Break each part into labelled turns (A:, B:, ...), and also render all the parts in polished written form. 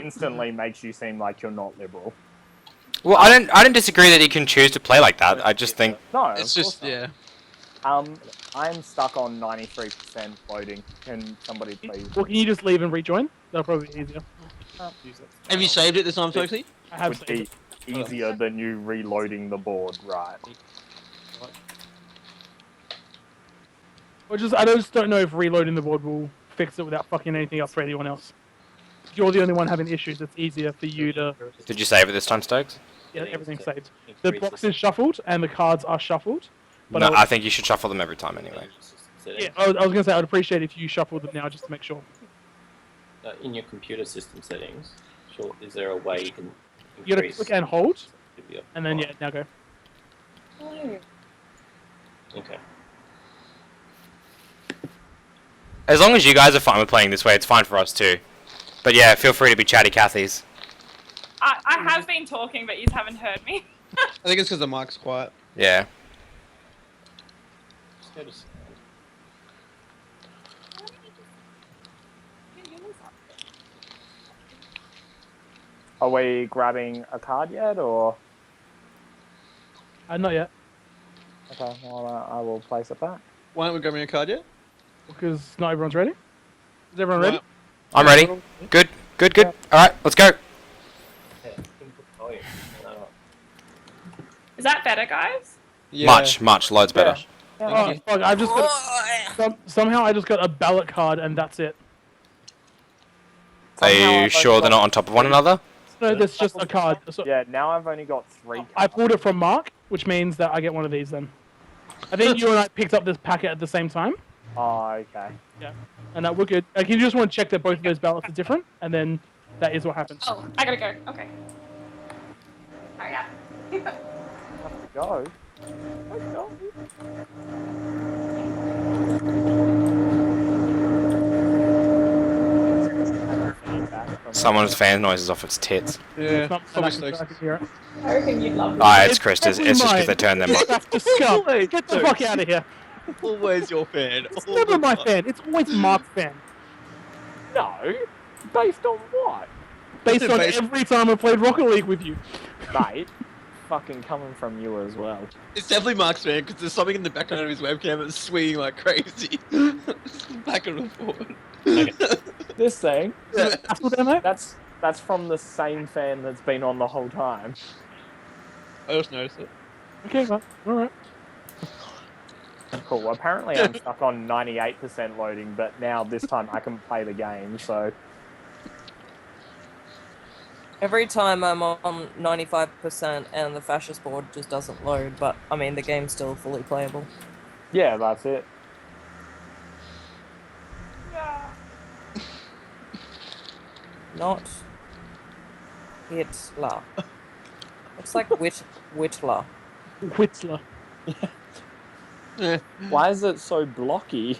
A: instantly makes you seem like you're not liberal.
B: Well, I don't disagree that he can choose to play like that. I just think
A: No,
C: It's just
A: I'm stuck on 93% loading. Can somebody please?
D: Well, can you just leave and rejoin? That'll probably be easier.
C: Have you saved it this time, Toxie?
D: I have
A: Would
D: saved
A: be
D: it.
A: easier than you reloading the board, right?
D: I just don't know if reloading the board will fix it without fucking anything else for anyone else. If you're the only one having issues, it's easier for you to
B: Did you save it this time, Stokes?
D: get everything saved. The box is shuffled and the cards are shuffled. But
B: No, I think you should shuffle them every time anyway.
D: yeah, I was gonna say I'd appreciate if you shuffled them now just to make sure.
E: In your computer system settings, is there a way you can
D: You gotta
E: increase
D: click and hold,
E: sensitivity of
D: and then
E: the
D: yeah, now go.
E: font? Okay.
B: As long as you guys are fine with playing this way, it's fine for us too. But yeah, feel free to be chatty Cathy's.
F: I have been talking, but you haven't heard me.
C: I think it's because the mic's quiet.
B: Yeah.
E: Just go to sound.
A: Are we grabbing a card yet, or?
D: Not yet,
A: Okay, well, I will place it back.
C: Why aren't we grabbing a card yet?
D: because not everyone's ready. Is everyone ready?
B: I'm ready. Good. Alright, let's go.
E: Yeah, input volume.
F: Is that better, guys?
C: Yeah.
B: Much, loads better.
D: Oh fuck! I've just got somehow I just got a ballot card and that's it.
B: Are
A: Somehow
B: you
A: I've
B: sure
A: only
B: they're not on top of one another?
D: No, that's just a card. So
A: Yeah, now I've only got 3 cards.
D: I pulled it from Mark, which means that I get one of these then. I think you and I picked up this packet at the same time.
A: Oh, okay.
D: Yeah, and we're good. You just want to check that both of those ballots are different, and then that is what happens.
F: Oh, I gotta go. Okay. Hurry up.
A: Go. Let's go.
B: Someone's fan noise is off its tits.
C: Yeah.
D: It's not so
C: Probably
D: much
C: Stokes.
D: I can hear it.
F: I reckon you'd love
B: Ah,
F: this.
B: it's Krista's. It's just because they turned them up.
D: That's the scum.
C: Wait,
D: Get the
C: dude.
D: fuck out of here.
C: Always your fan.
D: It's never my fan. It's always Mark's fan.
A: No. Based on what?
D: Based on
C: Based-
D: every time I played Rocket League with you.
A: Mate, fucking coming from you as well.
C: It's definitely Mark's fan because there's something in the background of his webcam that's swinging like crazy. Back and forth.
A: This thing,
D: Castle demo?
A: that's from the same fan that's been on the whole time.
C: I just noticed it.
D: Okay, well, alright.
A: Cool. Apparently I'm stuck on 98% loading, but now this time I can play the game, so...
G: Every time I'm on 95% and the fascist board just doesn't load, but I mean the game's still fully playable.
A: Yeah, that's it.
G: Not Hitler. It's like Whitler.
D: Whitzler.
C: Yeah.
A: Why is it so blocky?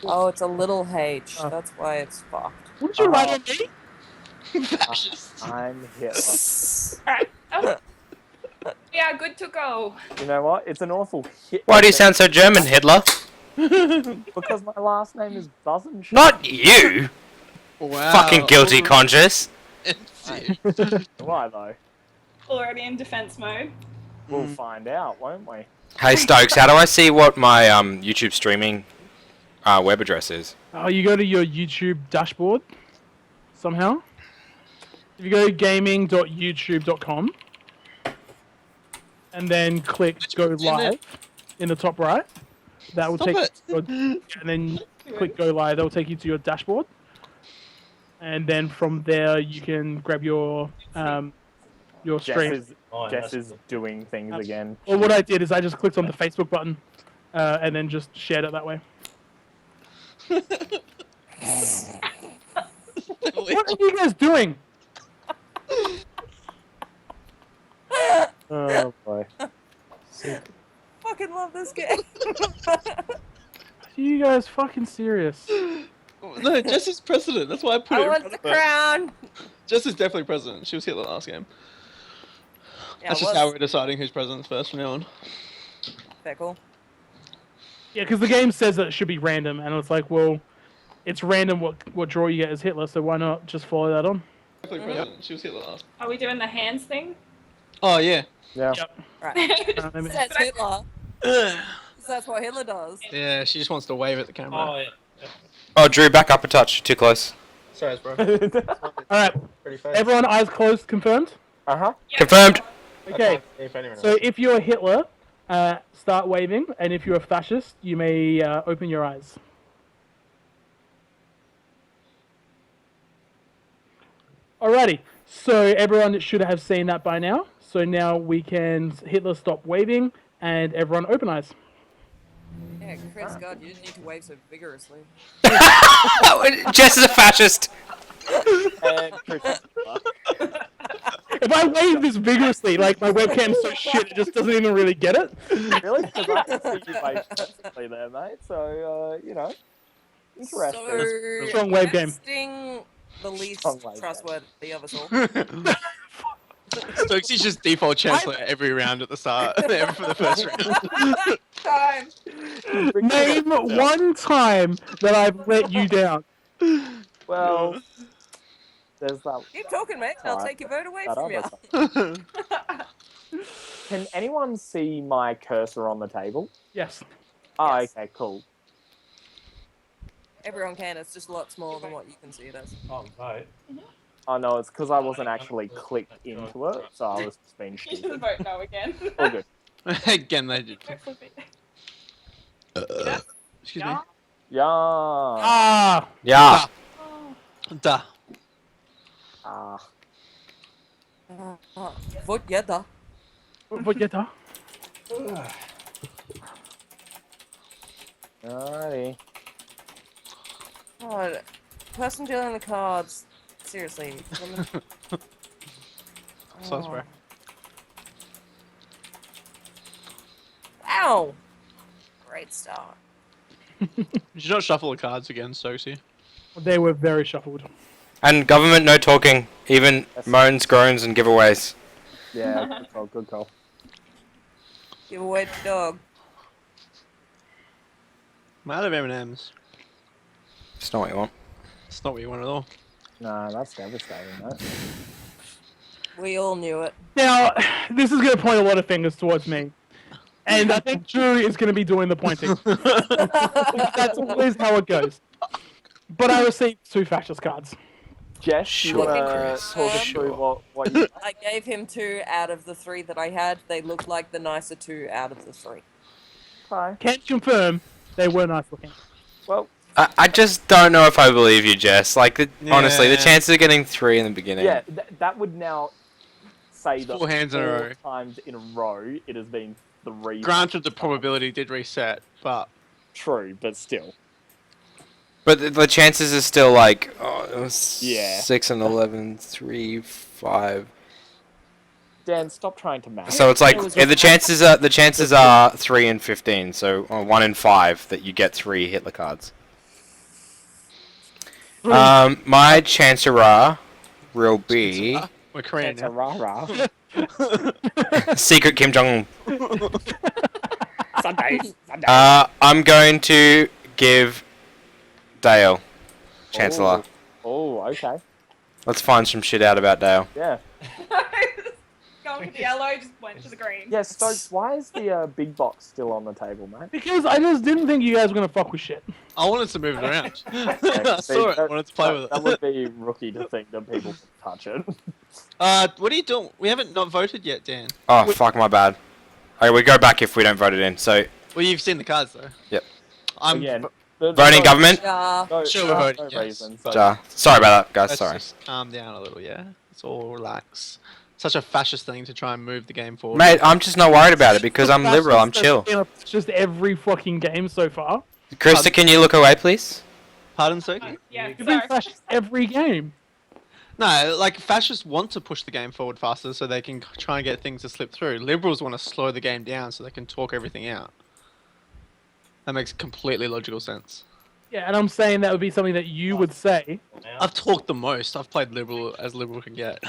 G: Oh, it's a little H.
D: Oh.
G: That's why it's fucked.
D: What did you write on me?
C: Fascist.
A: I'm Hitler.
F: Alright. Oh. We are good to go.
A: You know what? It's an awful hit.
B: Why do you sound so German, Hitler?
A: Because my last name is Buzzenshaw.
B: Not you!
C: Wow.
B: Fucking guilty conscious.
A: Why though?
F: Already in defense mode.
A: We'll find out, won't we?
B: Hey Stokes, how do I see what my YouTube streaming web address is?
D: Oh, you go to your YouTube dashboard somehow. If you go to gaming.youtube.com and then click go live in the top right, that will
C: Stop
D: take
C: it.
D: you to your, and then click go live. That will take you to your dashboard, and then from there you can grab your stream.
A: Jess is doing things again.
D: Well, what I did is I just clicked on the Facebook button and then just shared it that way. What are you guys doing?
A: Oh boy.
G: Fucking love this game.
D: Are you guys fucking serious?
C: No, Jess is president. That's why I put it
G: I
C: in
G: want
C: front
G: the
C: of her.
G: crown.
C: Jess is definitely president. She was here the last game.
G: Yeah,
C: That's just how we're deciding who's president first from now on.
G: Very cool.
D: Yeah, because the game says that it should be random, and it's like, well, it's random what draw you get as Hitler, so why not just follow that on?
C: She was Hitler last.
F: Are we doing the hands thing?
C: Oh yeah.
A: Yeah.
D: Yep.
G: Right.
D: Let me-
G: That's Hitler. That's what Hitler does.
C: Yeah, she just wants to wave at the camera.
E: Oh, yeah.
B: Oh, Drew, back up a touch. Too close.
C: Sorry, bro.
D: Alright,
C: Pretty fast.
D: everyone eyes closed, confirmed?
A: Uh-huh.
B: Confirmed.
D: Okay, so if you're Hitler, start waving, and if you're a fascist, you may open your eyes. Alrighty, so everyone should have seen that by now. So now we can Hitler stop waving, and everyone open eyes.
G: Yeah, Chris, God, you didn't need to wave so vigorously.
B: Jess is a fascist.
A: And Chris-
D: If I wave this vigorously, like my webcam's so shit, it just doesn't even really get it.
A: really? Because I can see you wave constantly there, mate. So, you know, interesting.
G: So,
D: Strong wave game.
G: testing the least
A: Strong wave game.
G: trustworthy of us all.
C: Stokesie's just default chancellor every round at the start, for the first round.
F: Time.
D: Name one time that I've let you down.
A: Well, there's that.
G: Keep talking, mate. I'll
A: Alright.
G: take your vote away
A: that
G: from you.
A: other side. Can anyone see my cursor on the table?
D: Yes.
A: Oh,
G: Yes.
A: okay, cool.
G: Everyone can. It's just a lot smaller than what you can see it as.
E: Oh, vote.
A: Oh no, it's because I wasn't actually clicked into it, so I was just being
F: You should
A: stupid.
F: vote no again.
A: All good.
C: Again, they did.
F: Vote for me.
C: Excuse
F: Yeah.
A: Yeah.
D: Ah!
B: Yeah.
F: Oh.
C: me. Duh.
A: Ah.
G: Vote yeah, duh.
D: Vegeta.
A: Alrighty.
G: God, person dealing the cards. Seriously.
C: Sauce, bro.
G: Wow! Great start.
C: Did you not shuffle the cards again, Stokesy?
D: They were very shuffled.
B: And government, no talking. Even moans, groans, and giveaways.
A: Yeah, good call, good call.
G: Give away the dog.
C: I'm out of M&M's.
B: It's not what you want.
C: It's not what you want at all.
A: No, that's devastating, mate.
G: We all knew it.
D: Now, this is going to point a lot of fingers towards me. And I think Drew is going to be doing the pointing. That's always how it goes. But I received 2 fascist cards.
A: Jess,
B: Sure,
A: you wanna
G: Chris.
A: talk us
B: Sure.
A: through what you...
G: I gave him 2 out of the 3 that I had. They looked like the nicer 2 out of the 3.
A: Hi.
D: Can confirm they were nice looking.
A: Well,
B: I just don't know if I believe you, Jess. Like, honestly, the
C: Yeah.
B: chances of getting 3 in the beginning.
A: yeah, that would now say that
C: 4 hands in a
A: 4
C: row.
A: times in a row it has been 3.
C: Granted, the probability did reset, but
A: True, but still.
B: But the chances are still like
A: Yeah.
B: 6 and 11, 3, 5.
A: Dan, stop trying to match.
B: So it's like
G: It was
B: the chances are 3 and 15. So 1 in 5 that you get 3 Hitler cards. My Chancellor will be
C: we're Korean
A: It's a
C: now.
A: rah-rah.
B: Secret Kim Jong Un.
A: Sundays, Sundays.
B: I'm going to give Dale Chancellor.
A: Oh, okay.
B: Let's find some shit out about Dale.
A: Yeah.
F: Going for the yellow, just went to the green.
A: Yeah, Stokes, why is the big box still on the table, mate?
D: Because I just didn't think you guys were going to fuck with shit.
C: I wanted to move it around.
A: Yeah,
C: I
A: see,
C: saw it.
A: that-
C: Wanted to play with it.
A: That would be rookie to think that people would touch it.
C: What are you doing? We haven't not voted yet, Dan.
B: Oh, fuck, my bad. Okay, we go back if we don't vote it in. So,
C: Well, you've seen the cards though.
B: Yep.
C: I'm.
A: Again,
B: voting government?
G: Yeah.
A: No,
C: Sure, we're voting,
A: no
C: yes.
A: reason, so-
B: Sorry about that, guys.
C: Let's
B: Sorry.
C: just calm down a little, yeah. Let's all relax. Such a fascist thing to try and move the game forward.
B: Mate, I'm just not worried about it because I'm liberal. I'm chill.
D: It's just every fucking game so far.
B: Krista, can you look away, please?
C: Pardon, Soki?
F: Yeah,
D: You've been
F: sorry.
D: fascist every game.
C: No, like fascists want to push the game forward faster so they can try and get things to slip through. Liberals want to slow the game down so they can talk everything out. That makes completely logical sense.
D: Yeah, and I'm saying that would be something that you would say.
E: Now.
C: I've talked the most. I've played liberal as liberal can get.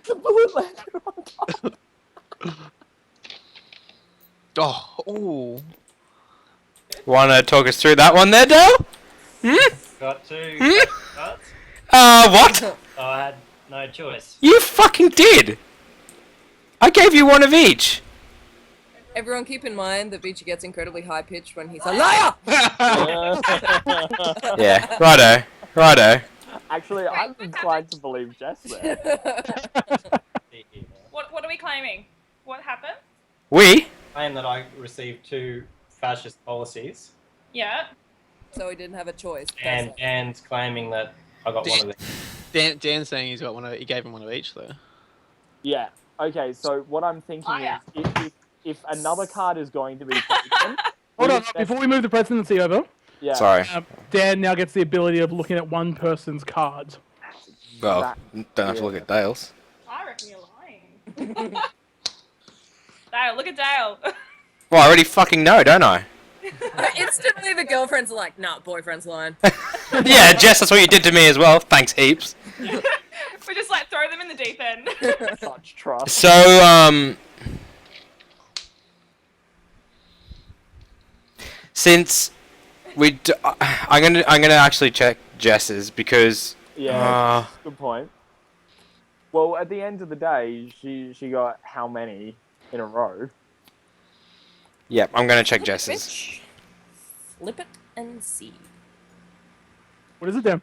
A: The bullet landed on top.
C: Oh, ooh.
B: Wanna talk us through that one there, Dale?
H: Got two
B: Hmm?
H: cards.
B: What?
H: So I had no choice.
B: You fucking did! I gave you one of each!
G: Everyone keep in mind that Beachy gets incredibly high pitched when he's a liar!
B: Yeah, righto.
A: Actually, I'm inclined to believe Jess there.
F: What are we claiming? What happened?
B: We?
H: Claim that I received two fascist policies,
F: Yeah.
G: So he didn't have a choice.
H: and Dan's claiming that I got one of them.
C: Dan's saying he's got one of. He gave him one of each though.
A: Yeah. Okay, so what I'm thinking
F: Liar.
A: is if another card is going to be taken...
D: Hold on,
A: that's-
D: before we move the presidency over,
A: Yeah.
B: Sorry.
D: Dan now gets the ability of looking at one person's cards.
B: Well,
A: That-
B: don't have to look at Dale's.
F: I reckon you're lying. Dale, look at Dale.
B: Well, I already fucking know, don't I?
G: Instantly the girlfriends are like, nah, boyfriend's lying.
B: Yeah, Jess, that's what you did to me as well. Thanks heaps.
F: We just like throw them in the deep end.
A: Such trust.
B: So, since I'm gonna actually check Jess's because
A: Yeah, good point. Well, at the end of the day, she got how many in a row?
B: yep, I'm gonna check
G: Flip it,
B: Jess's.
G: bitch. Flip it and see.
D: What is it, Dan?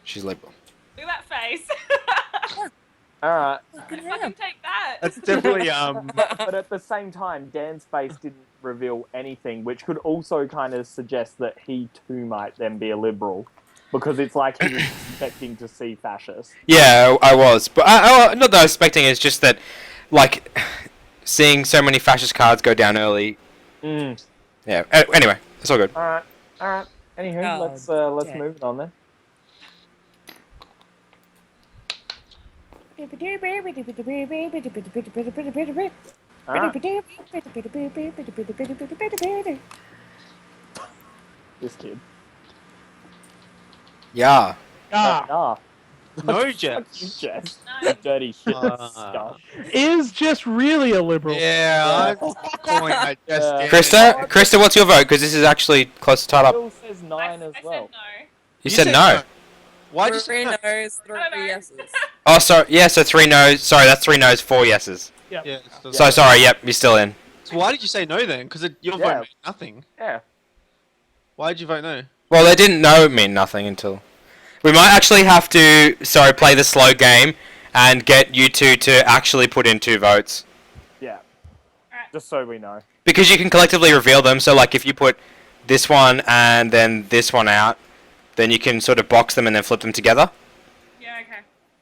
B: She's liberal.
F: Look at that face.
A: Alright,
G: Fucking
F: Fucking take that.
C: That's definitely
A: but at the same time, Dan's face didn't reveal anything, which could also kind of suggest that he too might then be a liberal. Because it's like he was expecting to see fascists.
B: Yeah, I was, but not that I was expecting. It's just that, like, seeing so many fascist cards go down early.
A: Mm.
B: Yeah. Anyway, it's all good.
A: Alright. Anywho,
G: Oh,
A: let's
G: okay.
A: move it on then. Alright, this kid.
B: Yeah.
A: Ah,
C: no, Jeff.
A: fuck you, Jess.
F: No.
A: You dirty shit.
C: Uh,
D: Is just really a liberal.
C: Yeah, I'm calling that just.
A: Yeah.
B: Krista, what's your vote? Because this is actually close to tied up.
A: Bill says 9 as
F: I
A: well.
F: said no.
B: You said no.
C: Why'd you
G: Three
C: say no?
G: no's, three
F: I don't know.
G: yeses.
B: Oh, sorry. Yeah, so 3 no's. Sorry, that's 3 no's, 4 yeses.
C: Yeah. So,
B: So sorry. Yep, you're still in.
C: so why did you say no then? Because your vote
A: Yeah.
C: meant nothing.
A: Yeah.
C: Why did you vote no?
B: Well, they didn't know it mean nothing until. We might actually have to, play the slow game and get you two to actually put in 2 votes.
A: Yeah.
F: Alright.
A: Just so we know.
B: Because you can collectively reveal them, so like if you put this one and then this one out, then you can sort of box them and then flip them together.
F: Yeah, okay.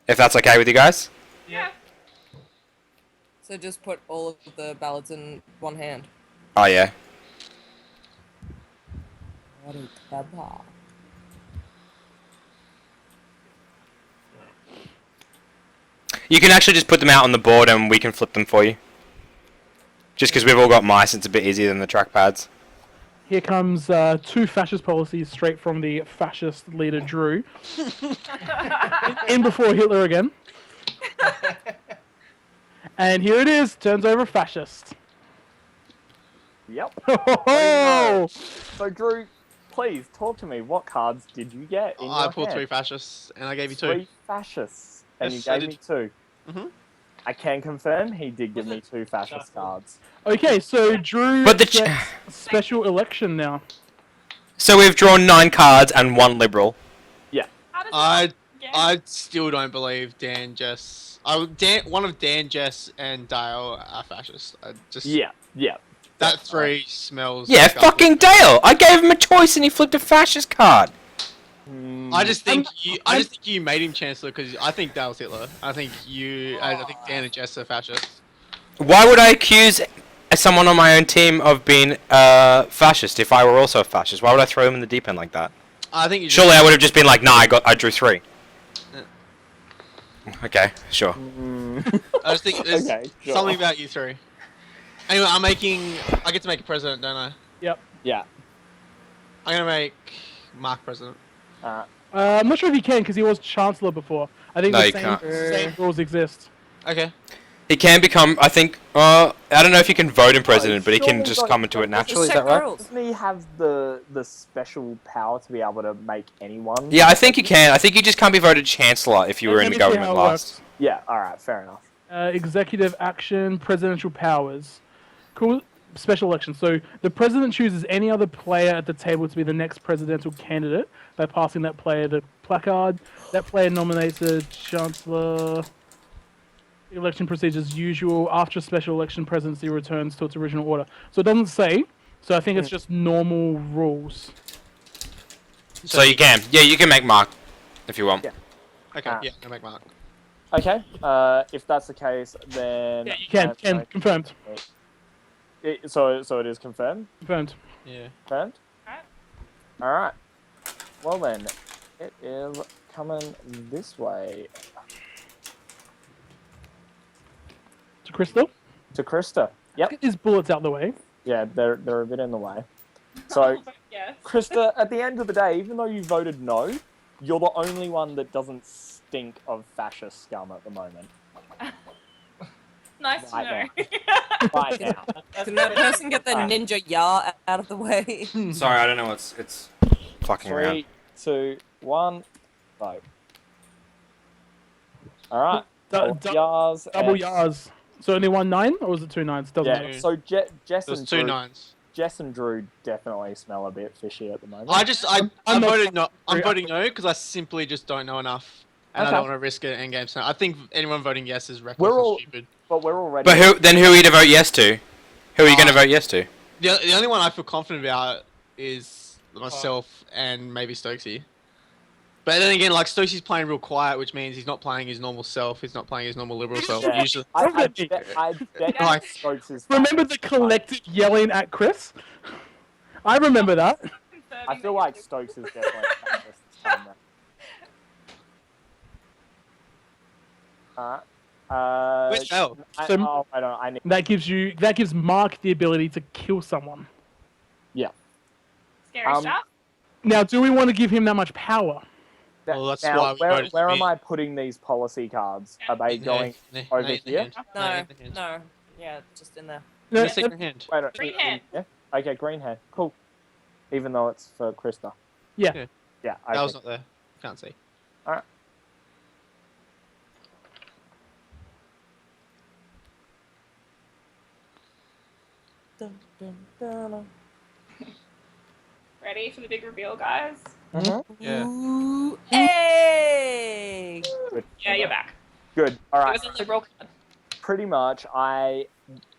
B: If that's okay with you guys.
F: Yeah.
G: So just put all of the ballots in one hand.
B: Oh yeah. You can actually just put them out on the board and we can flip them for you. Just because we've all got mice, it's a bit easier than the trackpads.
D: Here comes 2 fascist policies straight from the fascist leader Drew. in before Hitler again. And here it is, turns over fascist.
A: Yep.
D: Oh!
A: So, Drew, please talk to me. What cards did you get in
C: I
A: your
C: pulled
A: hand?
C: 3 fascists and I gave you 2.
A: 3 fascists. And
C: Yes,
A: you
C: I
A: gave
C: did.
A: me 2.
C: Mhm.
A: I can confirm he did give me 2 fascist cards.
D: Okay, so Drew
B: But the
D: gets special election now.
B: So we've drawn 9 cards and 1 liberal.
F: How does
C: I
F: yeah.
C: I still don't believe Dan, Jess. One of Dan, Jess, and Dale are fascists. I just
A: Yeah.
C: that 3 smells.
B: Yeah,
C: disgusting.
B: fucking Dale! I gave him a choice and he flipped a fascist card.
C: I just think I just think you made him chancellor because I think Dale's Hitler. I think Dan and Jess are fascists.
B: Why would I accuse someone on my own team of being fascist if I were also a fascist? Why would I throw him in the deep end like that?
C: I think you.
B: Surely I would have just been like, nah, I drew 3. Okay, sure.
C: I just think there's
A: Okay, sure.
C: something about you 3. Anyway, I get to make a president, don't I?
A: Yeah.
C: I'm gonna make Mark president.
D: I'm not sure if he can because he was chancellor before. I think
B: No,
D: the
B: you can't.
D: same rules exist.
C: Okay.
B: He can become, I think, I don't know if he can vote in president, but he can
A: surely
B: just
A: not-
B: come into it
G: Just
B: naturally, is
G: check
B: that
G: the
B: right?
G: rules.
A: Doesn't he have the special power to be able to make anyone?
B: Yeah, I think he can. I think you just can't be voted chancellor if you were
D: Let
B: in
D: me
B: the
D: see
B: government
D: how it
B: last.
D: works.
A: Yeah. All right. Fair enough.
D: Executive action, presidential powers. Cool. Special election. So the president chooses any other player at the table to be the next presidential candidate by passing that player the placard. That player nominates a chancellor. Election procedures usual. After a special election, presidency returns to its original order. So it doesn't say. So I think it's just normal rules.
B: So you can. Yeah, you can make Mark if you want.
A: Yeah.
C: Okay,
A: Ah.
C: yeah, go make Mark.
A: Okay. If that's the case, then
D: Yeah, you can. Can confirmed.
A: So it is confirmed.
D: Confirmed.
C: Yeah.
A: Confirmed.
F: Alright.
A: All right. Well then, it is coming this way
D: To Crystal.
A: to Krista. Yep.
D: Get these bullets out the way.
A: Yeah, they're a bit in the way. So,
F: yes.
A: Krista, at the end of the day, even though you voted no, you're the only one that doesn't stink of fascist scum at the moment.
F: Nice to
A: Right
F: know.
A: Right now.
G: Can that person get the ninja ya out of the way?
B: Sorry, I don't know what's it's fucking around.
A: 3, 2, 1, vote. All right.
D: Du-
A: Yars
D: Double
A: and-
D: yars. So only 1 9, or was it 2 9s? Doesn't
A: Yeah.
D: matter.
A: So Jess
C: There's
A: and
C: two
A: Drew,
C: nines.
A: Jess and Drew definitely smell a bit fishy at the moment.
C: I
D: I'm not-
C: voted no. I'm
D: I-
C: voting no because I simply just don't know enough, and I
A: Okay.
C: don't want to risk it in game. So I think anyone voting yes is reckless
A: We're all-
C: and stupid.
A: But we're already.
B: But who are you to vote yes to? Who are you going to vote yes to?
C: The only one I feel confident about is myself and maybe Stokesy. But then again, like Stokesy's playing real quiet, which means he's not playing his normal self. He's not playing his normal liberal self.
A: Yeah.
C: Usually,
A: I
D: Somebody-
A: bet
C: Like-
A: Stokes is.
D: Remember the collective yelling at Chris? I remember that.
A: I feel like Stokes is definitely fascist this time round.
C: Where's Dale?
D: So-
A: I don't. I need.
D: That gives Mark the ability to kill someone.
F: Scary stuff.
D: Now, do we want to give him that much power?
C: Well, that's
A: now,
C: why we voted
A: where
C: for
A: am
C: me.
A: I putting these policy cards? Are they going over here?
G: No, no. Yeah, just in there.
D: No,
C: The second hand.
A: Wait, no,
F: Green hand.
A: Yeah. Okay, green hand. Cool. Even though it's for Krista.
D: Yeah.
C: Yeah.
A: Yeah.
C: That
A: Okay.
C: was not there. Can't see.
G: Dun, dun, dun, dun.
F: Ready for the big reveal, guys?
C: Yeah.
G: Ooh, hey!
A: Good.
F: Yeah, you're back.
A: Good. All
F: It
A: right.
F: was a liberal card.
A: Pretty much, I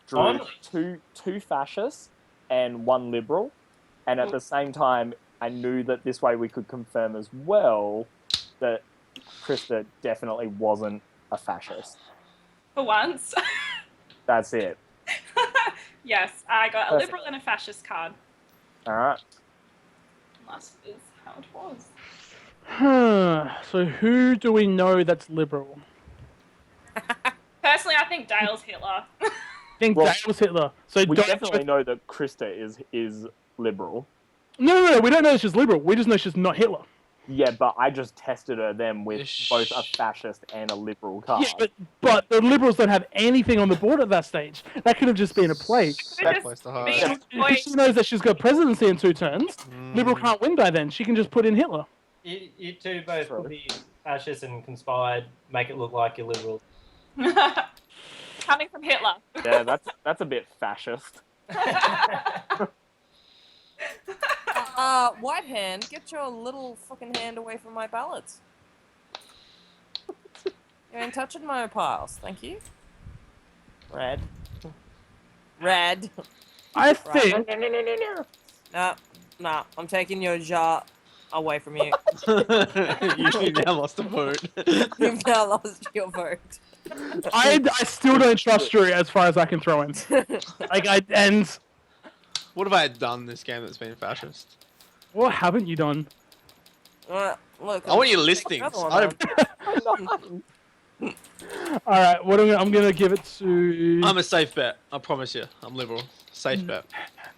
A: drew
H: Finally.
A: two fascists and one liberal, and at the same time, I knew that this way we could confirm as well that Krista definitely wasn't a fascist.
F: For once.
A: That's it.
F: Yes, I got a
A: Perfect.
F: liberal and a fascist card.
A: All right.
F: And that is how it was.
D: So who do we know that's liberal?
F: Personally, I think Dale's Hitler.
D: I think
A: Well,
D: Dale was Hitler. So
A: We
D: don't
A: definitely know that Krista is liberal.
D: No. We don't know she's liberal. We just know she's not Hitler.
A: Yeah, but I just tested her then with
C: Ish.
A: both a fascist and a liberal card.
D: Yeah, but the liberals don't have anything on the board at that stage. That could have just been a play.
C: Bad place to hide.
F: Being
D: If she knows that she's got presidency in 2 turns, liberal
C: Mm.
D: can't win by then. She can just put in Hitler.
H: You two both
A: True.
H: could be fascist and conspired, make it look like you're liberal.
F: Coming from Hitler.
A: Yeah, that's a bit fascist.
G: White hand, get your little fucking hand away from my ballots. You ain't touching my piles, thank you. Red. Red.
D: I think
G: Nah, I'm taking your jar away from you.
C: You now lost a vote.
G: You've now lost your vote.
D: I still don't trust Drew as far as I can throw him. And
C: What have I done this game that's been fascist?
D: what haven't you done?
G: Look.
C: I want your listings.
G: Another one,
C: I don't,
D: All right, what I'm gonna give it to.
C: I'm a safe bet. I promise you. I'm liberal. Safe bet.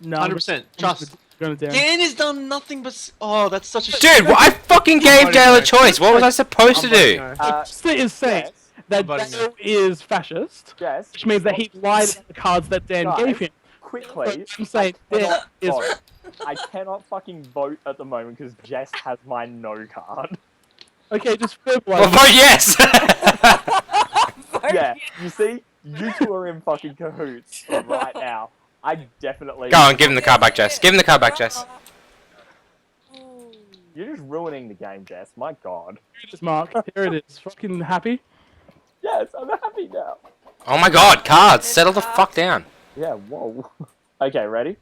D: No,
C: 100%. Trust.
D: Going down.
C: Dan has done nothing but. Oh, that's such a.
B: Dude, I fucking gave Dale a choice. What was I supposed to do?
D: Krista is saying that
C: voting
D: Dale is fascist,
A: Jess,
D: which means that he lied about the cards that Dan
A: Guys,
D: gave him.
A: quickly.
D: I'm saying
A: I
D: Dan
A: cannot
D: is.
A: vote. I cannot fucking vote at the moment because Jess has my no card.
D: Okay, just
B: Well,
D: verbalize.
B: vote yes!
A: Yeah, you see, you two are in fucking cahoots right now. I definitely.
B: Go on, give him the card back, Jess. Give him the card back, Jess.
A: You're just ruining the game, Jess. My God.
D: Just Mark. Here it is. Fucking happy.
A: Yes, I'm happy now.
B: Oh my god, cards! Settle the fuck down.
A: Yeah. Whoa. Okay, ready?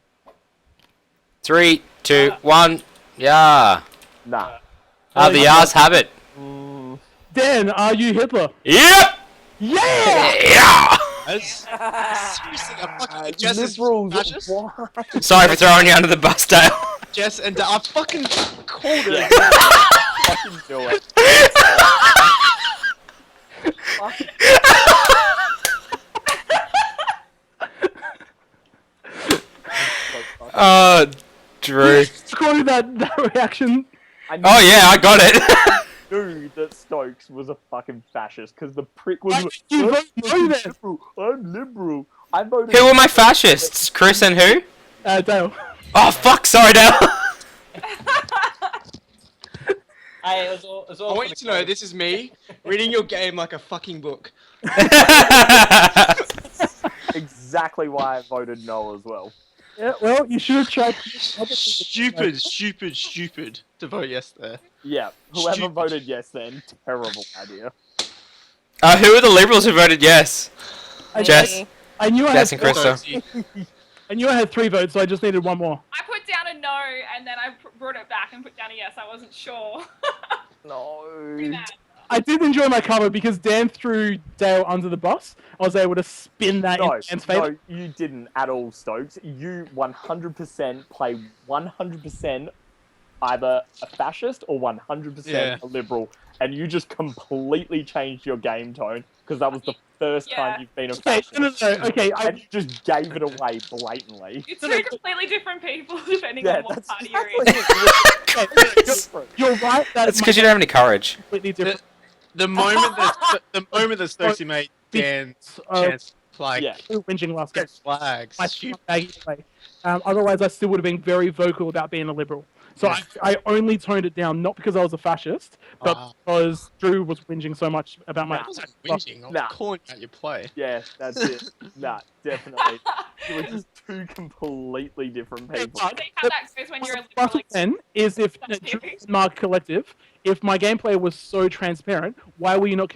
B: 3, 2, 1. Yeah.
A: Nah.
B: The R's have it.
D: Dan, are you Hitler?
B: Yep!
D: Yeah!
B: Yeah!
C: Seriously, a fucking Jess is
A: Liberals.
C: fascist?
A: Why?
B: Sorry for throwing you under the bus, Dale.
C: Jess and I fucking called
A: Yeah.
C: it.
A: Fucking do it.
B: Drew.
D: Recorded that reaction.
B: Oh yeah, I got it.
A: Knew that Stokes was a fucking fascist because the prick was.
D: Why did you vote no then?
A: I'm liberal. I voted.
B: Who were my fascists? Chris and who?
D: Dale.
B: Oh fuck, sorry, Dale.
E: Hey, it was all
C: I
E: for
C: want
E: the
C: you to know
E: code.
C: this is me reading your game like a fucking book.
A: Exactly why I voted no as well.
D: Yeah, well, you should have tried.
C: Stupid to vote yes there.
A: Yeah, whoever
C: Stupid.
A: voted yes then, terrible idea.
B: Who are the liberals who voted yes? Jess.
D: I knew I
B: Jess
D: had
B: and Krista.
D: I knew I had 3 votes, so I just needed 1 more.
F: I put down a no, and then I brought it back and put down a yes. I wasn't sure. Pretty
A: No.
F: bad.
D: I did enjoy my cover because Dan threw Dale under the bus. I was able to spin that in Dan's favor.
A: No, you didn't at all, Stokes. You 100% play 100% either a fascist or 100%
C: Yeah.
A: a liberal, and you just completely changed your game tone because that was the first
F: Yeah.
A: time you've been a
D: Okay,
A: fascist.
D: no. Okay,
A: And you just gave it away blatantly.
F: You're two completely different people depending
A: Yeah,
F: on what
A: that's
F: party you're
A: exactly
F: in.
A: it.
D: you're right.
B: That's because you don't have any courage.
D: completely different.
C: The moment that Stokesy made Dan's chance to play
A: Yeah.
D: Whinging last game.
C: flags.
D: My
C: Stupid.
D: baggy play. Otherwise, I still would have been very vocal about being a liberal. So I only toned it down, not because I was a fascist, but because Drew was whinging so much about my.
C: I wasn't whinging. I was
A: Nah.
C: calling out your play.
A: Yeah, that's it. Nah, definitely. You were just two completely different people.
F: See how that goes when you're a
D: Plus
F: liberal.
D: 10 is if
F: That's
D: Drew
F: serious.
D: and Mark Collective, if my gameplay was so transparent, why were you not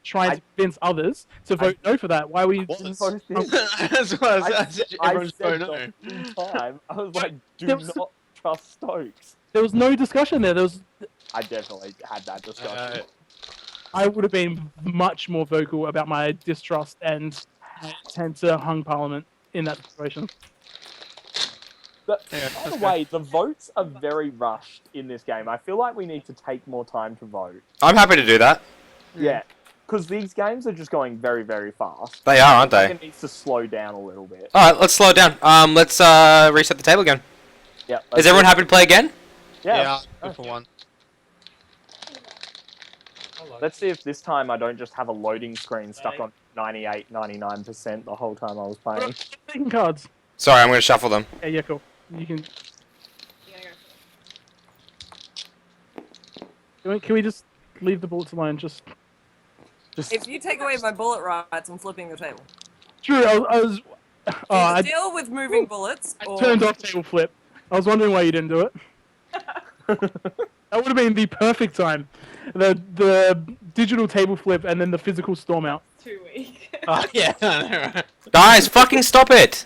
D: trying to convince others to vote no for that? Why were you?
C: Was.
A: Voted yes.
C: That's what I said.
A: I
C: Everyone's
A: said
C: voting no.
A: the whole time. I was like, do
D: There was-
A: not trust Stokes.
D: There was no discussion there.
A: I definitely had that discussion.
D: I would have been much more vocal about my distrust and intent to hung Parliament in that situation.
A: But
C: Yeah,
A: by the
C: that's
A: way, the votes are very rushed in this game. I feel like we need to take more time to vote.
B: I'm happy to do that.
A: Yeah, because these games are just going very, very fast.
B: They are, aren't
A: I
B: they?
A: think it needs to slow down a little bit.
B: Alright, let's slow it down. Let's reset the table again.
A: Yeah.
B: Is everyone happy to play again?
A: Yeah.
C: Good for one.
A: Let's see if this time I don't just have a loading screen stuck on 98, 99% the whole time I was playing.
D: Taking cards.
B: Sorry, I'm going to shuffle them.
D: Yeah, cool. You can. Can we just leave the bullets alone? Just
G: If you take away my bullet rights, I'm flipping the table.
D: Drew, I was. Oh, I
G: Deal with moving bullets. Or...
D: turned off table flip. I was wondering why you didn't do it. That would have been the perfect time. The digital table flip and then the physical storm out.
F: Too weak.
C: Oh, yeah, I know, right?
B: Guys, fucking stop it!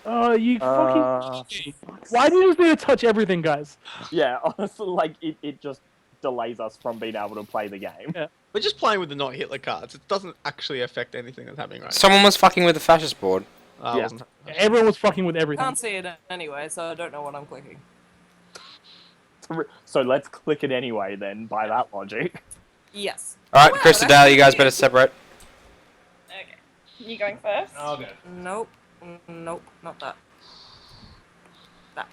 D: Oh, you fucking. Why do you just need to touch everything, guys?
A: Yeah, honestly, like, it just delays us from being able to play the game.
D: Yeah.
C: We're just playing with the not Hitler cards. It doesn't actually affect anything that's happening right
B: Someone was fucking with the fascist board.
C: now.
A: Yeah.
C: Wasn't
D: Everyone was fucking with everything.
G: Can't see it anyway, so I don't know what I'm clicking.
A: So let's click it anyway, then, by that logic.
G: Yes.
B: Alright,
G: Well,
B: Chris and Dale, you guys better separate.
F: Okay. You going first?
E: I'll go.
G: Nope. Nope. Not that. That.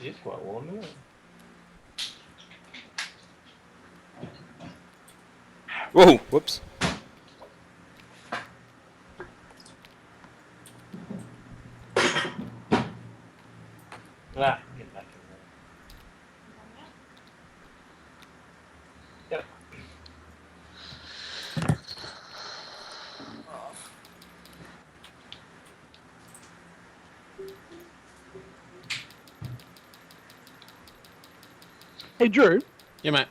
E: It is quite warm, isn't it?
B: Whoa, whoops.
H: Ah, get back in there. Yep.
D: Hey, Drew.
C: Yeah, mate.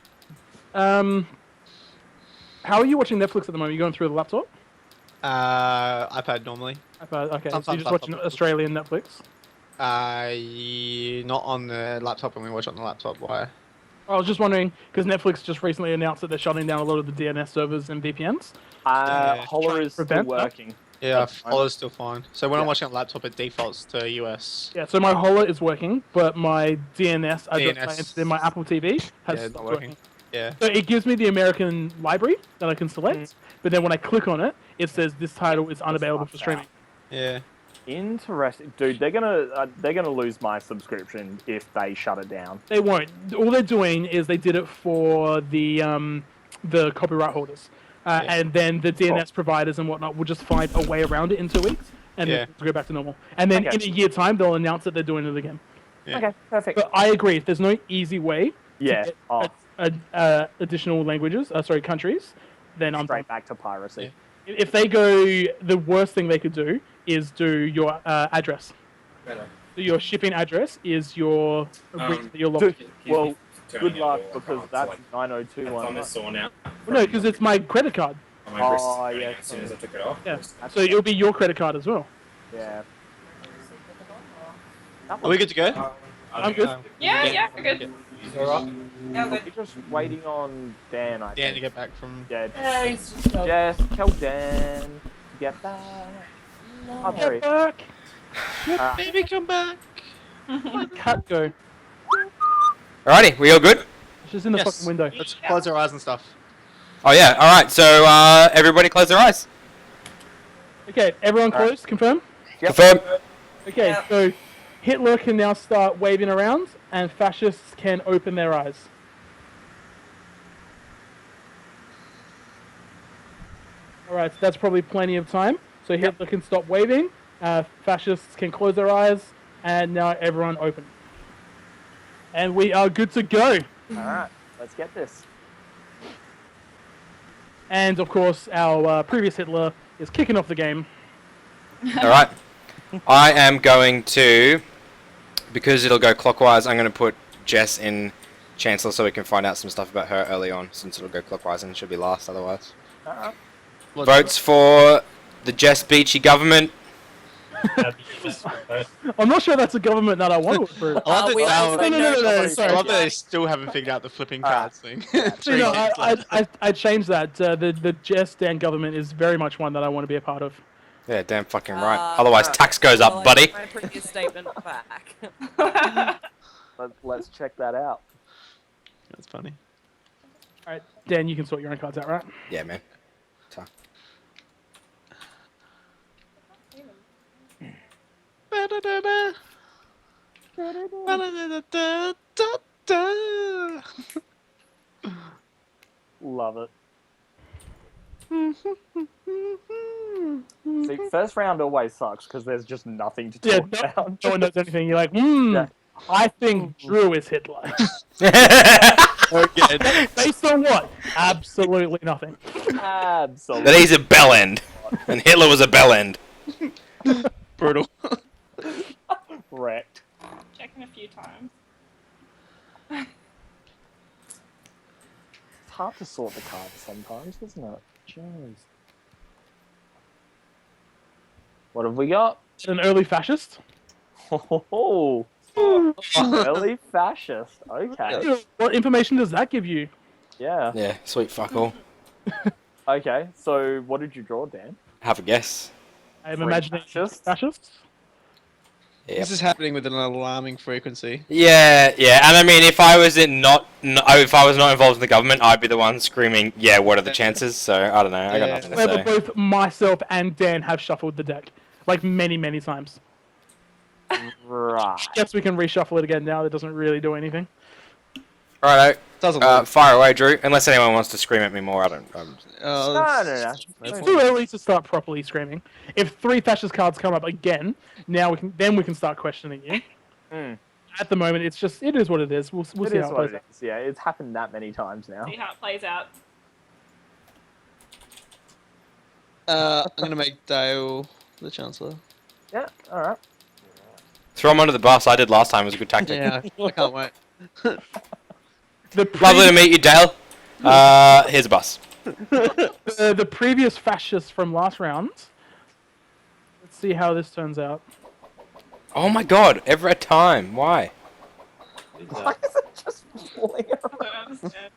D: How are you watching Netflix at the moment? You going through the laptop?
C: iPad normally.
D: iPad. Okay, so you're
C: Sometimes
D: just watching
C: laptop.
D: Australian Netflix.
C: Not on the laptop. I'm gonna watch it on the laptop. Why?
D: I was just wondering because Netflix just recently announced that they're shutting down a lot of the DNS servers and VPNs.
C: Yeah.
A: Holler is still
D: Prevent that?
A: working.
C: Yeah,
A: That's fine.
C: follow still fine. So when I'm
A: Yeah.
C: watching on laptop, it defaults to US.
D: Yeah, so my Holler is working, but my DNS address I
C: DNS.
D: entered in my Apple TV has
C: Yeah, it's
D: stopped
C: not
D: working.
C: working. Yeah.
D: So it gives me the American library that I can select, but then when I click on it, it says this title is unavailable for streaming.
C: Yeah.
A: Interesting, dude. They're gonna lose my subscription if they shut it down.
D: They won't. All they're doing is they did it for the copyright holders, and then the DNS providers and whatnot will just find a way around it in 2 weeks, and then go back to normal. And then
A: Okay.
D: in a year time, they'll announce that they're doing it again.
C: Yeah.
A: Okay, perfect.
D: But I agree. If there's no easy way
A: Yeah.
D: to
A: Oh,
D: get additional languages, countries, then I'm
A: straight
D: done.
A: back to piracy.
D: If they go, the worst thing they could do is do your address.
E: Better.
D: So your shipping address is your your log.
A: Dude,
E: He's
A: well,
E: turning
A: good
E: out
A: luck
E: all
A: because
E: cards,
A: that's
E: like,
A: 90211.
E: thumb is sore now.
D: No, because it's my credit card.
E: On my wrist.
A: Oh,
E: I mean,
A: yeah,
E: As soon as I took it off.
D: Yeah.
E: it was-
D: So it'll be your credit card as well.
A: Yeah.
C: Are we good to go?
D: I'm good.
F: Yeah, we're good.
E: You alright?
A: We're just waiting on Dan, I
C: Dan to
A: think.
C: get back from.
A: Yeah,
H: Yeah, he's just
A: just tell Dan to get back. Oh, there he is.
D: Back.
C: Baby, come back.
D: Cut go.
B: Alrighty, we all good?
D: It's just in the
C: Yes.
D: fucking window.
C: Let's close our eyes and stuff.
B: Oh yeah, alright, so everybody close their eyes.
D: Okay, everyone closed. Confirm.
A: Yep.
B: Confirm.
D: Okay,
G: Yep.
D: so Hitler can now start waving around, and fascists can open their eyes. All right, so that's probably plenty of time. So Hitler can stop waving, fascists can close their eyes, and now everyone open. And we are good to go.
A: Alright, let's get this.
D: And of course, our previous Hitler is kicking off the game.
B: Alright. I am going to, because it'll go clockwise, I'm going to put Jess in Chancellor so we can find out some stuff about her early on, since it'll go clockwise and she'll be last otherwise. Votes for the Jess Beachy government.
H: that'd be famous first.
D: I'm not sure that's a government that I want to approve.
C: I love
G: we
C: that
G: also
C: they-
G: know
D: sorry.
C: I love that they still haven't figured out the flipping cards thing.
D: So,
C: Three
D: no,
C: games left.
D: I changed that. The Jess Dan government is very much one that I want to be a part of.
B: Yeah, damn fucking right. Otherwise tax goes up,
G: Well, I
B: buddy.
G: take my previous statement back.
A: Let's check that out.
C: That's funny.
D: All right, Dan, you can sort your own cards out, right?
B: Yeah, man.
A: Love it. See, first round always sucks because there's just nothing to
D: Yeah,
A: talk about.
D: no one knows anything. You're like,
A: Yeah.
D: I think Drew is Hitler.
C: Okay.
D: Based on what? Absolutely nothing.
A: Absolutely.
B: That he's a bell end. And Hitler was a bell end.
C: Brutal.
A: Wrecked.
F: Checking a few times.
A: It's hard to sort the cards sometimes, isn't it? Jeez. What have we got?
D: An early fascist.
A: Oh, early fascist. Okay.
D: What information does that give you?
A: Yeah.
B: Yeah, sweet fuck all.
A: Okay. So, what did you draw, Dan?
B: Have a guess.
D: I'm
A: Three
D: imagining
A: fascists?
D: fascists.
B: Yep.
C: This is happening with an alarming frequency.
B: Yeah, yeah, and I mean, if I was if I was not involved in the government, I'd be the one screaming, "Yeah, what are the chances?" So I don't know. I got
C: Yeah.
B: nothing to
D: Where
B: say.
D: both myself and Dan have shuffled the deck, like many, many times.
A: Right.
D: Guess we can reshuffle it again now. That doesn't really do anything.
B: Righto.
C: Doesn't work.
B: Fire away, Drew. Unless anyone wants to scream at me more, I don't.
A: No.
D: It's too early to start properly screaming. If 3 fascist cards come up again, now we can start questioning you.
A: Mm.
D: At the moment, it is what it is. We'll
A: It
D: see
A: is
D: how it
A: what
D: plays
A: it
D: out.
A: is. Yeah, it's happened that many times now.
F: See how it plays out.
C: I'm gonna make Dale the Chancellor.
A: Yeah, alright.
B: Throw him under the bus. I did last time. It was a good tactic.
C: Yeah, I can't wait.
B: Lovely to meet you, Dale. Here's a bus.
D: The previous fascist from last round. Let's see how this turns out.
B: Oh my god, every time. Why?
A: Why is it just falling
F: I
A: around?
F: don't understand.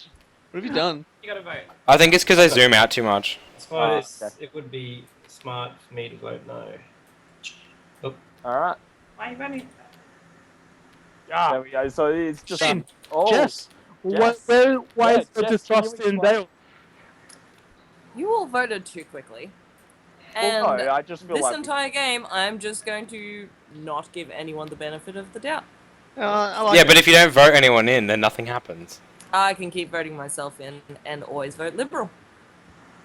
C: What have you done?
F: You gotta vote.
B: I think it's because I zoom out too much.
H: I suppose
A: okay.
H: it would be smart for me to vote no.
A: Alright,
F: Why are you voting?
A: there we go. So it's just...
D: Finn,
A: Oh,
D: Jess,
A: Jess.
D: why
A: Yeah,
D: is there
A: Jess,
D: distrust
A: can you
D: in
A: explain?
D: Dale?
G: You all voted too quickly.
A: Well,
G: And
A: no, I just feel
G: this
A: like...
G: entire game, I'm just going to not give anyone the benefit of the doubt.
C: I like
B: Yeah,
C: it.
B: but if you don't vote anyone in, then nothing happens.
G: I can keep voting myself in and always vote Liberal.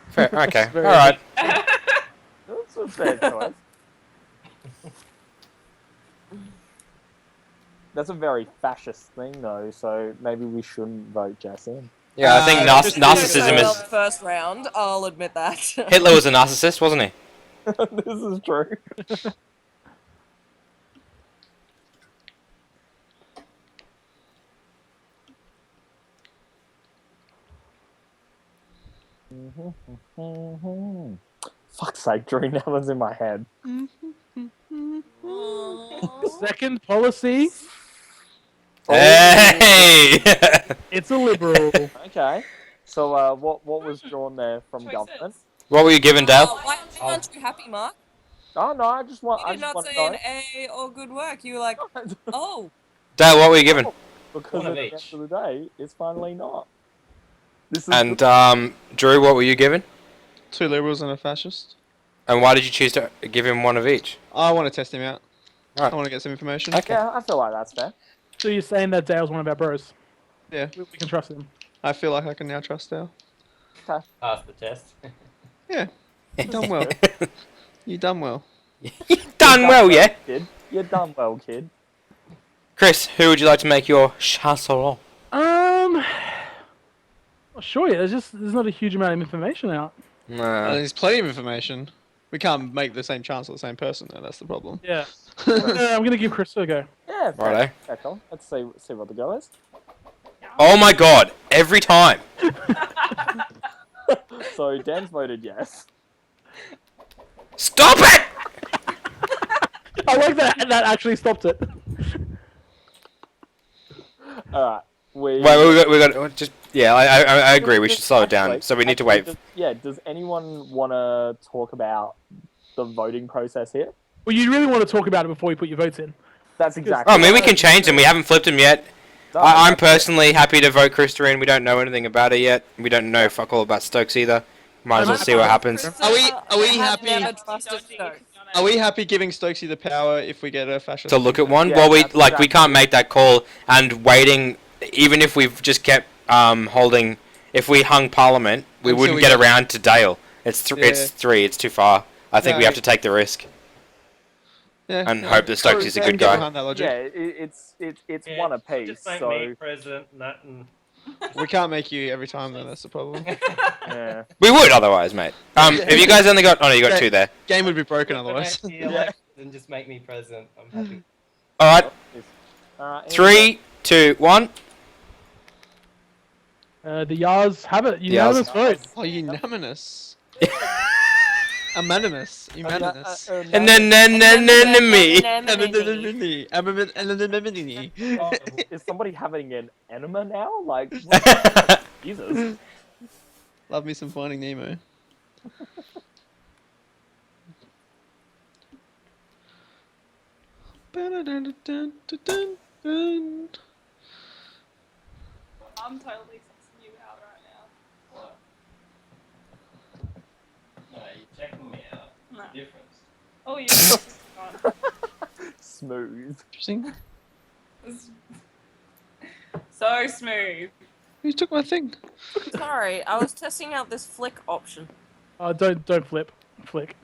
B: Fair. Okay.
D: very
B: Alright.
A: That's a fair choice. That's a very fascist thing, though, so maybe we shouldn't vote Jess in.
B: Yeah, I think
C: just
B: narcissism
G: Well,
B: is.
G: first round, I'll admit that.
B: Hitler was a narcissist, wasn't he?
A: This is true. Fuck's sake, Drew, that was in my head.
D: Second policy,
B: Hey!
D: it's a Liberal.
A: Okay. So, what was drawn there from
F: Choices.
A: government?
B: What were you given, Dale?
G: Oh, why aren't you happy, Mark?
A: Oh, no, I just want...
G: You
A: I
G: did
A: just
G: not
A: want
G: say
A: to
G: an
A: know.
G: A or good work. You were like, oh.
B: Dale, what were you given?
A: Because
H: One
A: at
H: of
A: the
H: each.
A: end of the day, it's finally not. This is
B: And Drew, what were you given?
C: 2 liberals and a fascist.
B: And why did you choose to give him one of each?
C: I want to test him out.
B: Right.
C: I want to get some information.
B: Okay.
A: Yeah, I feel like that's fair.
D: So you're saying that Dale's one of our bros?
C: Yeah,
D: We can trust him.
C: I feel like I can now trust Dale.
H: Pass the test.
C: Yeah, you done well. You done well.
B: Done well, yeah.
A: Kid. You're done well, kid.
B: Chris, who would you like to make your chancellor?
D: Well, sure, yeah. There's not a huge amount of information out.
C: There's plenty of information. We can't make the same chancellor the same person, though. That's the problem.
D: Yeah. I'm gonna give Chris a go.
A: Yeah, fair.
B: Righto.
A: Okay, cool. Let's see what the go is.
B: Oh my god, every time.
A: So, Dan's voted yes.
B: Stop it!
D: I like that. That actually stopped it.
A: Alright.
B: Wait, we got just yeah. I agree. We should slow it down.
A: Actually,
B: So we need to wait.
A: Does anyone want to talk about the voting process here?
D: Well, you really want to talk about it before you put your votes in.
A: That's exactly.
B: Oh, I mean, we can change them. We haven't flipped them yet.
A: No,
B: I'm
A: that's-
B: personally happy to vote Krista in. We don't know anything about her yet. We don't know fuck all about Stokes either. Might as well see what happens.
C: Are we
G: have
C: happy-
G: never trusted Stokes.
C: Are we happy giving Stokesy the power if we get a fascist?
B: To look at one.
A: Yeah,
B: Well, we
A: that's
B: we
A: exactly
B: can't make that call and waiting. Even if we've just kept holding, if we hung Parliament, we
C: Until
B: wouldn't
C: we
B: get
C: get-
B: around to Dale. It's
C: Yeah.
B: it's 3. It's too far. I think we
C: Yeah.
B: have to take the risk
C: Yeah,
B: and
C: yeah.
B: hope that Stokes is a
C: Can
B: good
C: get
B: guy.
C: behind that logic.
A: Yeah, it's
H: Yeah,
A: one apiece.
H: Just make
A: So
H: me president, Nat, and
C: We can't make you every time, though. That's the problem.
A: yeah.
B: We would otherwise, mate. If you guys only got, oh no, you got
C: Okay.
B: 2 there.
C: Game would be broken
H: If
C: otherwise.
H: I make the election, then just make me president. I'm happy.
B: All right,
A: Alright.
B: 3, 2, 1.
D: The Yars have it. Unanimous vote.
C: Oh, unanimous. Unanimous. Unanimous.
B: And then me.
A: Oh, is somebody having an enema now? Like, what? Jesus.
C: Love me some Finding Nemo.
F: I'm totally sussing you out right now.
H: No, you're checking me out.
F: No.
H: Difference.
F: Oh, you.
A: Smooth.
C: Interesting.
F: So smooth.
C: You took my thing.
G: Sorry, I was testing out this flick option.
D: Don't flip. Flick.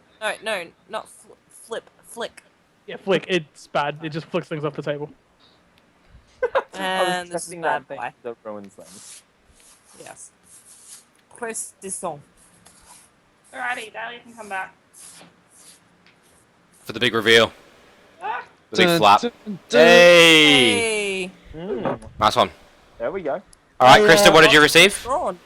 G: No, not flip. Flick.
D: Yeah, flick. It's bad. It just flicks things off the table.
G: And this is
A: testing
G: bad
A: that thing
G: boy.
A: that ruins things.
G: Yes. Croissant.
F: Alrighty, Dale, you can come back.
B: For the big reveal.
F: Ah,
B: The big
C: Dun,
B: flap.
C: dun, dun.
B: Hey!
G: Hey.
B: Nice one.
A: There we go.
B: Alright, Krista, what did you receive?
G: Drawn.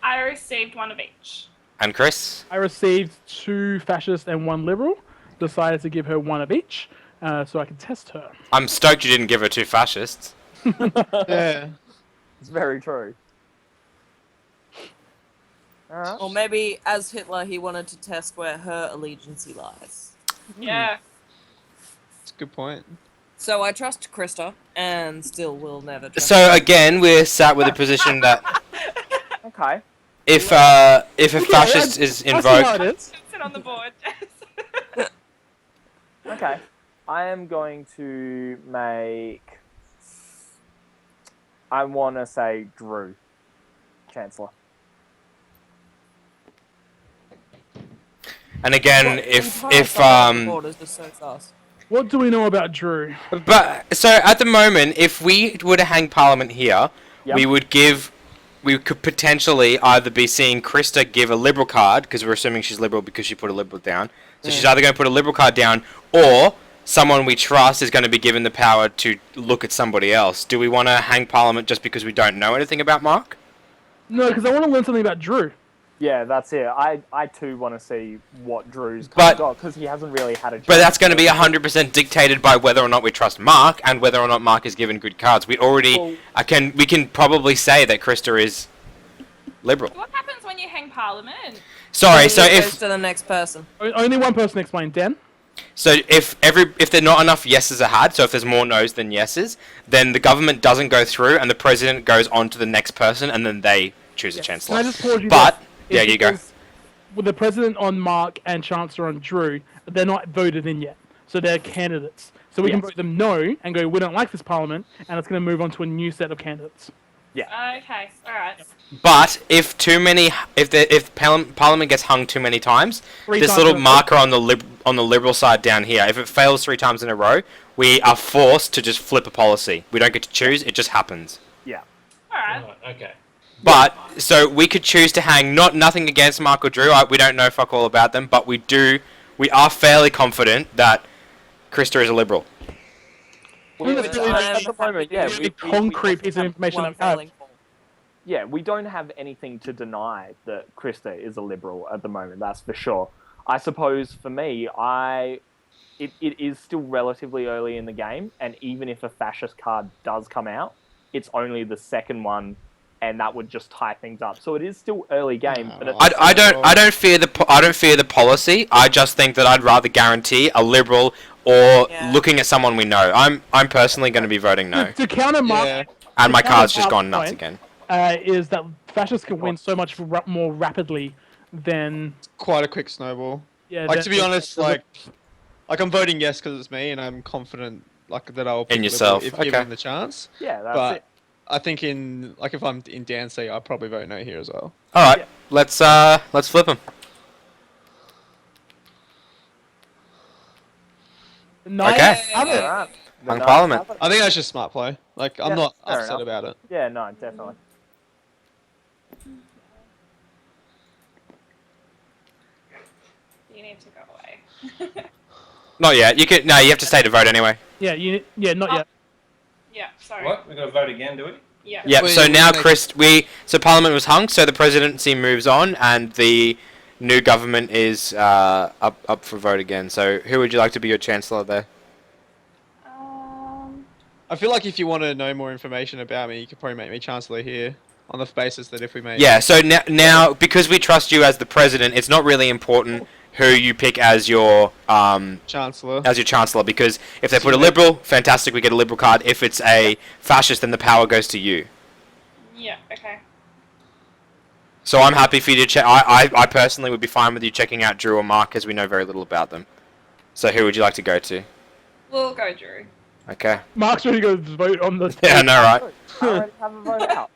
F: I received one of each.
B: And Chris?
D: I received 2 fascist and 1 liberal. Decided to give her 1 of each, so I could test her.
B: I'm stoked you didn't give her 2 fascists.
C: Yeah.
A: It's very true. Alright.
G: Or maybe, as Hitler, he wanted to test where her allegiance lies.
F: Yeah.
C: That's a good point.
G: So I trust Krista, and still will never trust
B: So again, we're sat with a position that
A: Okay.
B: if a fascist is
D: I see how
B: invoked,
D: it is.
F: Sit on the board.
A: Okay. I am going to make. I want to say Drew, Chancellor.
B: and again,
G: The
B: if
G: entire side of the board is just so fast.
D: What do we know about Drew?
B: but so at the moment, if we were to hang Parliament here,
A: Yep.
B: we could potentially either be seeing Krista give a Liberal card, because we're assuming she's Liberal because she put a Liberal down. So she's either going to put a Liberal card down, or someone we trust is going to be given the power to look at somebody else. Do we want to hang Parliament just because we don't know anything about Mark?
D: No, because I want to learn something about Drew.
A: Yeah, that's it. I too want to see what Drew's
B: But-
A: got because he hasn't really had a chance.
B: But that's going to be 100% dictated by whether or not we trust Mark, and whether or not Mark is given good cards. We already
A: Well-
B: we can probably say that Krista is Liberal.
F: What happens when you hang Parliament?
B: Sorry, so
G: It goes
B: if
G: to the next person.
D: Only one person explained. Dan?
B: if there are not enough yeses are had, so if there's more no's than yeses, then the government doesn't go through, and the president goes on to the next person, and then they choose a
D: Can
B: chancellor.
D: I just pause you
B: But
D: there?
B: yeah,
D: It's
B: you go.
D: because with the president on Mark and chancellor on Drew, they're not voted in yet, so they're candidates. So we can
A: Yes.
D: vote them no and go, we don't like this parliament, and it's going to move on to a new set of candidates.
F: Okay, alright.
B: But if Parliament gets hung too many times,
D: 3
B: this
D: times
B: little
D: in a row.
B: marker on the Liberal side down here, if it fails 3 times in a row, we are forced to just flip a policy. We don't get to choose; it just happens.
A: Yeah.
F: Alright.
H: Right, okay.
B: But so we could choose to hang nothing against Mark or Drew. We don't know fuck all about them, but we are fairly confident that Krista is a Liberal.
A: Well,
D: that's really
A: at the moment, yeah,
D: really concrete piece of information
G: One
D: I have.
G: failing form.
A: Yeah, we don't have anything to deny that Krista is a Liberal at the moment, that's for sure. I suppose for me, it is still relatively early in the game, and even if a fascist card does come out, it's only the second one, and that would just tie things up. So it is still early game, but
B: I don't fear the policy. I just think that I'd rather guarantee a Liberal or
G: Yeah.
B: looking at someone we know. I'm personally going to be voting no,
D: To counter Mark,
C: Yeah.
B: and my
D: to
B: card's
D: counter
B: just gone
D: Mark's
B: nuts
D: point,
B: again.
D: is that fascists can win so much more rapidly than...
C: Quite a quick snowball.
D: Yeah,
C: Like, to be honest, like I'm voting yes because it's me, and I'm confident that I'll pick
B: yourself,
C: Liberal if
B: okay.
C: given the chance.
A: yeah, that's
C: But
A: it.
C: I think if I'm in Dan's seat, I'll probably vote no here as well.
B: All right,
A: Yeah.
B: let's flip them.
D: Nice.
B: Okay.
D: Have it.
A: Alright.
B: Hung
A: No,
B: Parliament.
A: have it.
C: I think that's just smart play. Like, I'm
A: Yeah,
C: not
A: fair
C: upset
A: enough.
C: about it.
A: Yeah, no, definitely.
F: You need to go away.
B: Not yet. You have to stay to vote anyway.
D: Yeah, not yet.
F: Yeah, sorry.
H: What? We've got to vote again, do we?
F: Yeah.
B: Yep.
C: Wait,
B: So
C: wait,
B: now,
C: wait.
B: so Parliament was hung, so the presidency moves on, and the new government is up for vote again. So who would you like to be your chancellor there?
C: I feel like if you want to know more information about me, you could probably make me chancellor here, on the basis that if we make
B: Yeah. So now because we trust you as the president, it's not really important who you pick as your
C: chancellor,
B: chancellor, because if they put a Liberal, fantastic, we get a Liberal card. If it's a fascist, then the power goes to you.
F: Yeah, okay.
B: So I'm happy for you to check. I personally would be fine with you checking out Drew or Mark, as we know very little about them. So who would you like to go to?
F: We'll go, Drew.
B: Okay.
D: Mark's already going to vote on the...
B: Yeah, I know, right?
A: I already have a vote out.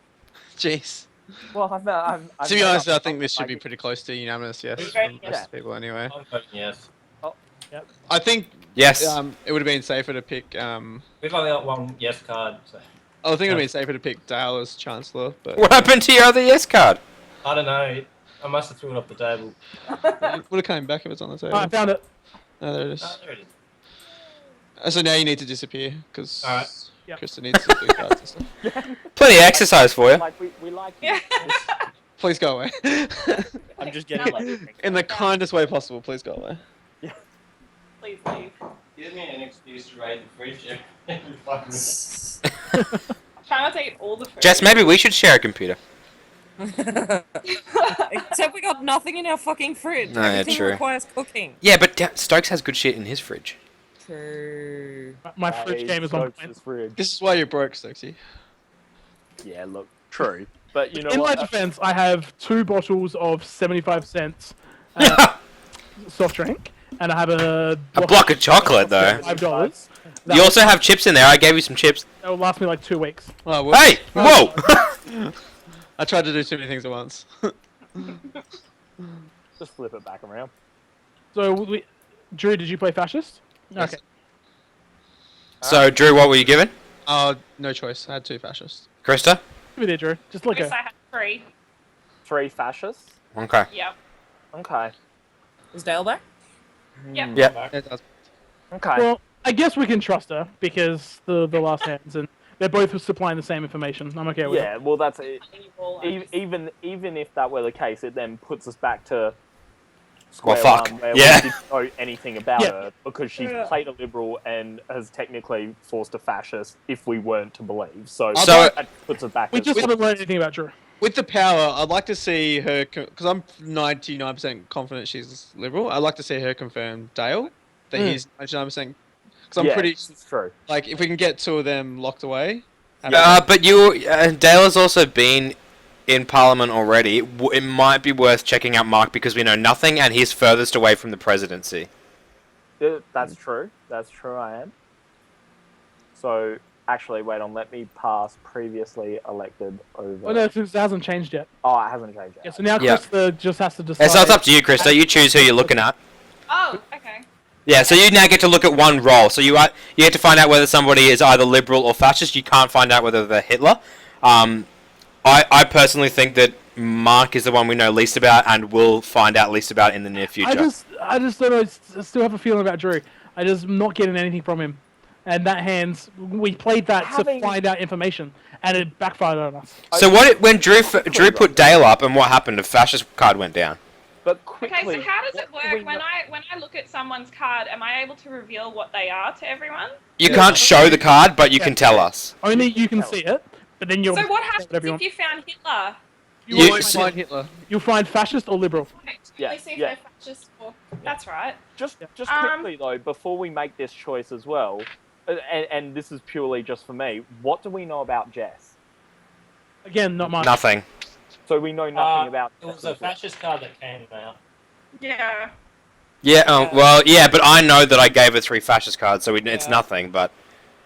C: Jeez.
A: Well, I've
C: To be
A: made
C: honest,
A: up
C: I think this should be
A: like-
C: pretty close to unanimous yes
H: Who's
C: from
H: voting
C: most
A: yes?
C: people anyway.
H: I'm voting yes.
C: I think
B: Yes.
C: it would have been safer to pick.
H: We've only got one yes card, so
C: I think it would have been safer to pick Dale as Chancellor, but
B: What happened to your other yes card?
H: I don't know. I must have thrown it off the table.
C: it would have come back if it's on the table.
D: I found it.
C: Oh, there it is.
H: Oh, there it is.
C: So now you need to disappear because
H: Alright.
D: Yep.
C: Krista needs to do cards and stuff.
B: Plenty of exercise for you.
A: Like we like you.
F: Yeah.
C: Please go away.
A: I'm just getting like
C: In the kindest way possible, please go away.
F: Please leave.
H: Gives me an excuse to raid the fridge every 5 minutes.
F: Try not to eat all the food.
B: Jess, maybe we should share a computer.
G: Except we got nothing in our fucking fridge.
B: No, yeah,
G: Everything
B: true.
G: requires cooking.
B: Yeah, but Stokes has good shit in his fridge.
G: True.
D: My fridge game is on point.
A: Stokes' fridge.
C: This is why you're broke, Stokesy.
A: Yeah, look, true. But you know
D: In my
A: what?
D: defense, I have 2 bottles of 75 cents soft drink, and I have a
B: block of chocolate, though.
D: $5.
B: You also have chips in there. I gave you some chips.
D: That will last me like 2 weeks.
C: Oh, whoops.
B: Hey! Whoa!
C: I tried to do too many things at once.
A: Just flip it back around.
D: So, Drew, did you play fascist?
C: Yes.
D: Okay.
B: So, Drew, what were you given?
C: No choice. I had 2 fascists.
B: Krista?
D: Give me there, Drew. Just look
F: Yes,
D: at
F: I had 3.
A: 3 fascists.
B: Okay.
F: Yep.
A: Okay.
G: Is Dale back?
F: Yep.
B: Yeah.
H: Back.
C: Yeah, that's-
A: Okay.
D: Well, I guess we can trust her because the last hands and they're both supplying the same information. I'm okay with
A: Yeah. Well, that's it.
F: Evil,
A: Even if that were the case, it then puts us back to square
B: fuck.
A: one, where
B: Yeah.
A: we didn't know anything about
D: Yeah.
A: her because she's
F: Yeah.
A: played a liberal and has technically forced a fascist. If we weren't to believe, so
B: So-
A: that puts us back.
D: We
A: as-
D: just haven't learned anything about Drew.
C: With the power, I'd like to see her, because I'm 99% confident she's liberal. I'd like to see her confirm Dale that he's 99%. Because I'm
A: yeah,
C: pretty,
A: It's true.
C: like, if we can get 2 of them locked away.
B: But Dale has also been in Parliament already. It might be worth checking out Mark because we know nothing, and he's furthest away from the presidency.
A: That's true. That's true. I am. So actually, wait on. Let me pass previously elected over.
D: Oh, no, it hasn't changed yet.
A: Oh, it hasn't changed yet.
D: Yeah, so now
B: Yeah.
D: Krista just has to decide.
B: So it's up to you, Krista. You choose who you're looking at.
F: Oh, okay.
B: Yeah, so you now get to look at one role. So you get to find out whether somebody is either liberal or fascist. You can't find out whether they're Hitler. I personally think that Mark is the one we know least about, and will find out least about in the near future.
D: I just don't know. I still have a feeling about Drew. I just am not getting anything from him. And that hands, we played that
A: Having-
D: to find out information, and it backfired on us.
B: So when Drew put Dale up, and what happened? A fascist card went down.
A: But
F: Okay,
A: quickly,
F: so how does it
A: what do we
F: work when
A: know-
F: I look at someone's card? Am I able to reveal what they are to everyone?
B: You can't show the card, but you can tell us.
D: Only you can see it, but then you'll.
F: So what happens
D: whatever you want.
F: if you found Hitler?
C: You
B: You-
C: won't find Hitler.
D: You'll find fascist or liberal.
A: Yeah,
F: Only see if
A: yeah.
F: they're fascist or... That's right.
A: Just
F: Um,
A: quickly though, before we make this choice as well, and this is purely just for me, what do we know about Jess?
D: Again, not much.
B: Nothing.
A: So we know nothing about.
H: It was
A: Jess
H: a
A: as well.
H: fascist card that came out.
F: Yeah.
B: Yeah. Well, yeah, but I know that I gave her 3 fascist cards, so it's nothing. But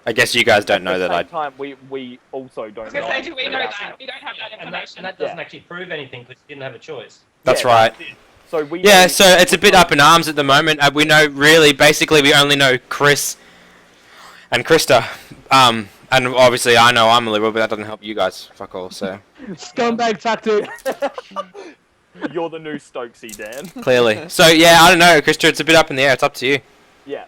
B: I guess you guys don't know
A: At
B: that
A: the
B: I.
A: same time, we also don't
F: Because
A: know.
F: they do we know
A: about
F: that.
A: her.
F: We don't have that
H: And
F: information.
H: that doesn't actually prove anything because you didn't have a choice.
B: That's
A: Yeah,
B: right.
A: it. So we.
B: Yeah,
A: know-
B: so it's a bit up in arms at the moment. We know really, basically, we only know Chris and Krista. And obviously, I know I'm a liberal, but that doesn't help you guys. Fuck all. So
D: Scumbag tactic.
A: You're the new Stokesy, Dan.
B: clearly, so yeah, I don't know, Krista. It's a bit up in the air. It's up to you.
A: Yeah,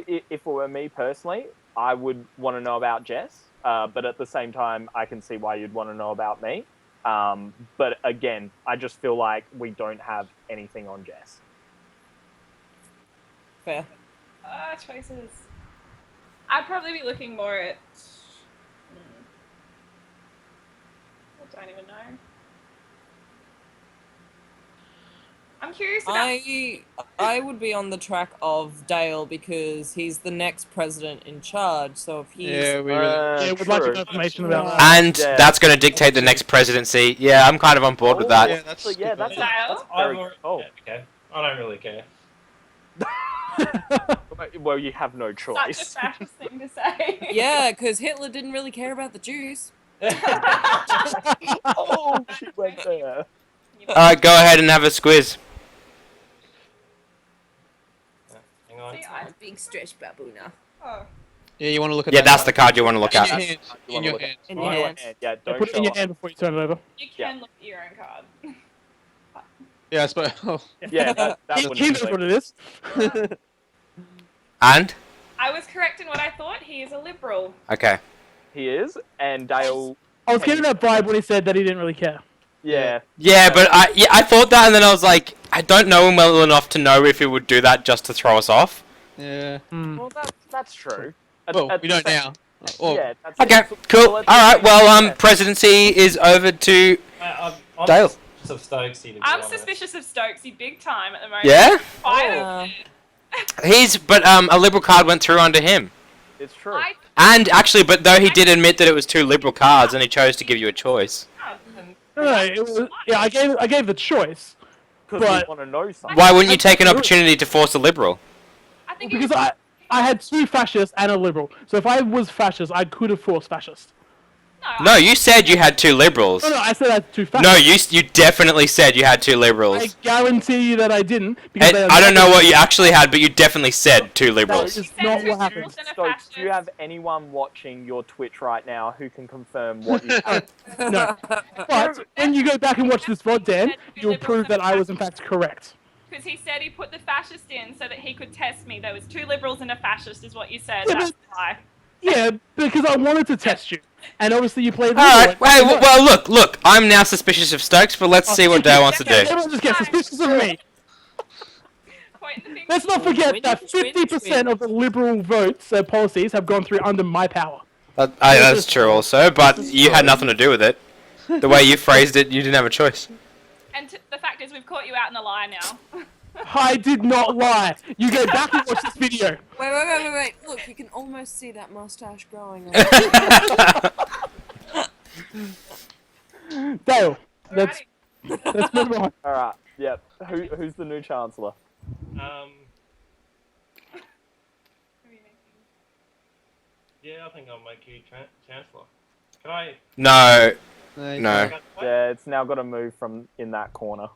A: if it were me personally, I would want to know about Jess. But at the same time, I can see why you'd want to know about me. But again, I just feel like we don't have anything on Jess.
G: Fair.
F: Choices. I'd probably be looking more at... I don't even know. I'm curious about...
G: I would be on the track of Dale because he's the next president in charge. So if he's
C: Yeah, we really.
D: Yeah, we'd like to
A: true.
D: know information about that.
B: And
A: Yeah.
B: that's going to dictate the next presidency. Yeah, I'm kind of on board with
A: Oh,
B: that.
C: Yeah, that's
A: actually, yeah,
C: good.
A: that's
F: Style?
A: very
H: I've already-
A: cool.
H: yeah, okay. I don't really care.
A: Well, you have no
F: Such a
A: choice.
F: fascist thing to say.
G: yeah, because Hitler didn't really care about the Jews.
A: Oh, she went there.
B: Alright, go ahead and have a squiz.
H: Hang on.
F: See,
I: Big stretch baboona.
F: Oh.
C: Yeah, you want to look at
B: Yeah,
C: that.
B: that's the card you want to look
C: In
B: at.
C: your hand.
A: You
C: In
A: wanna
C: your
A: look at-
C: hand.
G: In
A: Oh,
G: your
A: your
G: hand.
A: hand. Yeah,
D: Yeah,
A: don't
D: put it in
A: show
D: your
A: off.
D: hand before you turn it over.
F: You can look at your own card.
C: Yeah, I suppose. Oh.
A: Yeah, that
D: He
A: wouldn't
D: knows
A: be
D: what it is.
B: And?
F: I was correct in what I thought. He is a liberal.
B: Okay.
A: He is, and Dale.
D: I was getting that vibe when he said that he didn't really care.
A: Yeah.
B: Yeah, but I thought that, and then I was like, I don't know him well enough to know if he would do that just to throw us off.
C: Yeah.
D: Hmm.
A: Well, that's true.
C: Well, we don't now. Oh,
A: Yeah. That's
B: Okay,
A: it.
B: cool.
A: at the
B: Alright,
A: same
B: well,
A: time,
B: presidency is over to
H: I'm
B: Dale.
H: suspicious of Stokesy, to be
F: I'm
H: honest.
F: suspicious of Stokesy big time at the moment.
B: Yeah?
F: I
B: But a liberal card went through under him.
A: It's true.
B: And actually, but though he did admit that it was 2 liberal cards, and he chose to give you a choice.
D: No, it was, yeah, I gave the choice.
A: Because we
D: but-
A: want to know something.
B: Why wouldn't you take an opportunity to force a liberal?
F: I think
D: Because I had 2 fascists and a liberal. So if I was fascist, I could have forced fascist.
B: No, you said you had 2 liberals.
D: No, I said I had 2
B: No,
D: fascists.
B: you definitely said you had 2
D: I
B: liberals.
D: guarantee you that I didn't. Because they are
B: I don't
D: not-
B: know what you actually had, but you definitely said 2
D: That
B: liberals.
D: is not what happened.
A: Stokes, do you have anyone watching your Twitch right now who can confirm what you said?
D: No. But when you go back and watch this VOD, Dan, you'll prove that I was in fact correct.
F: Because he said he put the fascist in so that he could test me. There was 2 liberals and a fascist, is what you said.
D: Yeah,
F: That's why.
D: Yeah, because I wanted to test you. And obviously you played
B: Alright, hey, well, look, I'm now suspicious of Stokes, but let's see what Dale wants to do.
D: Everyone just gets suspicious of me.
F: Point the finger.
D: Let's not forget that 50% of the liberal votes policies have gone through under my power.
B: That's true also, but you had nothing to do with it. The way you phrased it, you didn't have a choice.
F: And the fact is, we've caught you out in a lie now.
D: I did not lie. You go back and watch this video.
I: Wait. Look, you can almost see that mustache growing.
D: Dale, let's move on.
A: Alright, yep. Who's the new Chancellor?
H: Yeah, I think I'll make you Chancellor. Can I?
B: No,
C: no.
B: no.
A: Yeah, it's now got to move from in that corner.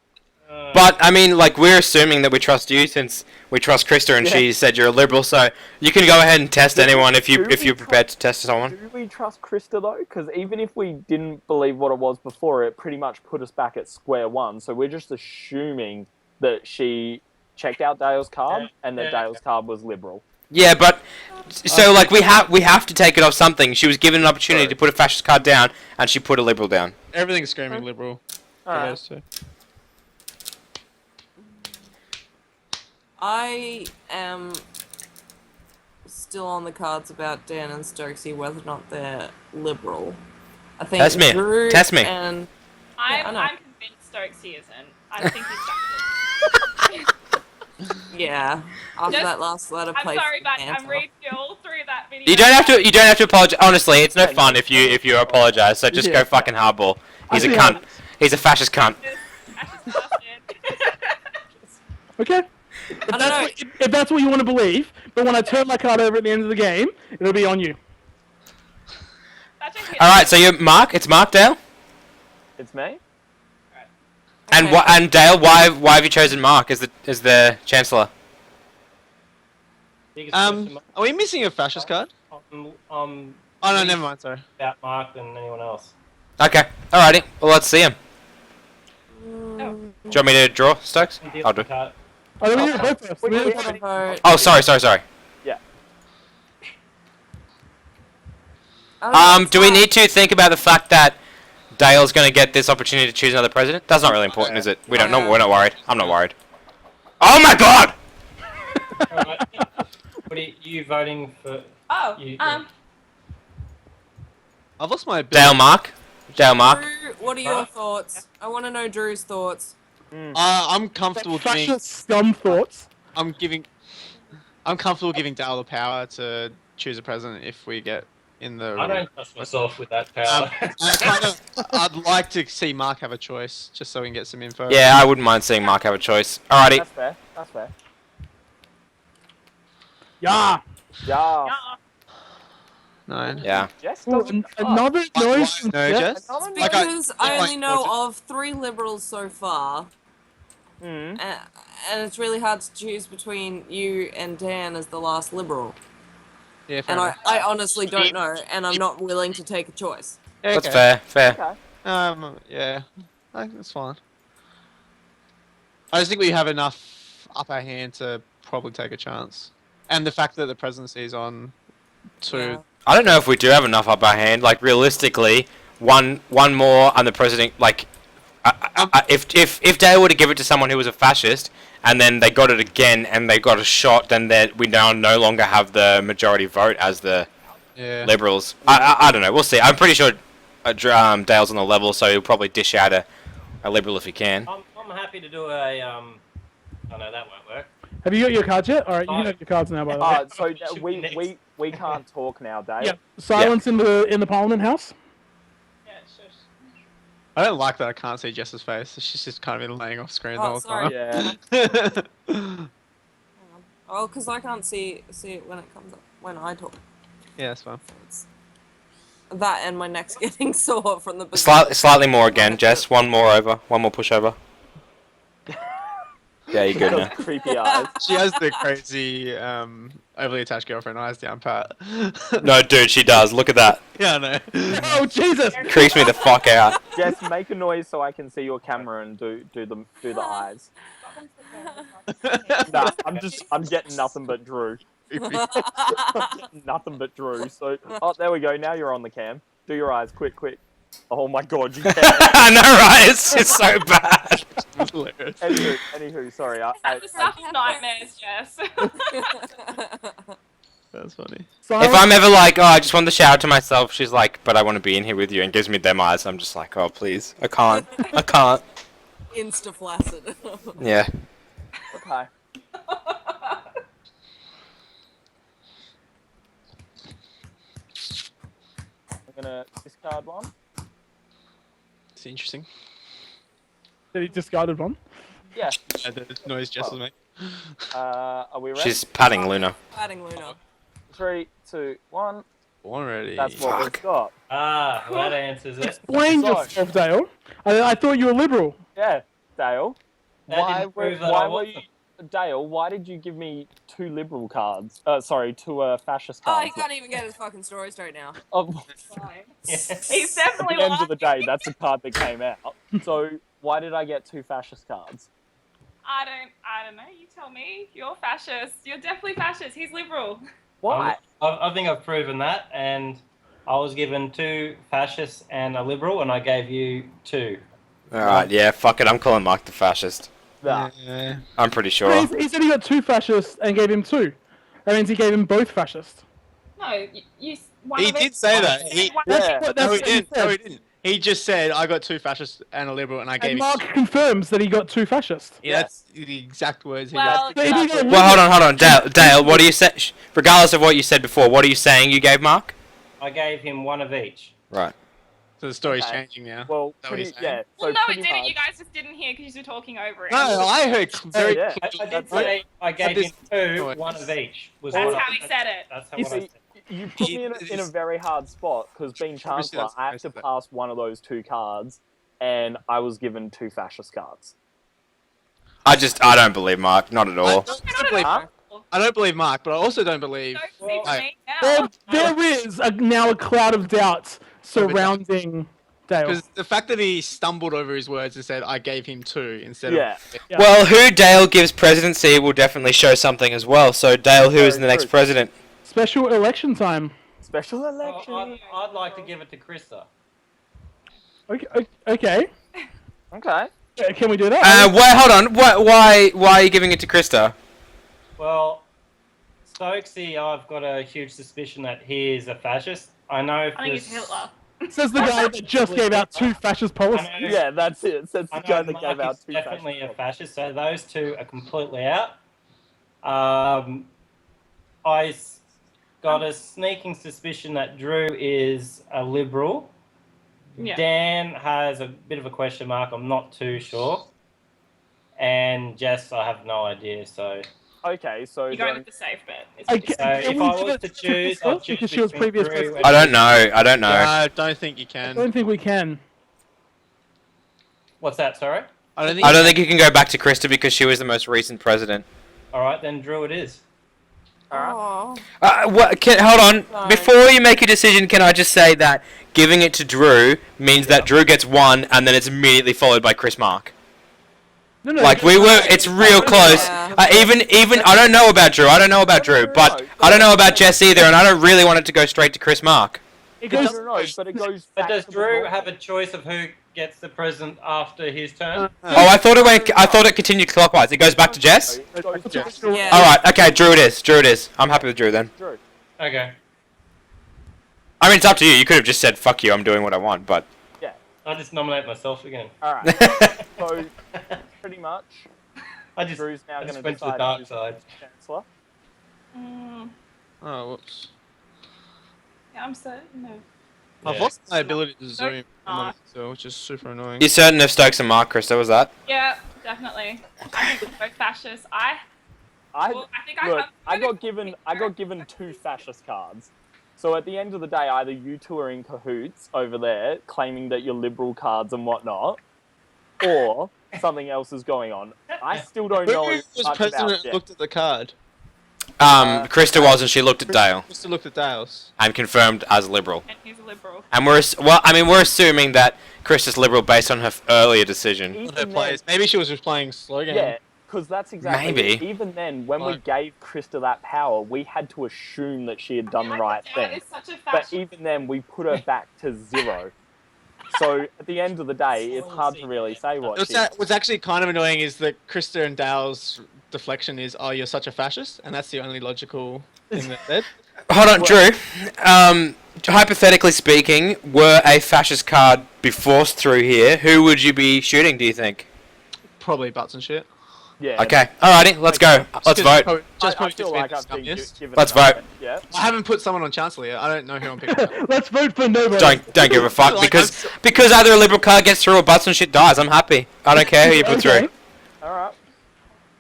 B: But, I mean, like, we're assuming that we trust you since we trust Krista and she said you're a liberal, so you can go ahead and test anyone if you're prepared to test someone.
A: Do we trust Krista though? Because even if we didn't believe what it was before, it pretty much put us back at square one. So we're just assuming that she checked out Dale's card and that Dale's card was liberal.
B: Yeah, but so like we have to take it off something. She was given an opportunity to put a fascist card down, and she put a liberal down.
C: Everything's screaming liberal.
A: Alright.
C: Those two.
G: I am still on the cards about Dan and Stokesy, whether or not they're liberal. I think
B: Test me.
G: Drew
B: Test me.
G: And I know.
F: I'm convinced Stokesy isn't. I think he's fascist.
G: yeah, after
F: Just-
G: that last letter
F: I'm
G: play.
F: sorry,
G: for
F: but
G: Santa.
F: I'm reading all through that video.
B: You don't have to apologize. Honestly, it's no fun if you apologize. So just go fucking hardball. He's a cunt. He's a fascist cunt.
F: Fascist bastard.
D: Okay? If that's what you want to believe, but when I turn my card over at the end of the game, it'll be on you.
B: All right, so you're Mark. It's Mark Dale.
A: It's me.
B: And
G: Okay.
B: and Dale, why have you chosen Mark as the chancellor?
C: Are we missing a fascist card? Oh no, never mind. Sorry.
H: About Mark than anyone else.
B: Okay. Alrighty. Well, let's see him.
F: Oh.
B: Do you want me to draw, Stokes? I'll do.
D: Oh, let me do it both first. Let me do it
G: I'm
D: both.
G: gonna vote.
B: Oh, sorry.
A: Yeah.
B: Do we need to think about the fact that Dale's going to get this opportunity to choose another president? That's not really important, is it? We don't know. We're not worried. I'm not worried. Oh my God!
H: What are you voting for?
F: Oh,
H: You-
C: I've lost my ability.
B: Dale Mark. Dale Mark.
G: Drew, what are your thoughts? I want to know Drew's thoughts.
C: I'm comfortable giving.
D: Fascist scum thoughts.
C: I'm comfortable giving Dale the power to choose a president if we get in the.
H: I don't trust myself with that power.
C: I'd like to see Mark have a choice, just so we can get some info.
B: Yeah, I wouldn't mind seeing Mark have a choice. Alrighty.
A: That's fair. That's fair.
D: Yeah.
A: Yeah.
C: 9.
B: Yeah.
A: Jess
D: Ooh,
A: doesn't.
D: another noise from
C: No,
D: Jess.
C: Jess?
A: Another
C: Like I-
I: Because I
C: like
I: only know
C: logic.
I: of 3 liberals so far,
A: Mm.
I: and it's really hard to choose between you and Dan as the last liberal.
C: Yeah, fair
I: And
C: enough.
I: I honestly don't know, and I'm not willing to take a choice.
C: Yeah,
B: That's
C: okay.
B: fair.
A: Okay.
C: Yeah. That's fine. I just think we have enough upper hand to probably take a chance. And the fact that the presidency is on 2.
I: Yeah.
B: I don't know if we do have enough upper hand. Like realistically, one more and the president. Like, if Dale were to give it to someone who was a fascist, and then they got it again and they got a shot, then we now no longer have the majority vote as the
C: Yeah.
B: Liberals. I don't know. We'll see. I'm pretty sure Dale's on the level, so he'll probably dish out a Liberal if he can.
H: I'm happy to do a Oh no, that won't work.
D: Have you got your cards yet? All right, you can have your cards now, by the way.
A: So
H: Should
A: we,
H: be next.
A: we can't talk now, Dave.
D: Yep. Silence in the Parliament House.
E: Yeah, it's just...
C: I don't like that I can't see Jess's face. She's just kind of been laying off screen the
I: Oh,
C: whole
I: sorry.
C: time.
A: Yeah.
I: Hang on. Oh, because I can't see it when it comes up when I talk.
C: Yeah, that's fine.
I: It's that and my neck's getting sore from the.
B: Slightly more again, Jess. One more over. One more push over. Yeah, you're good
A: Those
B: now.
A: creepy eyes.
C: She has the crazy, overly attached girlfriend eyes down pat.
B: No, dude, she does. Look at that.
C: Yeah, I know.
D: Oh Jesus!
B: Creeps me the fuck out.
A: Jess, make a noise so I can see your camera and do the eyes. Nah, I'm getting nothing but Drew. Nothing but Drew. So, oh, there we go. Now you're on the cam. Do your eyes, quick. Oh my god, you can't.
B: I know, right? It's just so bad.
C: Hilarious.
A: Anywho, sorry.
F: That's the stuff of nightmares, Jess.
C: That's funny.
B: If I'm ever like, oh, I just want the shower to myself, she's like, but I want to be in here with you, and gives me them eyes. I'm just like, oh, please, I can't.
I: Insta flaccid.
B: Yeah.
A: Okay. I'm gonna discard one.
C: It's interesting.
D: Did he discarded one?
A: Yeah.
C: The noise Jess was making.
A: Are we ready?
B: She's patting Luna.
I: Adding Luna.
A: 3, 2, 1.
C: Already.
A: That's what we've got.
H: Ah, well, that answers it.
D: Explain
A: So-
D: yourself, Dale. I thought you were liberal.
A: Yeah, Dale.
H: That didn't prove that
A: why
H: I
A: were you,
H: wasn't.
A: Dale? Why did you give me 2 liberal cards? Sorry, 2 fascist
I: Oh,
A: cards.
I: he can't even get his fucking story straight now.
A: Oh,
F: He's
A: at
F: definitely
A: the end of the
F: lying.
A: day, that's the card that came out. So why did I get 2 fascist cards?
F: I don't know. You tell me. You're fascist. You're definitely fascist. He's liberal.
A: Why?
H: I think I've proven that, and I was given 2 fascists and a liberal, and I gave you 2.
B: Alright, yeah, fuck it, I'm calling Mark the fascist.
A: Nah.
C: Yeah.
B: I'm pretty sure.
D: He said he got 2 fascists and gave him 2. That means he gave him both fascists.
F: No, you one
C: He
F: of
C: did
F: it-
C: say
F: one
C: that.
F: of it-
C: He-
F: one-
A: Yeah.
D: That's
C: No, he
D: what
C: didn't.
D: said.
C: No, he didn't. He just said, I got 2 fascists and a liberal, and I gave
D: And
C: you.
D: Mark confirms that he got 2 fascists.
C: Yeah, that's the exact words he
F: Well,
C: got.
D: So if he
F: exactly.
D: got
B: Well, hold on, Dale. What do you say? Regardless of what you said before, what are you saying you gave Mark?
H: I gave him 1 of each.
B: Right.
C: So the story's
A: Okay.
C: changing now.
A: Well,
C: Is that what he's
A: pretty,
C: saying?
A: yeah. So
F: Well, no, it
A: pretty
F: didn't.
A: much-
F: You guys just didn't hear because you were talking over it.
C: No, I heard very
A: Yeah.
H: I
C: clearly.
H: did say I gave
C: this-
H: him 2,
C: no,
H: 1 of each. Was
F: That's
H: what
F: how he said it.
H: That's how
A: You
H: what I
A: see,
H: said.
A: you put me in a very hard spot because being
C: Obviously,
A: chancellor,
C: that's
A: I have to
C: basically-
A: pass one of those 2 cards, and I was given 2 fascist cards.
B: I don't believe Mark, not at all.
C: I don't believe Mark, but I also don't believe.
F: Don't see for
C: Right.
F: me now.
D: There is now a cloud of doubt surrounding Dale.
C: Because the fact that he stumbled over his words and said, I gave him 2 instead
A: Yeah.
C: of.
D: Yeah.
B: Well, who Dale gives presidency will definitely show something as well. So Dale, who is the next
A: true.
B: president?
D: Special election time.
A: Special
H: Well,
A: election.
H: I'd like to give it to Krista.
D: Okay.
A: Okay.
D: Can we do that?
B: Wait, hold on. Why are you giving it to Krista?
H: Well, Stokesy, I've got a huge suspicion that he is a fascist. I know if
F: I think it's
H: this-
F: Hitler.
D: Says the guy that just gave out 2 fascist policies.
H: I know-
A: Yeah, that's it. That's
H: I
A: the guy
H: know
A: that
H: Mark
A: gave out
H: is
A: 2
H: definitely
A: fascist
H: a fascist, so those 2 are completely out. I got a sneaking suspicion that Drew is a liberal.
F: Yeah.
H: Dan has a bit of a question mark. I'm not too sure. And Jess, I have no idea. So
A: Okay, so
F: You're going
A: then,
F: with the safe bet. is
D: I
F: what you're
D: ca-
F: saying.
H: So
D: Can
H: if
D: we
H: I
D: give
H: was
D: it
H: to
D: to
H: choose,
D: Krista?
H: I'd choose
D: Because she was
H: between
D: previous
H: Drew
D: president.
H: and-
B: I don't know. I don't know.
C: I don't think you
D: I
C: can.
D: don't think we can.
H: What's that? Sorry.
C: I don't think.
B: I don't think you can go back to Krista because she was the most recent president.
H: All right, then Drew it is.
G: Aw.
B: Hold on.
G: Sorry.
B: Before you make a decision, can I just say that giving it to Drew means that Drew gets 1, and then it's immediately followed by Chris Mark.
D: No,
B: Like we were, it's real close.
G: Yeah.
B: Even I don't know about Drew. I don't know about Drew, but I don't know about Jess either, and I don't really want it to go straight to Chris Mark.
D: It
A: no,
D: goes.
A: no, no, but it goes.
H: But
A: back
H: does
A: to the
H: Drew
A: draw.
H: have a choice of who gets the president after his turn?
B: Oh, I thought it went. I thought it continued clockwise. It goes back to Jess.
A: It goes to Jess.
G: Yeah.
B: All right. Okay. Drew it is. Drew it is. I'm happy with Drew then.
A: Drew.
H: Okay.
B: I mean, it's up to you. You could have just said "fuck you." I'm doing what I want, but.
H: I just nominate myself again.
A: All right. So pretty much,
H: I just,
A: Drew's now
H: I
A: going
H: just
A: to
H: went to the
A: decide
H: dark
A: who's
H: side.
A: chancellor.
C: Oh, whoops.
F: Yeah, I'm so no.
C: I've
H: Yeah.
C: lost my ability to zoom,
F: Ah.
C: so which is super annoying.
B: You're certain of Stokes and Mark, Krista? Was that?
F: Yeah, definitely. I think both fascists.
A: I
F: think I
A: look.
F: have.
A: I got given 2 fascist cards. So at the end of the day, either you two are in cahoots over there, claiming that you're liberal cards and whatnot, or something else is going on. I still don't
C: Who
A: know
C: was
A: much
C: president
A: about
C: and
A: yet.
C: looked at the card?
B: Krista was, and she looked at Dale
C: Just looked at Dale's.
B: and confirmed as liberal.
F: And he's a liberal.
B: And we're assuming that Krista's liberal based on her earlier decision.
A: Even
C: Her
A: then-
C: players. Maybe she was just playing slow game.
A: Yeah, because that's exactly
B: Maybe.
A: it. Even then, when we
C: Like-
A: gave Krista that power, we had to assume that she had done the right
F: Dad
A: thing.
F: is such a
A: But
F: fascist.
A: even then, we put her back to 0. So at the end of the day, it's hard to really say what she is.
C: What's actually kind of annoying is that Krista and Dale's deflection is, "Oh, you're such a fascist," and that's the only logical thing that said.
B: Hold on, Drew. Hypothetically speaking, were a fascist card be forced through here, who would you be shooting, do you think?
C: Probably butts and shit.
A: Yeah.
B: Okay, alrighty, let's go. Let's vote.
C: Just
A: I
C: probably
A: feel
C: just
A: like
C: made
A: I've been
C: this
A: given
B: Let's
A: enough.
B: vote.
A: Yeah.
C: I haven't put someone on Chancellor yet. I don't know who I'm picking.
D: Let's vote for nobody.
B: Don't give a fuck
C: Like,
B: because either a liberal card gets through or butts and shit dies. I'm happy. I don't care who you put
D: Okay.
B: through.
A: All right.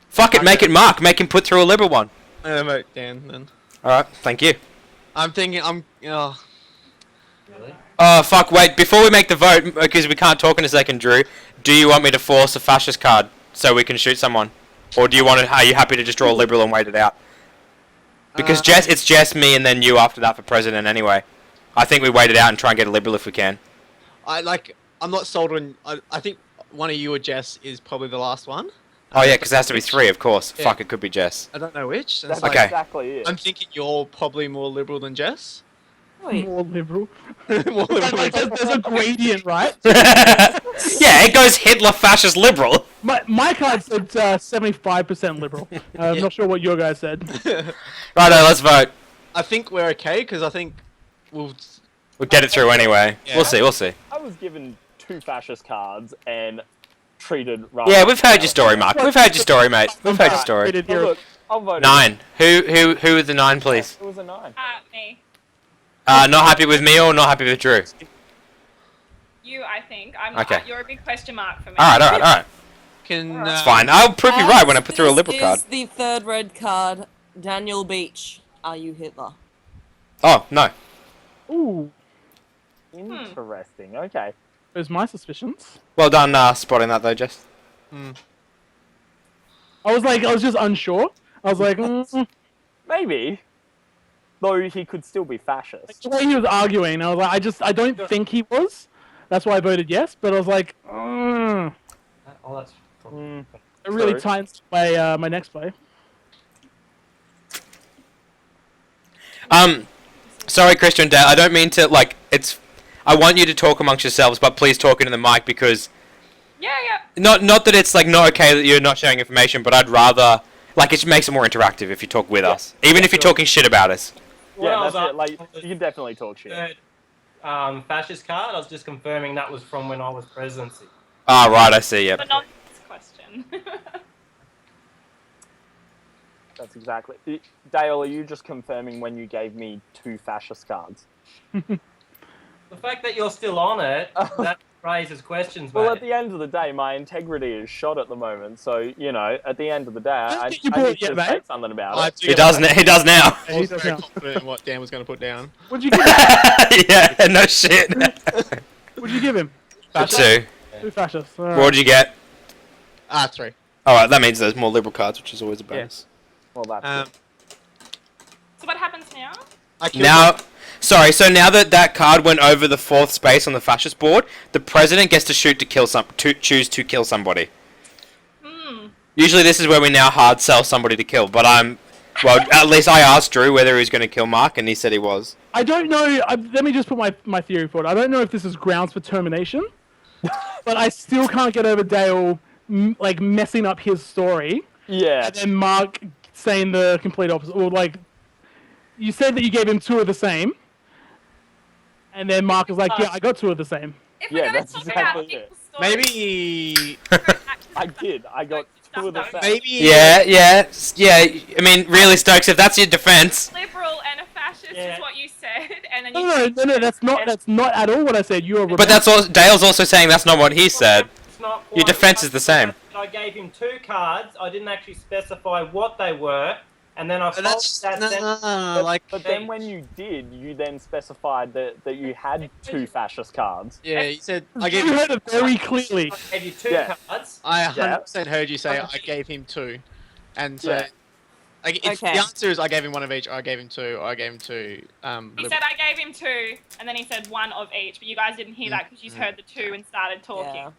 B: Fuck it, make it Mark. Make him put through a liberal one.
C: I'm gonna vote Dan then.
B: All right, thank you.
C: I'm thinking
H: Really?
B: Oh fuck! Wait, before we make the vote, because we can't talk in a second, Drew. Do you want me to force a fascist card so we can shoot someone, or do you want to? Are you happy to just draw a liberal and wait it out? Because it's Jess, me, and then you after that for president anyway. I think we wait it out and try and get a liberal if we can.
C: I'm not sold on. I think one of you or Jess is probably the last one.
B: Oh yeah, because it has to be 3, of course.
C: Yeah.
B: Fuck, it could be Jess.
C: I don't know which. and
A: That's
C: it's like,
B: Okay.
A: exactly it.
C: I'm thinking you're probably more liberal than Jess.
G: Wait.
D: More liberal.
C: More liberal.
D: Like, there's a gradient, right?
B: Yeah, it goes Hitler, fascist, liberal.
D: My card said 75% liberal. I'm
C: Yeah.
D: not sure what your guys said.
B: Righto, let's vote.
C: I think we're okay because I think we'll.
B: We'll get it through anyway.
C: Yeah.
B: We'll see. We'll see.
A: I was given 2 fascist cards and treated rather.
B: Yeah, we've heard your story, Mark. We've heard your story, mate. We've heard your story.
D: Rated
A: Oh,
D: here.
A: look, I'll vote.
B: 9. Who is the 9, please?
A: It was a 9.
F: Me.
B: Not happy with me or not happy with Drew?
F: You, I think.
B: Okay.
F: You're a big question mark for me.
B: Alright.
C: Can.
B: It's fine. I'll prove you right when I put through a liberal card.
G: This is the third red card. Daniel Beach. Are you Hitler?
B: Oh, no.
D: Ooh,
A: Interesting. Okay.
D: there's my suspicions.
B: Well done spotting that though, Jess.
D: I was just unsure. I was like,
A: Maybe. Though he could still be fascist.
D: the way he was arguing, I was like, I don't think he was. That's why I voted yes. But I was like,
H: Oh, that's.
A: Mm.
D: it really
A: True.
D: ties my next play.
B: Sorry, Christian Dale. I don't mean to I want you to talk amongst yourselves, but please talk into the mic because
F: Yeah.
B: not that it's not okay that you're not sharing information, but I'd rather it makes it more interactive if you talk with us, even if you're talking shit about us.
H: What
A: Yeah,
H: I
A: that's
H: was
A: it. Like,
H: asking was
A: you can definitely talk shit.
H: third, fascist card. I was just confirming that was from when I was presidency.
B: Ah, right. I see. Yep.
F: But not this question.
A: That's exactly. Dale, are you just confirming when you gave me 2 fascist cards?
H: The fact that you're still on it, that raises questions,
A: Well,
H: mate.
A: at the end of the day, my integrity is shot at the moment. So, you know, at the end of the day, I
D: think you
A: need
D: bought
A: to
D: it, mate.
A: say something about
C: I
A: it.
C: do
B: He
C: get
B: does. He does now.
C: I was
D: He does
C: very
D: now.
C: confident in what Dan was going to put down.
D: What'd you give him?
B: Yeah, no shit.
D: What'd you give him?
B: Two.
D: 2 fascists. All
B: What
D: right.
B: would you get?
C: 3.
B: Alright, that means there's more liberal cards, which is always a bonus.
A: Well, that's
C: Um,
F: So what happens now?
C: I killed
B: Now, sorry, so now that that card went over the 4th space on the fascist board, the president gets to shoot to kill choose to kill somebody. Usually this is where we now hard sell somebody to kill, but well, at least I asked Drew whether he was going to kill Mark, and he said he was.
D: I don't know. Let me just put my theory forward. I don't know if this is grounds for termination, but I still can't get over Dale like messing up his story,
A: Yeah.
D: and then Mark saying the complete opposite. Or like, you said that you gave him 2 of the same, and then Mark is like, "Yeah, I got 2 of the same."
F: If
A: Yeah,
F: we're going to
A: that's
F: talk
A: exactly
F: about
A: it.
F: people's stories,
C: Maybe.
A: I did. I got 2 of the same.
C: Maybe.
B: Yeah. I mean, really, Stokes, if that's your defense.
F: liberal and a fascist
H: Yeah.
F: is what you said, and then
D: No,
F: you
D: no, that's not at all what I said. You are.
B: But that's all. Dale's also saying that's not what he said.
H: It's not
B: Your
H: quite
B: defense
H: right.
B: is the same.
H: I gave him 2 cards. I didn't actually specify what they were, and then I
C: But that's
H: followed that sentence.
A: But then when you did, you then specified that you had 2 fascist cards.
C: Yeah, you said I gave.
D: You heard it very clearly.
H: I gave you 2
A: Yeah.
H: cards.
C: I 100% heard you say I gave him 2, and so.
A: Yeah.
C: Like, if
I: Okay.
C: the answer is I gave him 1 of each, or I gave him 2, or I gave him 2.
F: He said I gave him 2, and then he said 1 of each, but you guys didn't hear that because you heard the 2 and started talking.
I: Yeah.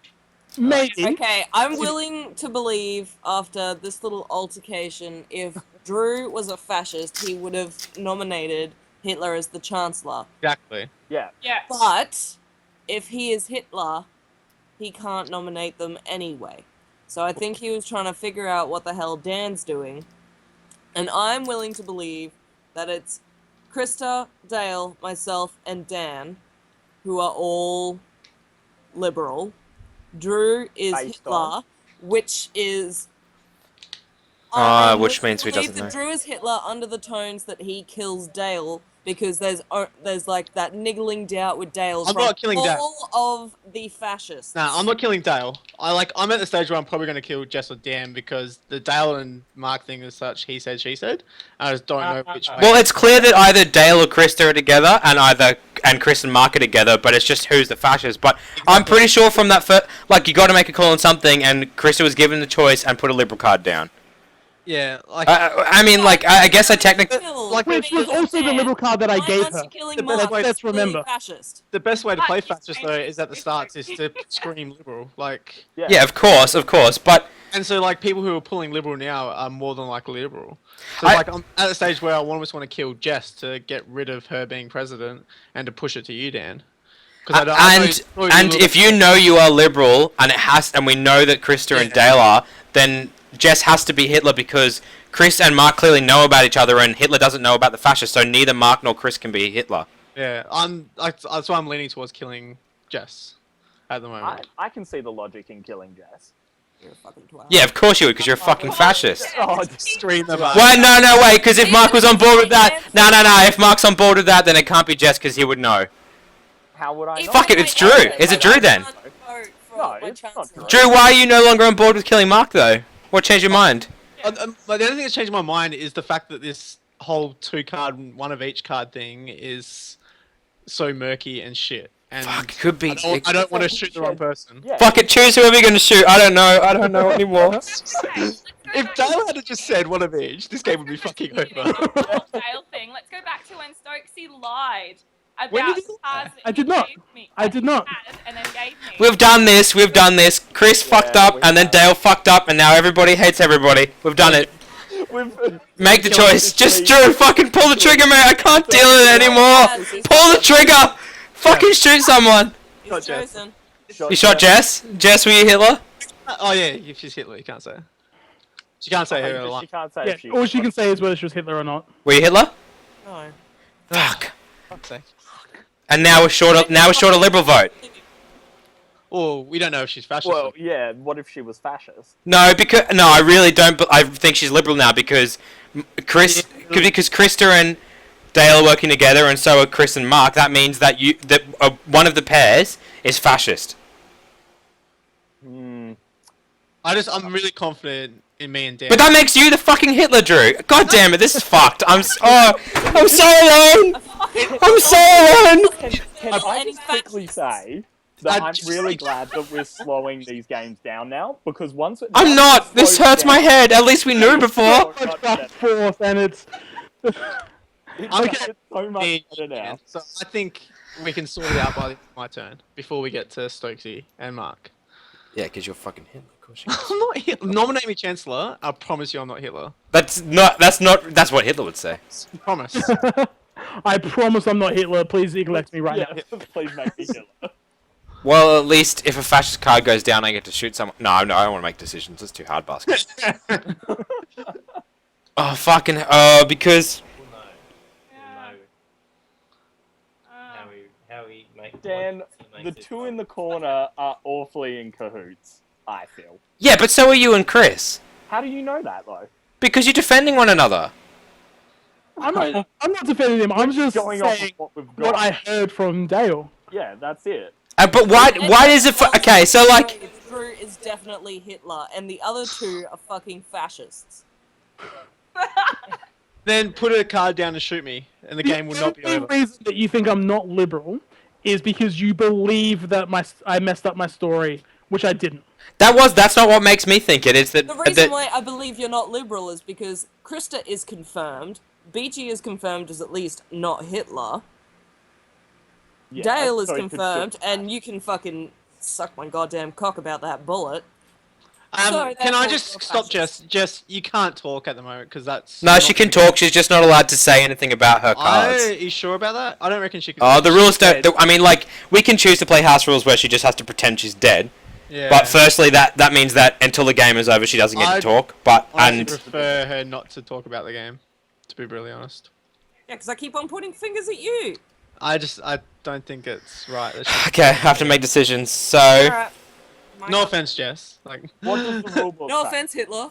D: Maybe.
I: Okay, I'm willing to believe after this little altercation, if Drew was a fascist, he would have nominated Hitler as the Chancellor.
C: Exactly.
A: Yeah.
F: Yes.
I: But if he is Hitler, he can't nominate them anyway. So I think he was trying to figure out what the hell Dan's doing. And I'm willing to believe that it's Krista, Dale, myself, and Dan, who are all liberal. Drew is
A: Based
I: Hitler,
A: on?
I: which is...
B: Ah, which means he
I: believe
B: doesn't
I: that
B: know.
I: Drew is Hitler under the tones that he kills Dale because there's like that niggling doubt with Dale
C: I'm
I: from
C: not killing Dale.
I: all of the fascists.
C: Nah, I'm not killing Dale. I'm at the stage where I'm probably going to kill Jess or Dan because the Dale and Mark thing is such he said, she said. I just don't know which way.
B: Well, it's clear that either Dale or Krista are together, and Chris and Mark are together, but it's just who's the fascist. But I'm pretty sure from that like, you got to make a call on something, and Krista was given the choice and put a liberal card down.
C: Yeah, like
B: I mean, like, I guess I technically...
C: like,
D: Which was also the liberal card that I gave her.
I: Killing
C: The best
I: Mark
C: way-
I: is
D: let's
I: clearly
D: remember.
I: fascist.
C: the best way to play
F: Like,
C: fascist though is at the start is to scream liberal. Like,
B: Yeah, of course, but...
C: and so like people who are pulling liberal now are more than likely liberal. So
B: I-
C: like I'm at the stage where I almost want to kill Jess to get rid of her being president and to push it to you, Dan. 'Cause I know
B: And if you know you are liberal, and we know that Krista and Dale are, then Jess has to be Hitler because Chris and Mark clearly know about each other, and Hitler doesn't know about the fascists, so neither Mark nor Chris can be Hitler.
C: yeah, that's why I'm leaning towards killing Jess at the moment.
A: I can see the logic in killing Jess.
I: You're a fucking twat.
B: Yeah, of course you would, because you're a fucking fascist.
A: Oh,
C: Scream them up.
B: Wait, no, wait, because if Mark was on board with that... No, if Mark's on board with that, then it can't be Jess, because he would know.
A: how would I know?
B: Fuck it, it's Drew. Is it Drew then?
A: No, it's not Drew.
B: Drew, why are you no longer on board with killing Mark, though? What changed your mind?
C: But the only thing that's changed my mind is the fact that this whole 2-card, 1 of each card thing is so murky and shit. And
B: Fuck, it could be...
C: I don't want to shoot the wrong person.
A: Yeah.
B: Fuck it, choose whoever you're gonna shoot. I don't know anymore.
C: If Dale had just said 1 of each, this game would be fucking over.
F: Dale thing. Let's go back to when Stokesy lied
C: When
F: about
C: did he
F: the cards that
D: I did
F: he
D: not.
F: gave me.
D: I did not.
F: Had and then gave me.
B: We've done this. Chris fucked up, and then Dale fucked up, and now everybody hates everybody. We've done it. Make the choice. Just Drew, fucking pull the trigger, man. I can't deal with it anymore. Pull the trigger. Fucking shoot someone.
I: He's chosen.
B: You shot Jess? Jess, were you Hitler?
C: Oh yeah, if she's Hitler, you can't say. She can't say her
A: She
C: line.
A: can't say
D: Yeah,
A: if she.
D: all she can say is whether she was Hitler or not.
B: Were you Hitler?
I: No.
B: Fuck.
C: Fuck's sake.
B: And now we're short a liberal vote.
C: Or we don't know if she's fascist.
A: Well, yeah. What if she was fascist?
B: No, I really don't. I think she's liberal now because because Krista and Dale are working together, and so are Chris and Mark. That means that one of the pairs is fascist.
C: I'm really confident in me and Dan.
B: But that makes you the fucking Hitler, Drew. God damn it, this is fucked. I'm so alone. I'm so alone.
A: Can I just quickly say that I'm really glad that we're slowing these games down now, because once it
B: I'm not. This hurts my head. At least we knew before.
D: Fourth, and it's
A: It's so much better now.
C: So I think we can sort it out by my turn before we get to Stokesy and Mark.
B: Yeah, because you're fucking Hitler. Of course you are.
C: I'm not Hitler. Nominate me Chancellor. I promise you I'm not Hitler.
B: That's what Hitler would say.
C: Promise.
D: I promise I'm not Hitler. Please elect me right now.
A: Please make me Hitler.
B: Well, at least if a fascist card goes down, I get to shoot someone. No, I don't want to make decisions. It's too hard, basket. Oh, fucking. Because.
E: How we make
A: Dan, the two in the corner are awfully in cahoots, I feel.
B: Yeah, but so are you and Chris.
A: How do you know that, though?
B: Because you're defending one another.
D: I'm not defending him. I'm just
A: Going off of
D: saying
A: what we've got.
D: what I heard from Dale.
A: Yeah, that's it.
B: But why is it? Okay, so like.
I: Drew is definitely Hitler, and the other two are fucking fascists.
C: Then put a card down and shoot me, and the game will not be
D: only
C: over.
D: reason that you think I'm not liberal is because you believe that I messed up my story, which I didn't.
B: That's not what makes me think it. It's that.
I: The reason why I believe you're not liberal is because Krista is confirmed, Beachy is confirmed as at least not Hitler,
A: Yeah,
I: Dale is
A: so
I: confirmed, and you can fucking suck my goddamn cock about that bullet. So
C: Can I
I: therefore
C: just
I: you're
C: stop,
I: fascist.
C: Jess? Jess, you can't talk at the moment because that's.
B: No,
C: not
B: she can
C: the game.
B: talk. She's just not allowed to say anything about her cards.
C: Are you sure about that? I don't reckon she can.
B: Oh, the rules don't. I mean, like, we can choose to play house rules where she just has to pretend she's dead.
C: Yeah.
B: But firstly, that means that until the game is over, she doesn't get to talk. But
C: I prefer her not to talk about the game, to be brutally honest.
I: Yeah, because I keep on pointing fingers at you.
C: I don't think it's right.
B: okay, I have to make decisions. So.
I: Alright.
C: No offense, Jess. Like,
A: What does the rulebook
I: No
A: say?
I: offense, Hitler.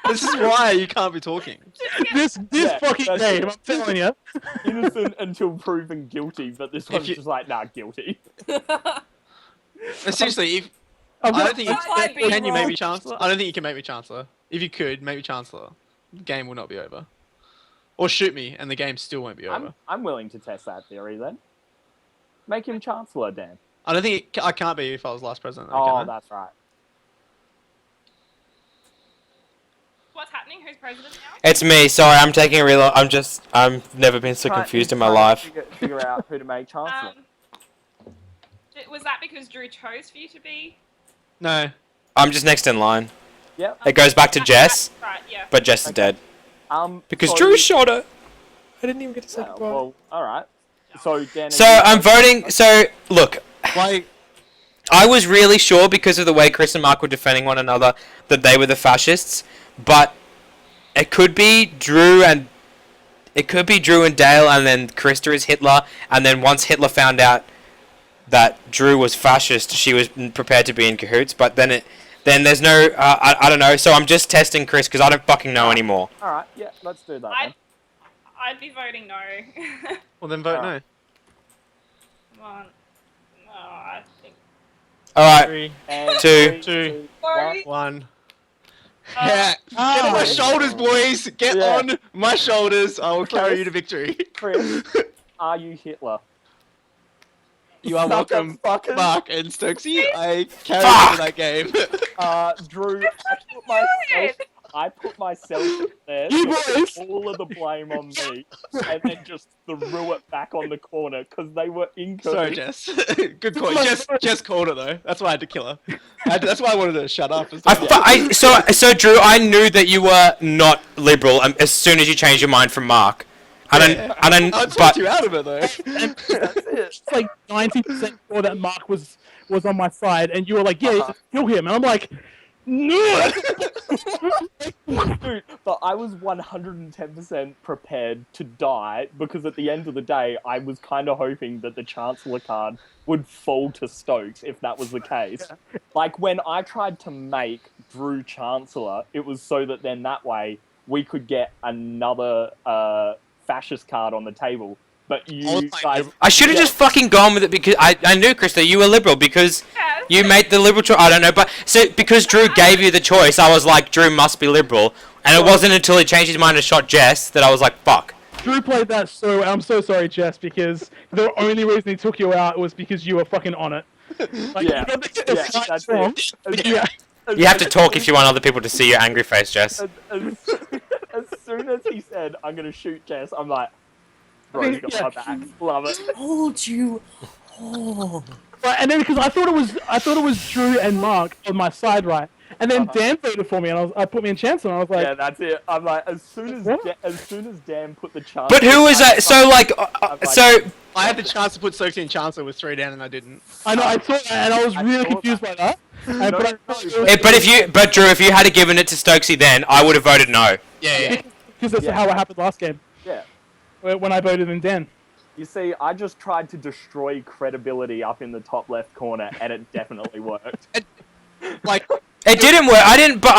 C: this is why you can't be talking.
D: This
A: Yeah,
D: fucking
A: that's
D: game,
A: it.
D: I'm telling you.
A: Innocent until proven guilty, but this one's
C: you-
A: just like, nah, guilty.
C: Seriously, if
D: I've
C: I
D: got-
C: don't think
I: That might be
C: can you make
I: wrong.
C: me chancellor? I don't think you can make me chancellor. If you could make me chancellor, the game will not be over. Or shoot me, and the game still won't be over.
A: I'm willing to test that theory then. Make him Chancellor, Dan.
C: I don't think I can't be if I was last president.
A: Oh,
C: can I?
A: that's right.
F: What's happening? Who's president now?
B: It's me. Sorry, I'm taking a real. I've never been so confused in my life.
A: Figure out who to make Chancellor.
F: Was that because Drew chose for you to be?
C: No.
B: I'm just next in line.
A: Yep.
B: It goes back to Jess,
F: Right, yeah.
B: but Jess is dead because
A: so-
B: Drew shot her. I didn't even get to say
A: Yeah,
B: goodbye.
A: well, alright. So, Dan...
B: So I'm voting. So look,
C: Why?
B: I was really sure because of the way Chris and Mark were defending one another that they were the fascists, but it could be Drew and Dale, and then Krista is Hitler, and then once Hitler found out that Drew was fascist, she was prepared to be in cahoots. But then there's no I don't know. So I'm just testing Chris because I don't fucking know anymore.
A: Alright, yeah, let's do that then.
F: I'd be voting no.
C: Well, then vote no.
F: One. No, I think.
B: All right,
C: 3,
A: And
B: Two.
C: 2,
F: Sorry.
C: 1. Yeah. Get on my shoulders, boys. Get
A: Yeah.
C: on my shoulders. I will carry you to victory.
A: Chris, are you Hitler?
C: You are
A: Suck
C: welcome,
A: up, fuckers.
C: Mark and Stokesy. I carry
B: Fuck.
C: you to that game.
A: Drew, I put myself there,
D: You
A: so
D: boys.
A: all of the blame on me, and then just threw it back on the corner because they were in
C: Sorry,
A: cahoots.
C: Jess. Good call. Jess called it though. That's why I had to kill her. That's why I wanted to shut up.
B: So Drew, I knew that you were not liberal as soon as you changed your mind from Mark.
C: I talked you out of it though.
D: It's like 90% sure that Mark was on my side, and you were like, yeah, kill him. And I'm like, no!
A: Dude, but I was 110% prepared to die because at the end of the day, I was kind of hoping that the Chancellor card would fall to Stokes if that was the case. Like, when I tried to make Drew Chancellor, it was so that then that way we could get another fascist card on the table. But you guys...
B: I should have just fucking gone with it because I knew, Krista, you were liberal because
F: Yes.
B: You made the liberal choice. I don't know, but so because Drew gave you the choice, I was like, Drew must be liberal, and it wasn't until he changed his mind and shot Jess that I was like, fuck.
D: Drew played that so. I'm so sorry, Jess, because the only reason he took you out was because you were fucking on it. Like,
A: Yeah.
D: you got the
A: Yeah,
D: slight
A: that's
D: wrong,
A: it.
D: but yeah.
B: You have to talk if you want other people to see your angry face, Jess.
A: As soon as he said, I'm gonna shoot Jess, I'm like, bro's got
D: Yeah.
A: my back. Love it.
I: Told you. Oh.
D: Right, and then because I thought it was Drew and Mark on my side, right? And then Dan voted for me, and I put me in chance, and I was like,
A: Yeah, that's it. I'm like, as soon
D: What?
A: as Dan put the chance.
B: But who was that? So like, so
C: I had the chance to put Stokesy in Chancellor with 3 down, and I didn't.
D: I know, I saw that, and I was
A: I
D: really
A: saw
D: confused by that. And, but
B: but Drew, if you had given it to Stokesy, then I would have voted no.
C: Yeah.
D: because that's
A: Yeah.
D: how it happened last game
A: Yeah.
D: when I voted in Dan.
A: You see, I just tried to destroy credibility up in the top left corner, and it definitely worked.
C: Like,
B: It didn't work. I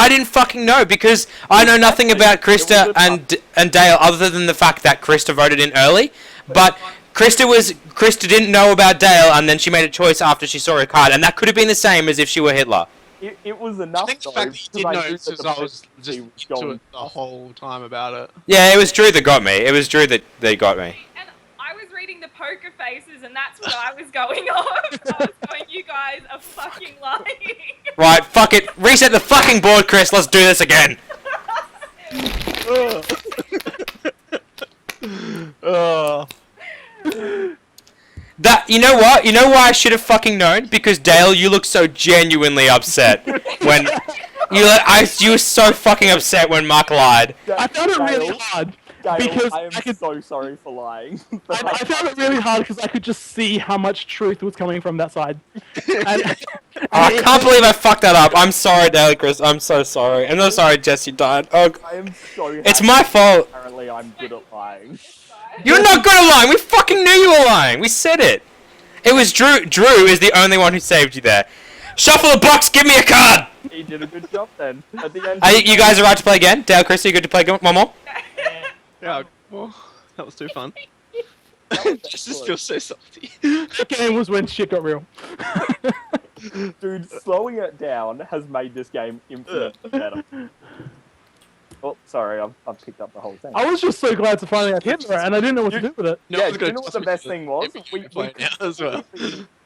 B: didn't fucking know because I know nothing about Krista and Dale other than the fact that Krista voted in early. But Krista didn't know about Dale, and then she made a choice after she saw her card, and that could have been the same as if she were Hitler.
A: It was enough.
C: I think the
A: though,
C: fact that you
A: because
C: did know
A: knew
C: is
A: that
C: because
A: the
C: I was just
A: presidency was
C: into
A: going
C: it the whole time about it.
B: Yeah, it was Drew that got me. It was Drew that got me.
F: And I was reading the poker faces, and that's what I was going off. I was going, you guys are fucking lying.
B: Right, fuck it. Reset the fucking board, Chris. Let's do this again. That you know what? You know why I should have fucking known? Because Dale, you look so genuinely upset when you were so fucking upset when Mark lied.
D: I found it really
A: Dale,
D: hard
A: Dale,
D: because
A: I am
D: I could.
A: so sorry for lying.
D: I found it really hard because I could just see how much truth was coming from that side. And,
B: I can't believe I fucked that up. I'm sorry, Dale, Chris. I'm so sorry. I'm so sorry, Jesse died. Oh,
A: I am so
B: it's
A: happy
B: my fault.
A: Apparently, I'm good at lying.
B: You're not good at lying. We fucking knew you were lying. We said it. It was Drew. Drew is the only one who saved you there. Shuffle a box. Give me a card.
A: He did a good job then. At the end.
B: Are you guys all right to play again? Dale, Chris, are you good to play one more?
C: Yeah, well, that was too fun.
A: That was
C: Just
A: excellent.
C: feels so salty.
D: that game was when shit got real.
A: Dude, slowing it down has made this game infinitely better. Oh, sorry, I've picked up the whole thing.
D: I was just so glad to finally have Hitler, and I didn't know what to do with it.
A: Yeah,
C: one's
A: do you
C: gonna
A: know what
C: trust
A: the
C: me
A: best
C: to
A: thing was?
C: every game I play now as well.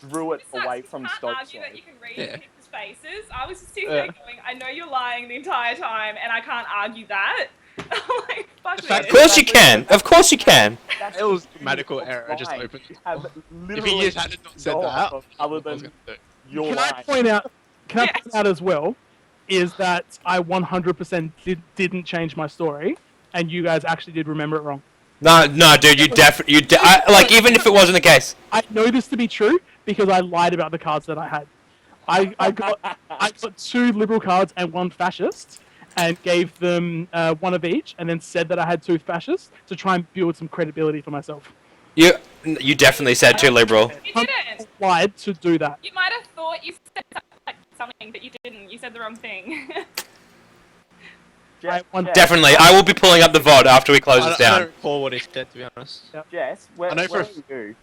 A: Drew it
F: It's
A: away
F: not-
A: from
F: you can't
A: Stokes.
F: argue that you can read
C: Yeah.
F: people's faces. I was just sitting there going, I know you're lying the entire time, and I can't argue that. I'm like, fuck
C: The fact-
B: Of course you can. Of course you can.
A: That's
C: It was
A: the
C: grammatical
A: beautiful
C: error, just
A: line.
C: opened.
A: You have
C: If
A: literally
C: he just hadn't not said
A: no
C: that,
A: other
C: I was
A: than
C: gonna do it.
A: your
D: Can
A: line.
D: I point out? Can I
F: Yes.
D: point out as well? Is that I 100% didn't change my story, and you guys actually did remember it wrong.
B: No, dude, like even if it wasn't the case.
D: I know this to be true because I lied about the cards that I had. I got 2 liberal cards and 1 fascist, and gave them 1 of each, and then said that I had 2 fascists to try and build some credibility for myself.
B: You definitely said too liberal.
F: You didn't.
D: Lied to do that.
F: You might have thought you said something, but you didn't. You said the wrong thing.
A: Jess,
D: One-
B: Definitely. I will be pulling up the VOD after we close this
C: I don't
B: down.
C: recall what he said, to be honest.
A: Jess, where,
C: I know for
A: where
C: a
A: are you?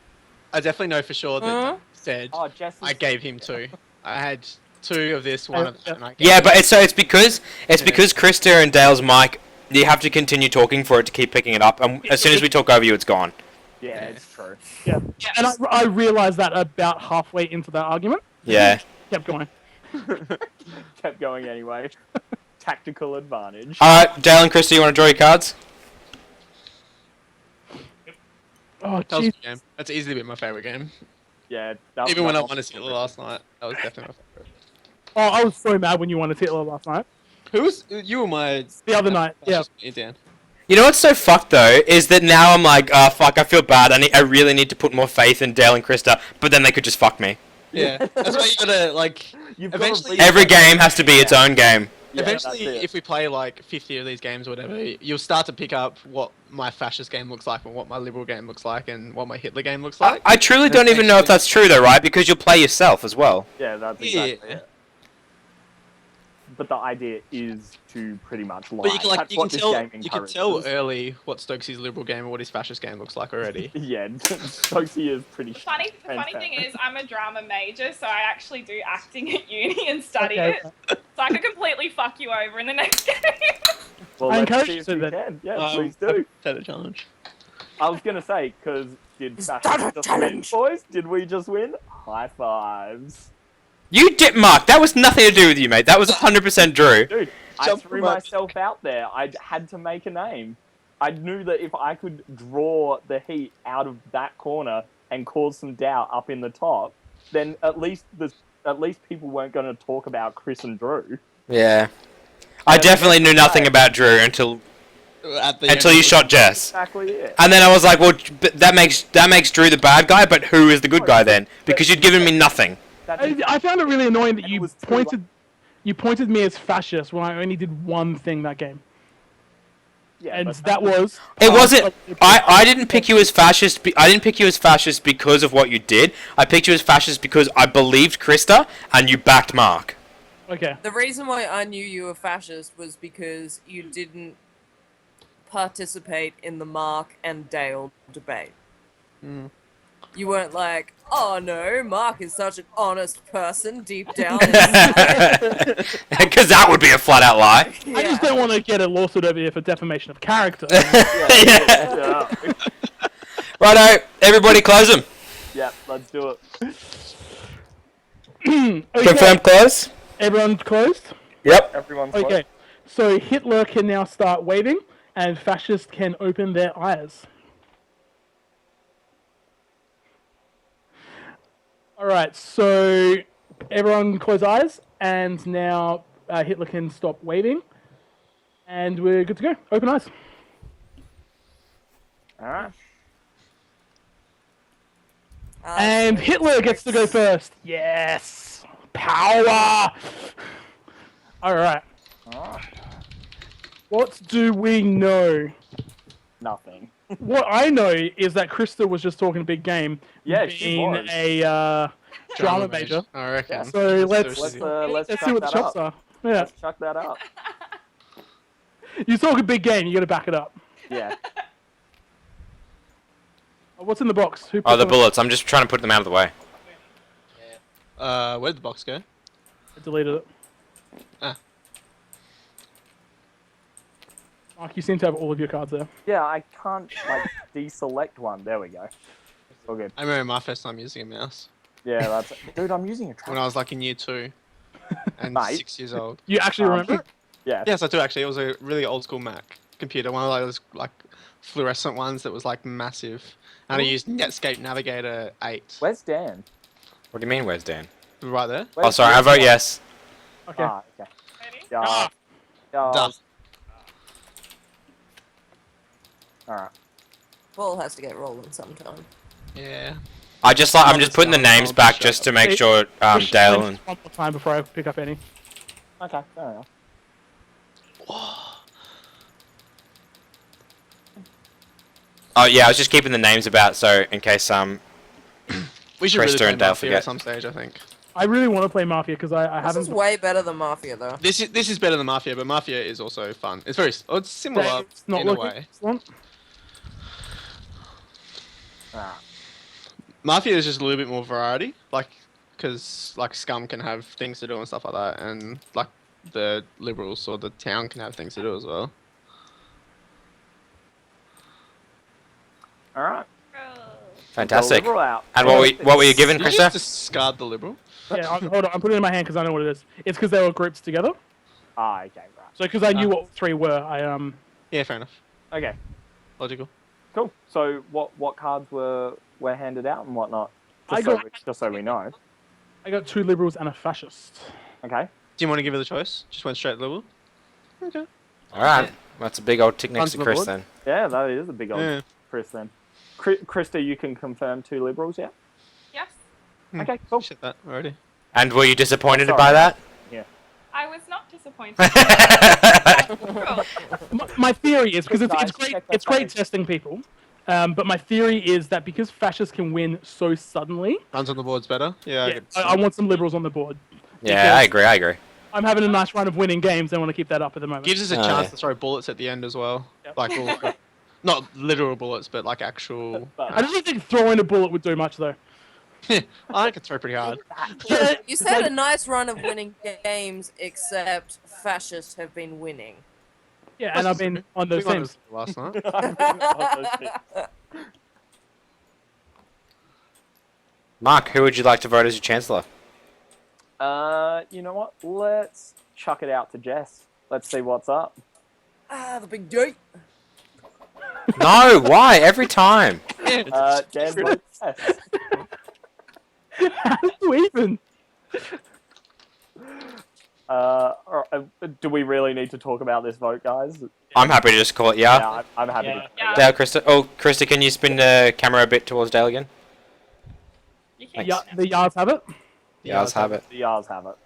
C: I definitely know for sure that
I: Huh?
C: he said
A: Oh, Jess.
C: I gave him 2. I had 2 of this, 1 of that, and I gave
B: Yeah,
C: him
B: but it's because Krista and Dale's mic. You have to continue talking for it to keep picking it up. And as soon as we talk over you, it's gone.
A: Yeah, it's true.
D: Yeah. And I realized that about halfway into that argument.
B: Yeah.
D: Kept going.
A: Kept going anyway. Tactical advantage.
B: All right, Dale and Krista, you want to draw your cards?
D: Oh,
C: That was a
D: jeez.
C: good game. That's easily been my favourite game.
A: Yeah. That
C: Even when I
A: that
C: won a Hitler last night, that was definitely my favourite.
D: Oh, I was so mad when you wanted Hitler last night.
C: Who was you? Were my
D: The other night, yeah.
C: Dan.
B: You know what's so fucked though is that now I'm like, oh fuck, I feel bad. I really need to put more faith in Dale and Krista, but then they could just fuck me.
C: Yeah, that's why you gotta like.
A: You've
C: Eventually-
A: gotta
B: Every game has to be its own game.
A: Yeah,
C: Eventually,
A: that's it.
C: if we play like 50 of these games or whatever, you'll start to pick up what my fascist game looks like, and what my liberal game looks like, and what my Hitler game looks like.
B: I truly don't even know if that's true though, right? Because you'll play yourself as well.
A: Yeah, that's
C: Yeah.
A: exactly it. but the idea is to pretty much lie.
C: But you can like
A: That's
C: you can
A: what this
C: tell
A: game
C: you can tell
A: encourages.
C: early what Stokes's liberal game and what his fascist game looks like already.
A: Yeah, Stokesy is pretty.
F: The funny thing is, I'm a drama major, so I actually do acting at uni and study
D: Okay.
F: it. So I could completely fuck you over in the next game.
A: Well,
D: I
A: let's
D: encourage
A: see
D: you
A: if
D: to
A: we
D: then.
A: can. Yeah, please do.
C: Set a challenge.
A: I was gonna say, because did
I: Is
A: Fashion
I: that a
A: just win,
I: challenge?
A: boys? Did we just win? High fives.
B: You did, Mark. That was nothing to do with you, mate. That was 100% Drew.
A: Dude, I
C: Jump
A: threw
C: from up.
A: myself out there. I had to make a name. I knew that if I could draw the heat out of that corner and cause some doubt up in the top, then at least people weren't going to talk about Chris and Drew.
B: Yeah. I definitely knew nothing about Drew until you shot Jess.
A: Exactly it.
B: And then I was like, well, that makes Drew the bad guy, but who is the good guy then? Because you'd given me nothing.
D: I found it really annoying that
A: It
D: you
A: was too
D: pointed me as fascist when I only did one thing that game,
A: Yeah,
D: and
A: but
D: that was
B: It wasn't. I didn't pick you as fascist. I didn't pick you as fascist because of what you did. I picked you as fascist because I believed Krista and you backed Mark.
D: okay.
I: The reason why I knew you were fascist was because you didn't participate in the Mark and Dale debate. You weren't like, oh no, Mark is such an honest person deep down inside.
B: Because that would be a flat out lie.
D: I just don't want to get a lawsuit over here for defamation of character.
B: Yeah. Righto, everybody close them.
A: Yeah, let's do it.
D: Okay,
B: Confirm close.
D: everyone closed.
B: Yep.
A: Everyone's
D: Okay, so Hitler can now start waving, and fascists can open their eyes. Alright, so everyone close eyes, and now Hitler can stop waving, and we're good to go. Open eyes.
A: All right.
D: And Hitler gets to go first. Yes! Power! Alright, what do we know?
A: Nothing.
D: What I know is that Krista was just talking a big game,
A: Yeah, she
D: being
A: was.
D: a drama major.
C: I reckon.
A: Yeah.
D: So let's
A: Let's
D: see
A: chuck
D: what the
A: that
D: shots
A: up.
D: are. Yeah,
A: Let's chuck that up.
D: you talk a big game, you got to back it up.
A: Yeah.
D: What's in the box? Who
B: Oh,
D: put
B: the
D: them-
B: bullets. I'm just trying to put them out of the way.
C: Where'd the box go?
D: I deleted it.
C: Ah.
D: Mark, you seem to have all of your cards there.
A: Yeah, I can't like deselect one. There we go. It's all good.
C: I remember my first time using a mouse
A: Yeah, that's. Dude, I'm using a
C: when I was like in year 2 and
A: Mate.
C: 6 years old.
D: You actually remember it?
A: Yeah.
C: Yes, I do actually. It was a really old school Mac computer, one of those like fluorescent ones that was like massive. And I used Netscape Navigator 8.
A: Where's Dan?
B: What do you mean, where's Dan?
C: Right there.
B: Oh,
A: Where's
B: sorry, I
A: Dan?
B: vote yes.
D: Okay.
A: Ah, okay.
F: Ready?
A: Yeah.
D: Ah.
C: Done.
A: All right.
I: Ball has to get rolling sometime.
C: Yeah.
B: I'm just
C: Not
B: putting the
C: this
B: names
C: time,
B: back
C: shut
B: just to
C: up.
B: make
D: Hey,
B: sure
D: Push
B: Dale
D: names
B: and
D: one more time before I pick up any.
A: Okay. Fair enough.
B: oh yeah, I was just keeping the names about so in case
C: We should really
B: Krista
C: play
B: and Dale
C: Mafia
B: forget.
C: at some stage, I think.
D: I really want to play Mafia because I
I: This
D: haven't.
I: is way better than Mafia, though.
C: This is better than Mafia, but Mafia is also fun. It's very it's similar
D: It's not
C: in a
D: looking
C: way.
D: excellent.
A: Ah.
C: Mafia is just a little bit more variety, like because like Scum can have things to do and stuff like that, and like the Liberals or the town can have things to do as well.
A: All right.
B: fantastic.
A: The liberal out.
B: And what were you given,
C: Did you just
B: Krista?
C: discard the Liberal?
D: Yeah, hold on. I'm putting it in my hand because I know what it is. It's because they were grouped together.
A: Ah, okay, right.
D: So because I knew what three were, I
C: Yeah, fair enough.
A: Okay,
C: Logical.
A: cool. So what cards were handed out and whatnot?
D: I
A: Just so we know.
D: I got two liberals and a fascist.
A: Okay.
C: Do you want to give her the choice? Just went straight Liberal. Okay.
B: All right, that's a big old tick next
C: Onto
B: to
C: the
B: Chris
C: board.
B: then.
A: Yeah, that is a big old
C: Yeah.
A: Chris then. Krista, you can confirm two liberals, yeah?
F: Yes.
A: Okay, cool.
C: Shit that already.
B: And were you disappointed
A: Sorry.
B: by that?
F: I was not disappointed.
D: My theory is because it's
A: Guys,
D: great.
A: check that
D: It's great
A: page.
D: testing people. But my theory is that because fascists can win so suddenly,
C: Runs on the board's better. Yeah.
D: I want some liberals on the board.
B: Yeah, I agree.
D: I'm having a nice run of winning games. I want to keep that up at the moment.
C: Gives us a
B: Oh,
C: chance
B: yeah.
C: to throw bullets at the end as well.
D: Yep.
C: Like, not literal bullets, but like actual.
D: I don't think throwing a bullet would do much though.
C: I can throw pretty hard.
D: Yeah,
I: You said a nice run of winning games, except fascists have been winning.
D: yeah, and I've been on those
C: We won
D: teams.
C: this last night.
B: Mark, who would you like to vote as your chancellor?
A: You know what? Let's chuck it out to Jess. Let's see what's up.
I: Ah, the big D.
B: No, why? Every time.
A: Dan votes yes.
D: How did you even?
A: Do we really need to talk about this vote, guys?
B: I'm happy to just call it yeah.
A: Yeah, I'm happy
E: Yeah.
A: to.
F: Yeah.
B: Dale, Krista. Oh, Krista, can you spin the camera a bit towards Dale again?
F: You can-
D: Yeah, the yards have it.
B: Yeah, let's have it.
A: The R's have it.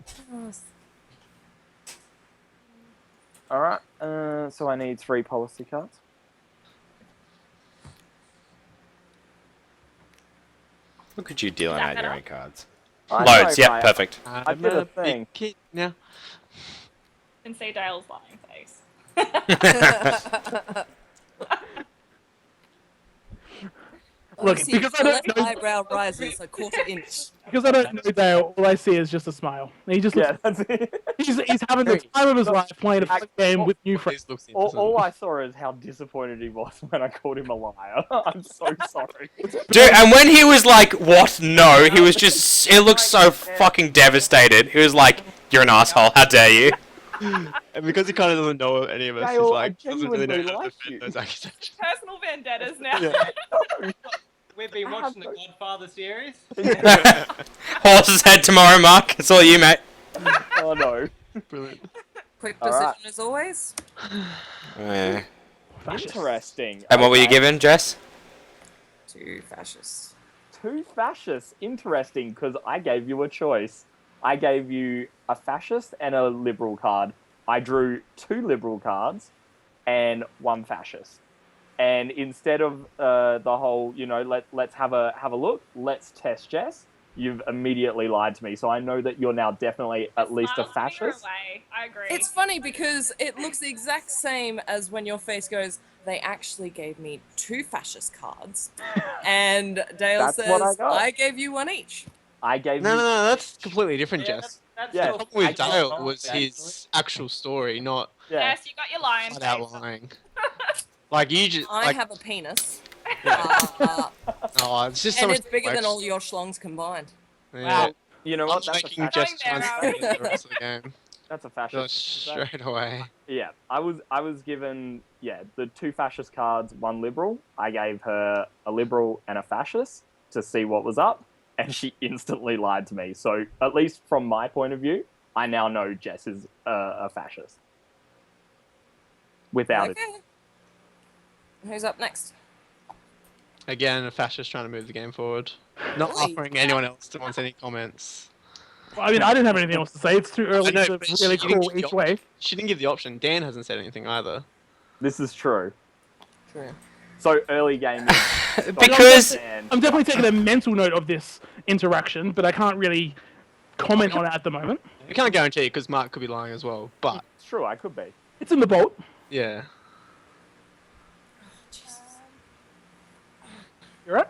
A: Alright, so I need 3 policy cards.
B: Look at you dealing
F: That
B: out your
F: better?
B: own cards.
A: I
B: Loads,
A: know,
B: yep,
A: right?
B: perfect.
A: I did a thing.
C: big kid now.
F: And see Dale's lying face.
D: Look,
I: See,
D: because I
I: the
D: don't
I: left
D: know-
I: eyebrow rises a quarter inch.
D: Because I don't know Dale, all I see is just a smile. He just looks,
A: Yeah, that's it.
D: he's having the time of his life playing a fun game with new friends.
C: This looks
A: All I saw is how disappointed he was when I called him a liar. I'm so sorry.
B: Dude, and when he was like, what? No, he was just, it looks so fucking devastated. He was like, you're an asshole, how dare you?
C: And because he kind of doesn't know any of us,
A: Dale,
C: he's
A: I
C: like, doesn't really know
A: genuinely
C: how to
A: like
C: defend
A: you.
C: those accusations.
F: Personal vendettas now.
C: Yeah.
H: We've been
A: I
H: watching the
A: have
H: Godfather series.
B: Horse's head tomorrow, Mark. It's all you, mate.
A: Oh no.
C: Brilliant.
I: Quick
A: All
I: decision
A: right.
I: as always.
B: Yeah.
A: Interesting.
B: And what were you
A: Okay.
B: given, Jess?
I: To fascists.
A: 2 fascists. Interesting, because I gave you a choice. I gave you a fascist and a liberal card. I drew 2 liberal cards and 1 fascist. And instead of the whole, let's have a look, let's test Jess, you've immediately lied to me. So I know that you're now definitely at least a
F: Smiles the mirror
A: fascist.
F: away. I agree.
I: It's funny because it looks the exact same as when your face goes, they actually gave me 2 fascist cards. And Dale
A: That's
I: says,
A: what I got.
I: I gave you 1 each.
A: I gave
C: No,
A: you.
C: no, that's completely different,
H: Yeah,
C: Jess.
H: that's
A: Yeah.
H: still-
C: The problem with
A: I
C: Dale
H: got
C: was
H: actually.
C: his actual story, not
A: Yeah.
F: Yes, you got your lion
C: flat
F: face.
C: out lying. Like you just
I: I
C: like,
I: have a penis.
C: oh, it's just so
I: And
C: much
I: it's bigger than
C: complex.
I: all your schlongs combined.
C: Yeah.
A: You know
C: I'm
A: what? That's a,
C: making
A: fascist.
C: Jess try and
F: Going
C: stay
F: there,
C: the rest of the game.
A: That's a
C: Just
A: fascist. Is that-
C: straight away.
A: Yeah, I was given the 2 fascist cards, 1 liberal. I gave her a liberal and a fascist to see what was up, and she instantly lied to me. So at least from my point of view, I now know Jess is a fascist. Without it.
I: Okay. Who's up next?
C: Again, a fascist trying to move the game forward. Not
I: Really?
C: offering anyone else to want any comments.
D: I mean, I didn't have anything else to say. It's too early
C: know,
D: to
C: but
D: really
C: she didn't
D: call
C: give the
D: each way.
C: She didn't give the option. Dan hasn't said anything either.
A: This is true.
I: True.
A: So early game.
B: Because
D: I'm definitely taking a mental note of this interaction, but I can't really comment on it at the moment.
C: We can't guarantee it because Mark could be lying as well. But
A: It's true. I could be.
D: It's in the boat.
C: yeah,
D: You alright?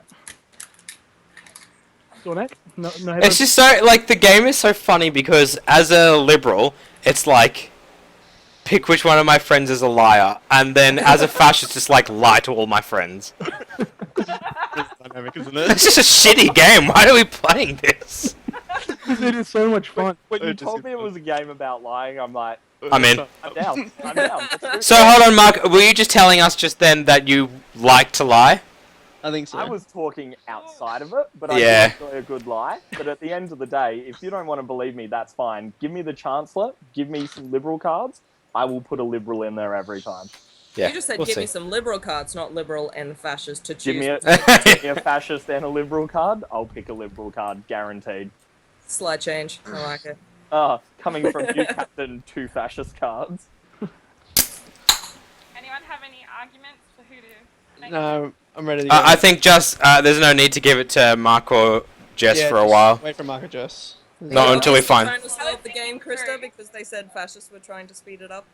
D: Your neck? No, no.
B: it's just so, like, the game is so funny because as a liberal, it's like, pick which one of my friends is a liar, and then as a fascist, it's like, lie to all my friends.
C: it's dynamic, isn't
B: It's
C: it?
B: just a shitty game. Why are we playing this?
D: It is so much fun.
A: When you
C: Just
A: told me it was a game about lying, I'm like,
B: I'm in.
A: I'm down. I'm down. Let's do
B: So
A: it.
B: hold on, Mark. Were you just telling us just then that you like to lie?
C: I think so.
A: I was talking outside of it, but
B: Yeah.
A: I do enjoy a good lie. But at the end of the day, if you don't want to believe me, that's fine. Give me the Chancellor, give me some Liberal cards. I will put a Liberal in there every time.
B: Yeah.
I: You just said
B: we'll
I: give
B: see.
I: me some liberal cards, not liberal and fascist to
A: Give
I: choose.
A: me a,
I: between.
A: give me a Fascist and a Liberal card. I'll pick a Liberal card, guaranteed.
I: Slight change. I like it.
A: Coming from you, Captain, 2 Fascist cards.
F: Anyone have any arguments for who to make?
C: No, I'm ready to go.
B: I think just there's no need to give it to Mark or Jess
C: Yeah,
B: for a
C: just
B: while.
C: Wait for Mark or Jess.
B: Not until we
I: Are you
B: find.
I: trying to stop the game, Krista, because they said fascists were trying to speed it up.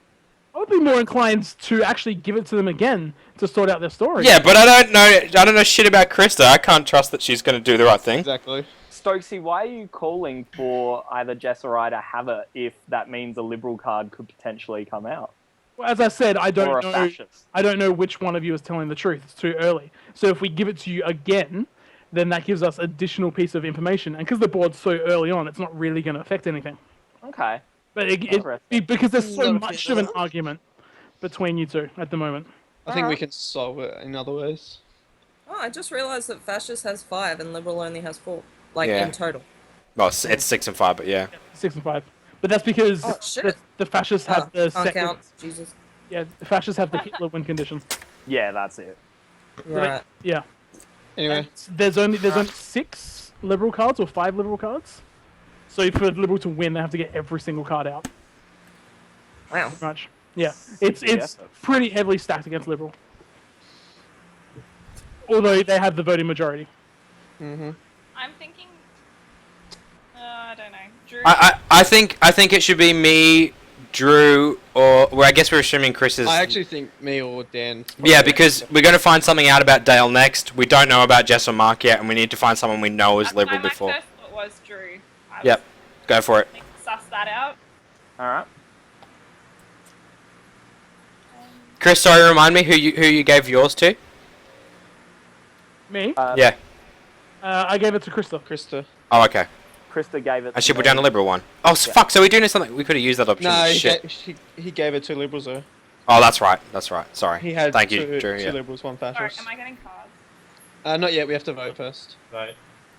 D: I would be more inclined to actually give it to them again to sort out their story.
B: Yeah, but I don't know shit about Krista. I can't trust that she's going to do the right thing.
C: Exactly.
A: Stokesy, why are you calling for either Jess or I to have it if that means a Liberal card could potentially come out?
D: Well, as I said, I
A: Or
D: don't
A: a
D: know.
A: fascist?
D: I don't know which one of you is telling the truth. It's too early. So if we give it to you again, then that gives us additional piece of information. And because the board's so early on, it's not really going to affect anything.
A: Okay.
D: But
A: Interesting.
D: because there's so
I: Don't
D: much
I: feel
D: of an
I: that.
D: argument between you two at the moment.
C: I think we can solve it in other ways.
I: Oh, I just realised that fascist has 5 and liberal only has 4. Like,
B: Yeah.
I: in total.
B: Well, it's 6 and 5, but yeah.
D: 6 and 5. But that's because
I: Oh, shit.
D: the fascists have the
I: Can't
D: second.
I: count. Jesus.
D: Yeah, the fascists have the Hitler win condition.
A: Yeah, that's it.
I: Right.
D: Yeah.
C: Anyway,
D: There's only 6 liberal cards or 5 liberal cards. So for liberal to win, they have to get every single card out.
I: Wow.
D: Pretty much. Yeah. It's
A: Yes.
D: pretty heavily stacked against liberal. Although they have the voting majority.
F: I'm thinking. I don't know. Drew.
B: I think it should be me, Drew, or well, I guess we're assuming Chris is.
C: I actually think me or Dan.
B: Yeah, because we're going to find something out about Dale next. We don't know about Jess or Mark yet, and we need to find someone we know is liberal
F: my
B: before.
F: first thought was Drew. I
B: Yep, go for it.
F: was suss that out.
A: Alright.
B: Chris, sorry, remind me who you gave yours to.
D: Me?
B: Yeah.
D: I gave it to Krista.
C: Krista.
B: Oh, okay.
A: Krista gave it
B: I
A: to
B: should put
A: me.
B: down a liberal one. Oh, fuck. So we're doing something. We could have used that option.
C: No,
B: Shit.
C: he gave it to liberals though.
B: Oh, that's right. That's right. Sorry.
C: He had
B: Thank
C: two,
B: you, Drew.
C: two
B: Yeah.
C: liberals, 1
F: Sorry,
C: fascist.
F: am I getting cards?
C: Not yet. We have to vote first.
H: Right.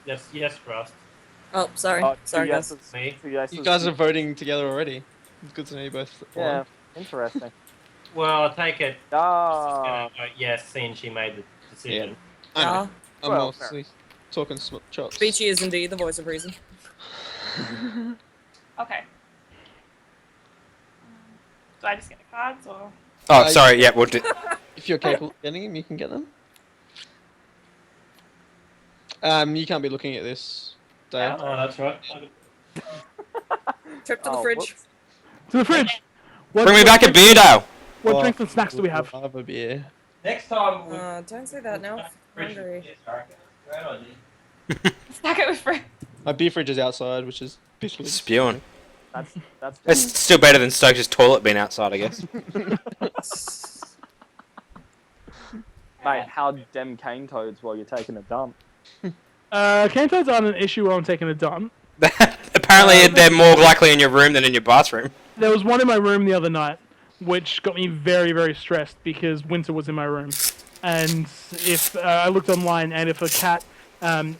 H: Yes, Rust.
I: Oh, sorry.
A: Oh, two
I: Sorry, guys.
A: yeses,
H: Me?
A: 2 yeses.
C: You guys are voting together already. It's good to know you both.
A: Yeah,
C: won.
A: interesting.
H: Well, I take it.
A: Ah,
H: Yes, seeing she made the decision.
C: I know.
I: Ah,
C: I'm
A: Well,
C: mostly talking chops.
I: Beachy is indeed the voice of reason.
F: Okay. Do I just get the cards or?
B: Oh, sorry. Yeah, we'll do.
C: If you're capable of getting them, you can get them. You can't be looking at this, Dale.
H: Oh, that's right.
I: Trip to the
A: Oh,
I: fridge.
A: whoops.
D: To the fridge! What,
B: Bring me
D: what
B: back a
D: drinks-
B: beer, Dale.
D: What
C: Oh,
D: drinks and snacks do we have?
C: I have a beer.
H: Next time.
I: Don't say that now. I'm hungry.
H: Great idea.
F: Stack it with fruit.
C: My beer fridge is outside, which is bitterly
B: Spewing.
A: that's
B: It's still better than Stokes' toilet being outside, I guess.
A: mate. How dem cane toads while you're taking a dump?
D: Cane toads aren't an issue while I'm taking a dump.
B: Apparently, they're more likely in your room than in your bathroom.
D: There was one in my room the other night, which got me very, very stressed because Winter was in my room. And if I looked online, and if a cat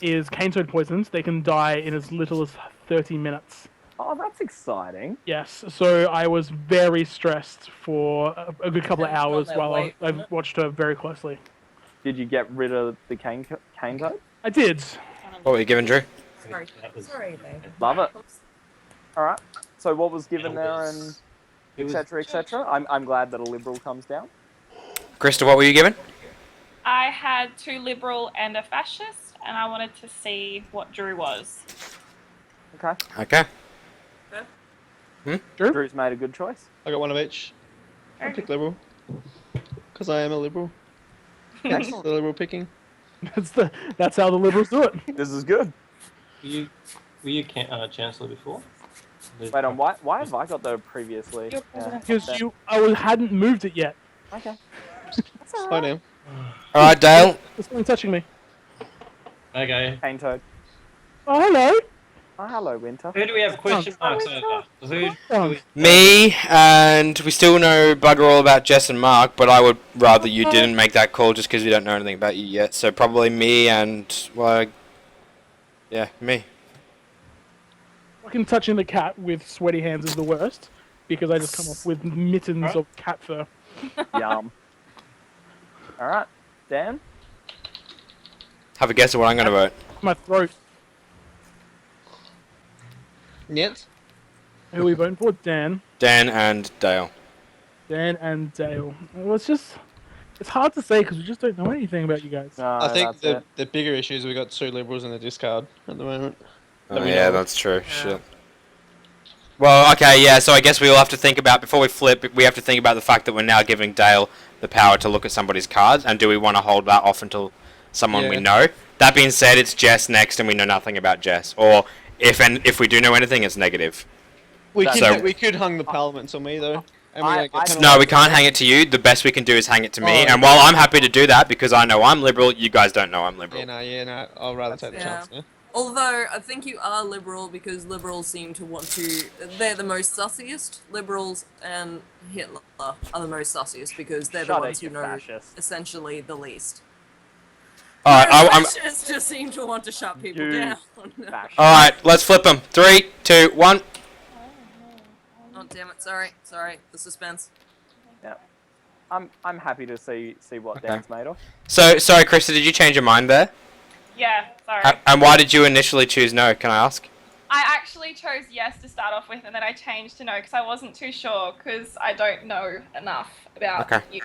D: is cane toad poisoned, they can die in as little as 30 minutes.
A: Oh, that's exciting.
D: Yes, so I was very stressed for a good couple of
I: Depends on
D: hours
I: their
D: while
I: weight,
D: I
I: wouldn't it?
D: watched her very closely.
A: Did you get rid of the cane toad?
D: I did.
B: What were you giving, Drew?
I: Sorry.
H: That was-
I: Sorry, babe.
A: Love it. All right. So what was given there, and
H: It was-
A: etc. etc. I'm glad that a liberal comes down.
B: Krista, what were you giving?
F: I had 2 liberal and a fascist, and I wanted to see what Drew was.
A: Okay.
B: Okay.
A: Drew's made a good choice.
C: I got one of each. I pick liberal. Because I am a liberal. That's the liberal picking.
D: That's how the liberals do it.
A: This is good.
H: Were you Chancellor before?
A: Wait on. Why have I got the previously?
F: You're
A: Yeah.
D: Because hadn't moved it yet.
A: Okay.
C: Slow down.
B: Alright, Dale.
D: There's something touching me.
H: Okay.
A: Cane toad.
D: Oh, hello.
A: Oh, hello, Winter.
H: Who do we have question marks over? Who?
B: Me, and we still know bugger all about Jess and Mark, but I would rather you didn't make that call just because we don't know anything about you yet. So probably me and, well, yeah, me.
D: Fucking touching the cat with sweaty hands is the worst because I just come off with mittens of cat fur.
A: Yum. All right, Dan.
B: Have a guess at what I'm going to vote.
D: My throat.
C: Niet?
D: Who are we voting for? Dan.
B: Dan and Dale.
D: Dan and Dale. Well, it's hard to say because we just don't know anything about you guys.
A: No,
C: I think
A: that's it.
C: the bigger issue is we got 2 liberals in the discard at the moment. that
B: Oh,
C: we
B: yeah,
C: know.
B: that's true. Shit. Well, okay, yeah. So I guess we will have to think about before we flip. We have to think about the fact that we're now giving Dale the power to look at somebody's cards, and do we want to hold that off until someone we
C: Yeah.
B: know? That being said, it's Jess next, and we know nothing about Jess. Or if we do know anything, it's negative.
C: We
A: So-
C: could we could hung the Parliament on me though. And we
A: I-
C: don't get
A: I-
C: penalised.
B: No, we can't hang it to you. The best we can do is hang it to me.
C: Oh,
B: And while I'm happy to do that because I know I'm liberal, you guys don't know I'm liberal.
C: Yeah, no. I'll rather take the
I: Yeah.
C: chance. Yeah.
I: Although I think you are liberal because liberals seem to want to. They're the most sussiest. Liberals and Hitler are the most sussiest because they're the
A: Shut
I: ones
A: it,
I: who
A: you
I: know
A: fascist.
I: essentially the least.
B: All right, I'm.
I: Fascists just seem to want to shut people
A: You
I: down.
A: Fascist.
B: All right, let's flip them. 3, 2, 1.
I: Oh damn it! Sorry. The suspense.
A: I'm happy to see what
B: Okay.
A: Dan's made of.
B: So sorry, Krista, did you change your mind there?
F: Yeah, sorry.
B: And why did you initially choose no? Can I ask?
F: I actually chose yes to start off with, and then I changed to no because I wasn't too sure because I don't know enough about
B: Okay.
F: you.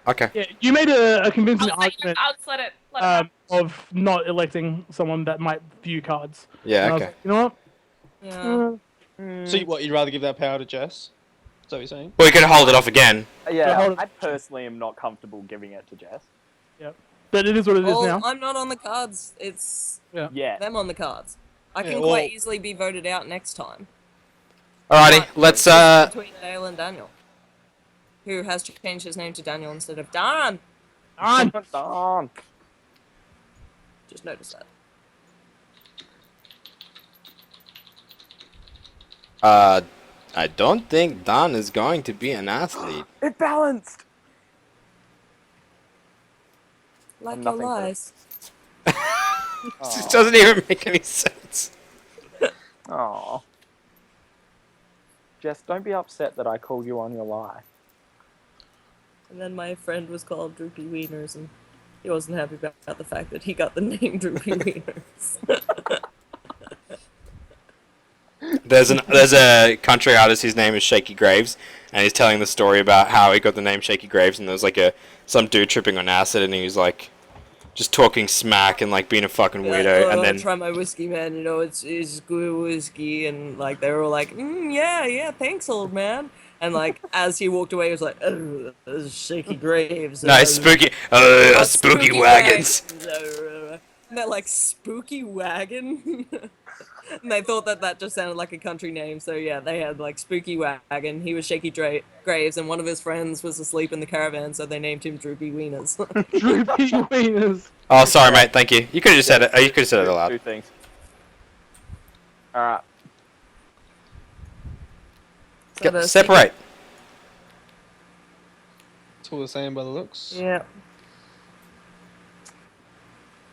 B: Okay.
D: Yeah, you made a convincing
F: I'll
D: argument
F: just let it happen.
D: of not electing someone that might view cards.
B: Yeah.
D: And I was
B: Okay.
D: like, you know what?
I: Yeah.
C: So you'd rather give that power to Jess? Is that what you're saying?
B: Well, we could hold it off again.
A: Yeah,
D: hold on.
A: I personally am not comfortable giving it to Jess.
D: But it is what it is
I: Well,
D: now.
I: I'm not on the cards. It's
A: Yeah.
I: them on the cards. I
C: Yeah,
I: can
C: well-
I: quite easily be voted out next time.
B: Alrighty,
I: But
B: let's
I: it's between Dale and Daniel, who has changed his name to Daniel instead of Dan.
A: Don.
I: Just notice that.
B: I don't think Don is going to be an athlete.
A: It balanced.
I: Like your
A: Nothing to-
I: lies.
B: This doesn't even make any sense.
A: Oh. Jess, don't be upset that I called you on your lie.
I: And then my friend was called Droopy Wieners, and he wasn't happy about the fact that he got the name Droopy Wieners.
B: There's a country artist whose name is Shaky Graves, and he's telling the story about how he got the name Shaky Graves, and there was like some dude tripping on acid, and he was like just talking smack and like being a fucking weirdo, and then
I: try my whiskey, man. You know, it's good whiskey, and like they were all like, yeah, thanks, old man. And like as he walked away, he was like, oh, this is Shaky Graves.
B: no, spooky, spooky wagons.
I: And they're like spooky wagon. And they thought that just sounded like a country name, so yeah, they had like Spooky Wagon. He was Shaky Graves, and one of his friends was asleep in the caravan, so they named him Droopy Wieners.
D: Droopy wieners.
B: Oh, sorry, mate. Thank you. You could have just said it. You could have said it
A: Two
B: aloud.
A: things. Alright.
B: Separate.
C: It's all the same by the looks.
I: Yeah.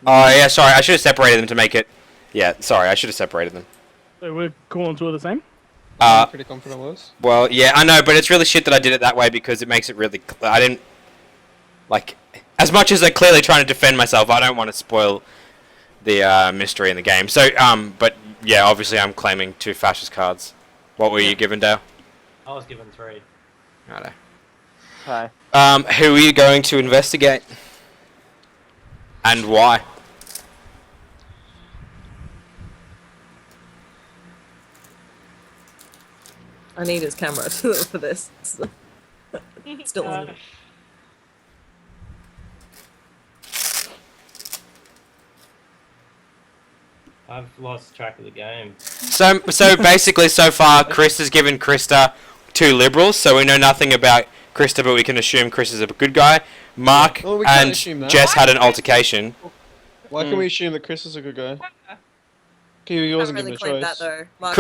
B: Oh yeah, sorry. I should have separated them to make it. Yeah, sorry. I should have separated them.
D: So we're calling two of the same?
C: I'm pretty confident I was.
B: Well, yeah, I know, but it's really shit that I did it that way because it makes it really. I didn't like as much as I'm clearly trying to defend myself. I don't want to spoil the mystery in the game. So, but yeah, obviously I'm claiming 2 fascist cards. What were you given, Dale?
H: I was given 3.
B: Righto.
A: Okay.
B: Who are you going to investigate? And why?
I: I need his camera for this. Still on.
H: I've lost track of the game.
B: So basically, so far, Chris has given Krista 2 liberals, so we know nothing about Krista, but we can assume Chris is a good guy. Mark
C: Well, we can't
B: and
C: assume that.
B: Jess had an altercation.
C: Why can we assume that Chris is a good guy? He wasn't
I: Can't
C: given
I: really
C: a
I: claim
C: choice.
I: that though. Mark,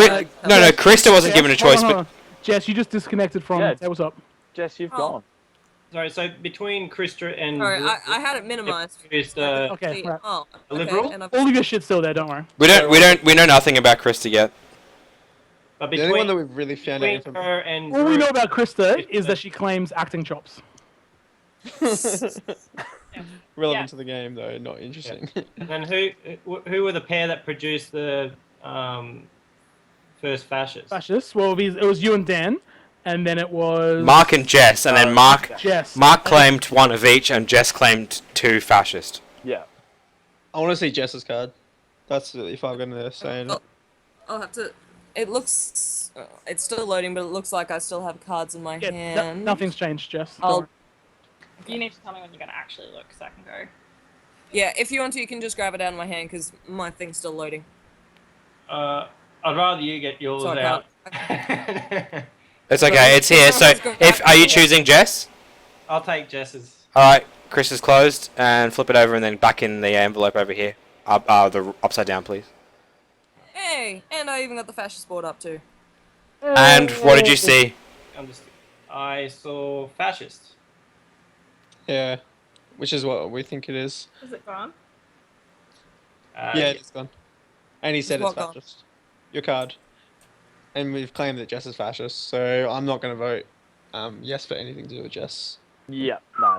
B: No, Krista wasn't given a choice,
D: Hold
B: but
D: on. Jess, you just disconnected from.
A: Yeah.
D: Hey, what's up?
A: Jess, you've
I: Oh.
A: gone.
H: Sorry, so between Krista and
I: Sorry, I had it minimized.
D: Okay, right.
I: Oh,
H: A liberal?
I: And
D: All of your shit's still there. Don't worry.
B: we know nothing about Krista yet.
H: But
C: The only one
H: between,
C: that we've really found out
H: between
C: from
H: her and
D: All we
H: Drew-
D: know about Krista is that she claims acting chops.
C: relevant
F: Yeah.
C: to the game though, not interesting.
H: and who were the pair that produced the first fascist?
D: Fascists. Well, it was you and Dan, and then it was
B: Mark and Jess, and then Mark
D: Jess.
B: claimed 1 of each, and Jess claimed 2 fascist.
A: Yeah.
C: I want to see Jess's card. That's if I'm gonna say it.
I: I'll have to. It looks. It's still loading, but it looks like I still have cards in my
D: Yeah,
I: hand.
D: nothing's changed, Jess. Don't
I: I'll.
D: worry.
F: You need to tell me when you're gonna actually look, so I can go.
I: Yeah, if you want to, you can just grab it out of my hand because my thing's still loading.
H: I'd rather you get yours
I: So I
H: out.
B: It's okay. It's here. So, are you choosing Jess?
H: I'll take Jess's.
B: All right. Chris is closed, and flip it over, and then back in the envelope over here. The upside down, please.
I: Hey, and I even got the fascist board up too.
B: And what did you see?
H: I saw fascist.
C: Yeah, which is what we think it is.
F: Is it gone?
C: Yeah, it's gone. And he said it's
I: what gone?
C: fascist. Your card. And we've claimed that Jess is fascist, so I'm not going to vote yes for anything to do with Jess.
A: Yeah, no.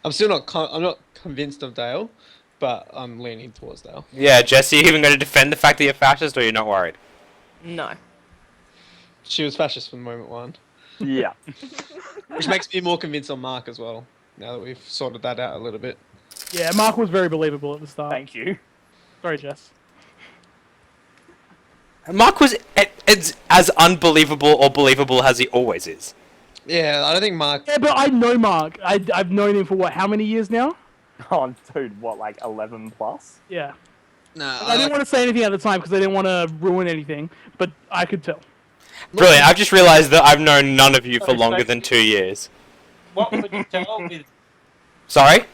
C: I'm still not. I'm not convinced of Dale, but I'm leaning towards Dale.
B: Yeah, Jess, are you even going to defend the fact that you're fascist, or you're not worried?
I: No.
C: She was fascist from moment one,
A: Yeah.
C: which makes me more convinced on Mark as well. Now that we've sorted that out a little bit.
D: Yeah, Mark was very believable at the start.
A: Thank you.
D: Sorry, Jess.
B: Mark was as unbelievable or believable as he always is.
C: Yeah, I don't think Mark.
D: Yeah, but I know Mark. I've known him for what? How many years now?
A: Oh, dude, what, like 11 plus?
D: Yeah.
C: No,
D: I didn't want to say anything at the time because I didn't want to ruin anything, but I could tell.
B: Brilliant. I've just realised that I've known none of you for longer than 2 years.
H: What could you tell with?
B: Sorry?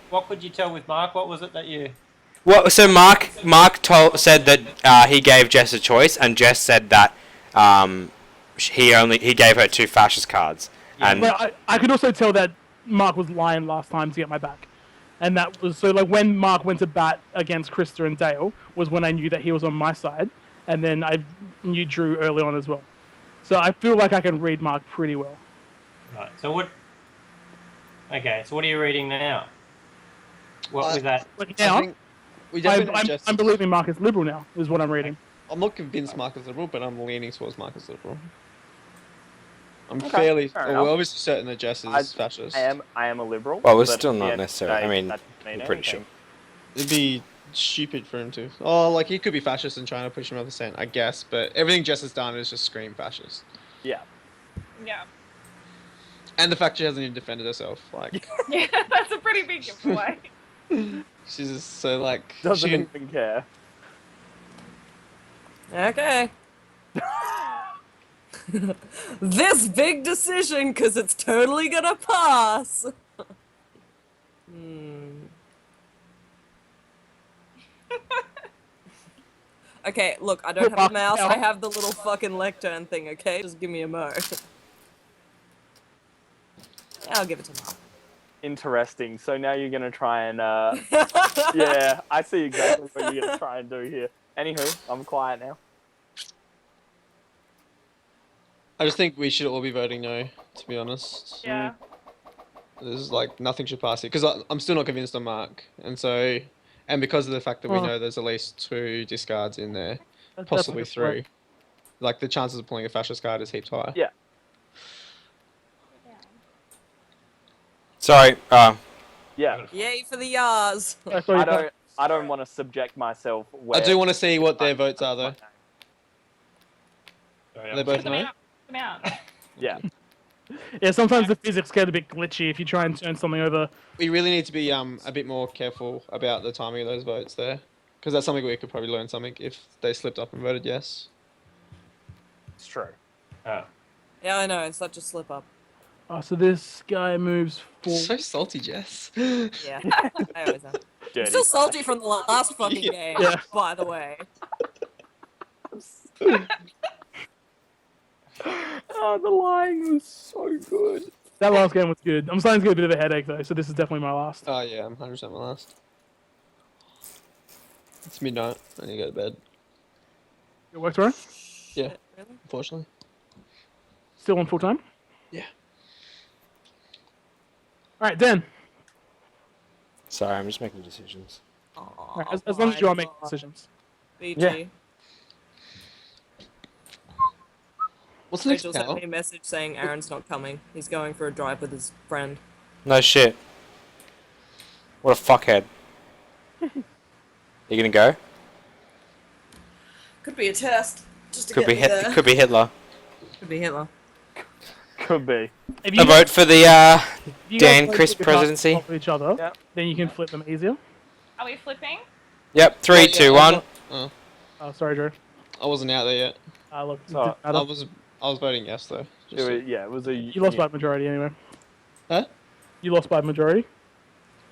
H: What could you tell with Mark? What was it that you?
B: Well, so Mark said that he gave Jess a choice, and Jess said that he gave her 2 fascist cards. And
D: But I could also tell that Mark was lying last time to get my back. And that was, so like when Mark went to bat against Krista and Dale was when I knew that he was on my side. And then I knew Drew early on as well. So I feel like I can read Mark pretty well.
H: Right. So what? Okay. So what are you reading now? What was that?
D: Like
C: I
D: now,
C: think we definitely
D: I'm believing Mark is liberal now, is what I'm reading.
C: I'm not convinced Mark is liberal, but I'm leaning towards Mark is liberal. I'm
A: Okay,
C: fairly.
A: fair
C: Well,
A: enough.
C: we're obviously certain that Jess is fascist.
A: I am a liberal.
B: Well, we're
A: but
B: still
A: at
B: not
A: the end of the
B: necessarily- I
A: day,
B: mean,
A: that doesn't mean
B: we're pretty
A: anything.
C: It'd be stupid for him to. Oh, like he could be fascist and trying to push another cent, I guess. But everything Jess has done is just scream fascist.
A: Yeah.
F: Yeah.
C: And the fact she hasn't even defended herself, like
F: Yeah, that's a pretty big giveaway.
C: she's just so like.
A: Doesn't
C: she,
A: even care.
I: Okay. This big decision, because it's totally gonna pass. Okay, look, I don't have a mouse, I have the little fucking lectern thing, okay? Just give me a mo. I'll give it to Mark.
A: Interesting. So now you're going to try and... yeah, I see exactly what you're going to try and do here. Anywho, I'm quiet now.
C: I just think we should all be voting no, to be honest.
F: Yeah.
C: There's like nothing should pass it because I'm still not convinced on Mark, and because of the fact that we
D: Well-
C: know there's at least 2 discards in there,
D: That's
C: possibly
D: a good point.
C: 3. Like the chances of pulling a fascist card is heaps high.
A: Yeah.
B: sorry.
A: Yeah.
I: Yay for the yas.
A: I don't want to subject myself where...
C: I do want to see what their votes are though.
H: Sorry,
C: Are they
H: I'm-
C: both
F: Put them
C: no?
F: out. Put them out.
A: Yeah.
D: Yeah, sometimes the physics get a bit glitchy if you try and turn something over.
C: We really need to be a bit more careful about the timing of those votes there, because that's something we could probably learn something if they slipped up and voted yes.
A: It's true.
H: Oh.
I: Yeah, I know, it's such a slip up.
D: Oh, so this guy moves forward.
C: So salty, Jess.
I: Yeah, I always am. I'm
A: Dirty.
I: still salty from the last fucking
C: Yeah.
I: game,
D: Yeah.
I: by the way.
A: Oh, the lying was so good.
D: That last game was good. I'm starting to get a bit of a headache though, so this is definitely my last.
C: Oh yeah, I'm 100% my last. It's midnight. I need to go to bed.
D: Your work tomorrow?
C: Yeah,
I: Really?
C: unfortunately.
D: Still on full time?
C: Yeah.
D: Alright, Dan.
B: Sorry, I'm just making decisions.
D: Alright, as long as you are making decisions.
I: BG.
A: Yeah.
C: What's the next
I: Rachel sent
C: power?
I: me a message saying Aaron's not coming. He's going for a drive with his friend.
B: No shit. What a fuckhead. You gonna go?
I: Could be a test. Just to
B: Could
I: get
B: be
I: me there.
B: could be Hitler.
I: Could be Hitler.
A: Could be.
D: If
B: A vote for the
D: if you guys
B: Dan
D: play
B: Chris
D: the cards
B: presidency.
D: off of each other,
A: Yep.
D: then you can flip them easier.
F: Are we flipping?
B: Yep, 3, 2, 1.
C: Oh,
D: Oh, sorry, Drew.
C: I wasn't out there yet.
D: Look, it
A: So,
D: didn't
C: I
D: matter.
C: was voting yes though. Just
A: It was a.
D: You lost by majority anyway.
C: Huh?
D: You lost by majority.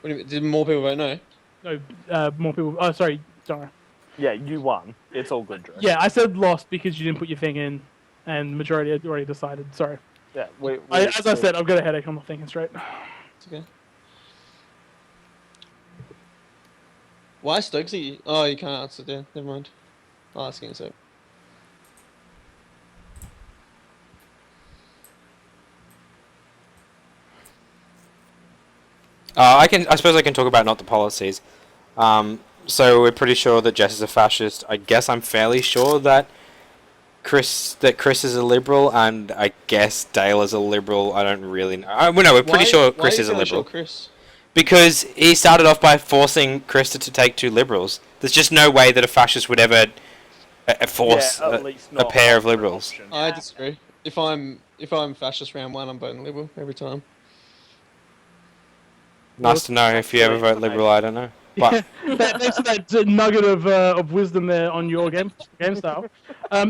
C: What do you mean? Did more people vote no?
D: No, more people. Oh, sorry, sorry.
A: Yeah, you won. It's all good, Drew.
D: Yeah, I said lost because you didn't put your thing in, and majority had already decided. Sorry.
A: Yeah.
D: As I said, I've got a headache. I'm not thinking straight.
C: It's okay. Why Stokesy? Oh, you can't answer there. Never mind. I'll ask you in a sec.
B: I suppose I can talk about not the policies. So we're pretty sure that Jess is a fascist. I guess I'm fairly sure that Chris is a liberal, and I guess Dale is a liberal. I don't really know. Well, no, we're pretty sure
C: why
B: Chris
C: are you
B: is a
C: fairly sure
B: liberal
C: Chris?
B: because he started off by forcing Krista to take 2 liberals. There's just no way that a fascist would ever force
A: Yeah, at least
B: a
A: not
B: pair of
A: offer an
B: liberals.
A: option.
C: I disagree. If I'm fascist round 1, I'm voting Liberal every time.
B: Nice to know. If you ever vote liberal, I don't know. But
D: Thanks for that nugget of wisdom there on your game style.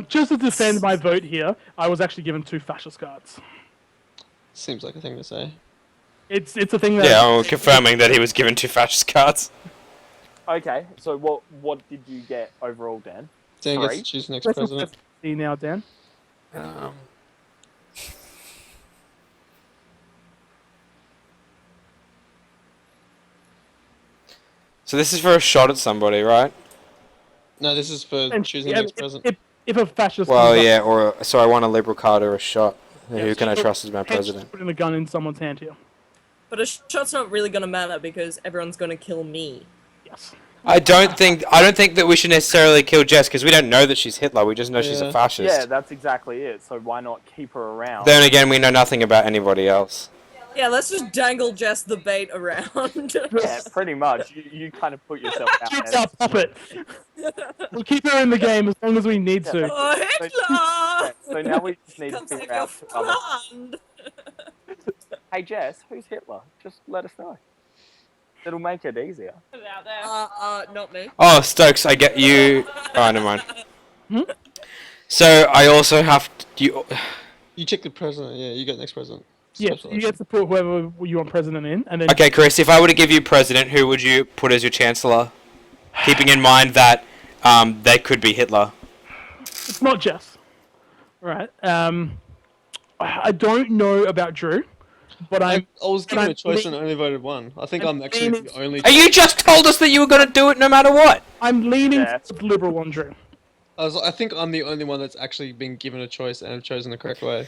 D: Just to defend my vote here, I was actually given 2 fascist cards.
C: Seems like a thing to say.
D: It's a thing that
B: yeah, I'm confirming that he was given 2 fascist cards.
A: Okay, so what did you get overall, Dan?
C: Dan gets
A: Three?
C: to choose the next
D: Let's
C: president.
D: see now, Dan.
B: So this is for a shot at somebody, right?
C: No, this is for
D: And
C: choosing the
D: yeah,
C: next president.
D: if a fascist
B: Well,
D: comes up,
B: yeah, so I want a liberal card or a shot.
D: Yeah,
B: Who can I
D: so
B: trust as my
D: hence
B: president?
D: putting a gun in someone's hand here.
I: But a shot's not really gonna matter because everyone's gonna kill me.
D: Yes.
B: I don't think that we should necessarily kill Jess because we don't know that she's Hitler. We just know she's a
C: Yeah.
B: fascist.
A: Yeah, that's exactly it. So why not keep her around?
B: Then again, we know nothing about anybody else.
I: Yeah, let's just dangle Jess the bait around.
A: Yeah, pretty much. You kind of put yourself out
D: It's
A: there.
D: our puppet. We'll keep her in the game as long as we need to.
I: Oh, Hitler!
A: So now we just need to
I: Come save
A: figure
I: your
A: out two other.
I: friend!
A: Hey Jess, who's Hitler? Just let us know. It'll make it easier.
F: Put it out there.
I: Not me.
B: Oh, Stokes, I get you. Oh, never mind.
D: Hmm?
B: So I also have to.
C: You check the president. Yeah, you get next president.
D: Yes,
C: Special
D: you
C: election.
D: get to put whoever you want president in, and then
B: Okay, Chris, if I were to give you president, who would you put as your chancellor? Keeping in mind that they could be Hitler.
D: it's not Jess. Right. I don't know about Drew, but
C: I was given
D: I'm
C: a choice
D: lean-
C: and only voted 1. I think
D: I'm
C: I'm actually
D: leaning-
C: the only.
B: Are you just told us that you were going to do it no matter what?
D: I'm leaning
A: Yeah.
D: towards liberal on Drew.
C: I think I'm the only one that's actually been given a choice and have chosen the correct way.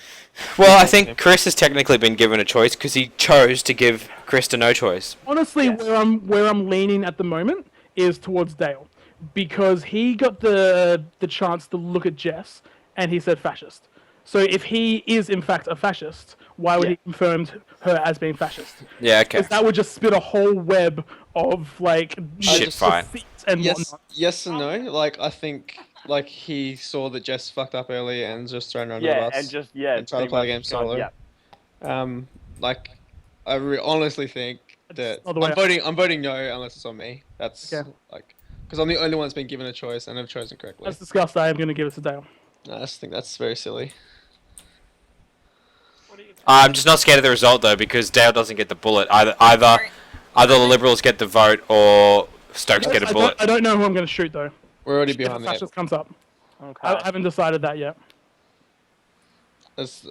B: Well, I think Chris has technically been given a choice because he chose to give Krista no choice.
D: Honestly,
A: Yes.
D: where I'm leaning at the moment is towards Dale, because he got the chance to look at Jess and he said fascist. So if he is in fact a fascist, why would
A: Yeah.
D: he confirmed her as being fascist?
B: Yeah, okay.
D: Because that would just spit a whole web of like
B: Shit
D: just
B: fight.
D: defeats and
C: Yes,
D: whatnot.
C: yes and no. Like I think, like he saw that Jess fucked up early and just thrown her under
A: Yeah,
C: the bus.
A: and just
C: and try to
A: pretty
C: play the
A: much
C: game solo.
A: Yeah.
C: Like I honestly think that
D: not the way
C: I'm voting no unless it's on me. That's
D: Okay.
C: like because I'm the only one that's been given a choice and have chosen correctly.
D: As discussed, I am going to give it to Dale.
C: I just think that's very silly.
B: I'm just not scared of the result though because Dale doesn't get the bullet. Either the Liberals get the vote or Stokes get a bullet.
D: I don't know who I'm going to shoot though.
C: We're already
D: If a
C: behind that.
D: fascist comes up,
A: Okay.
D: I haven't decided that yet.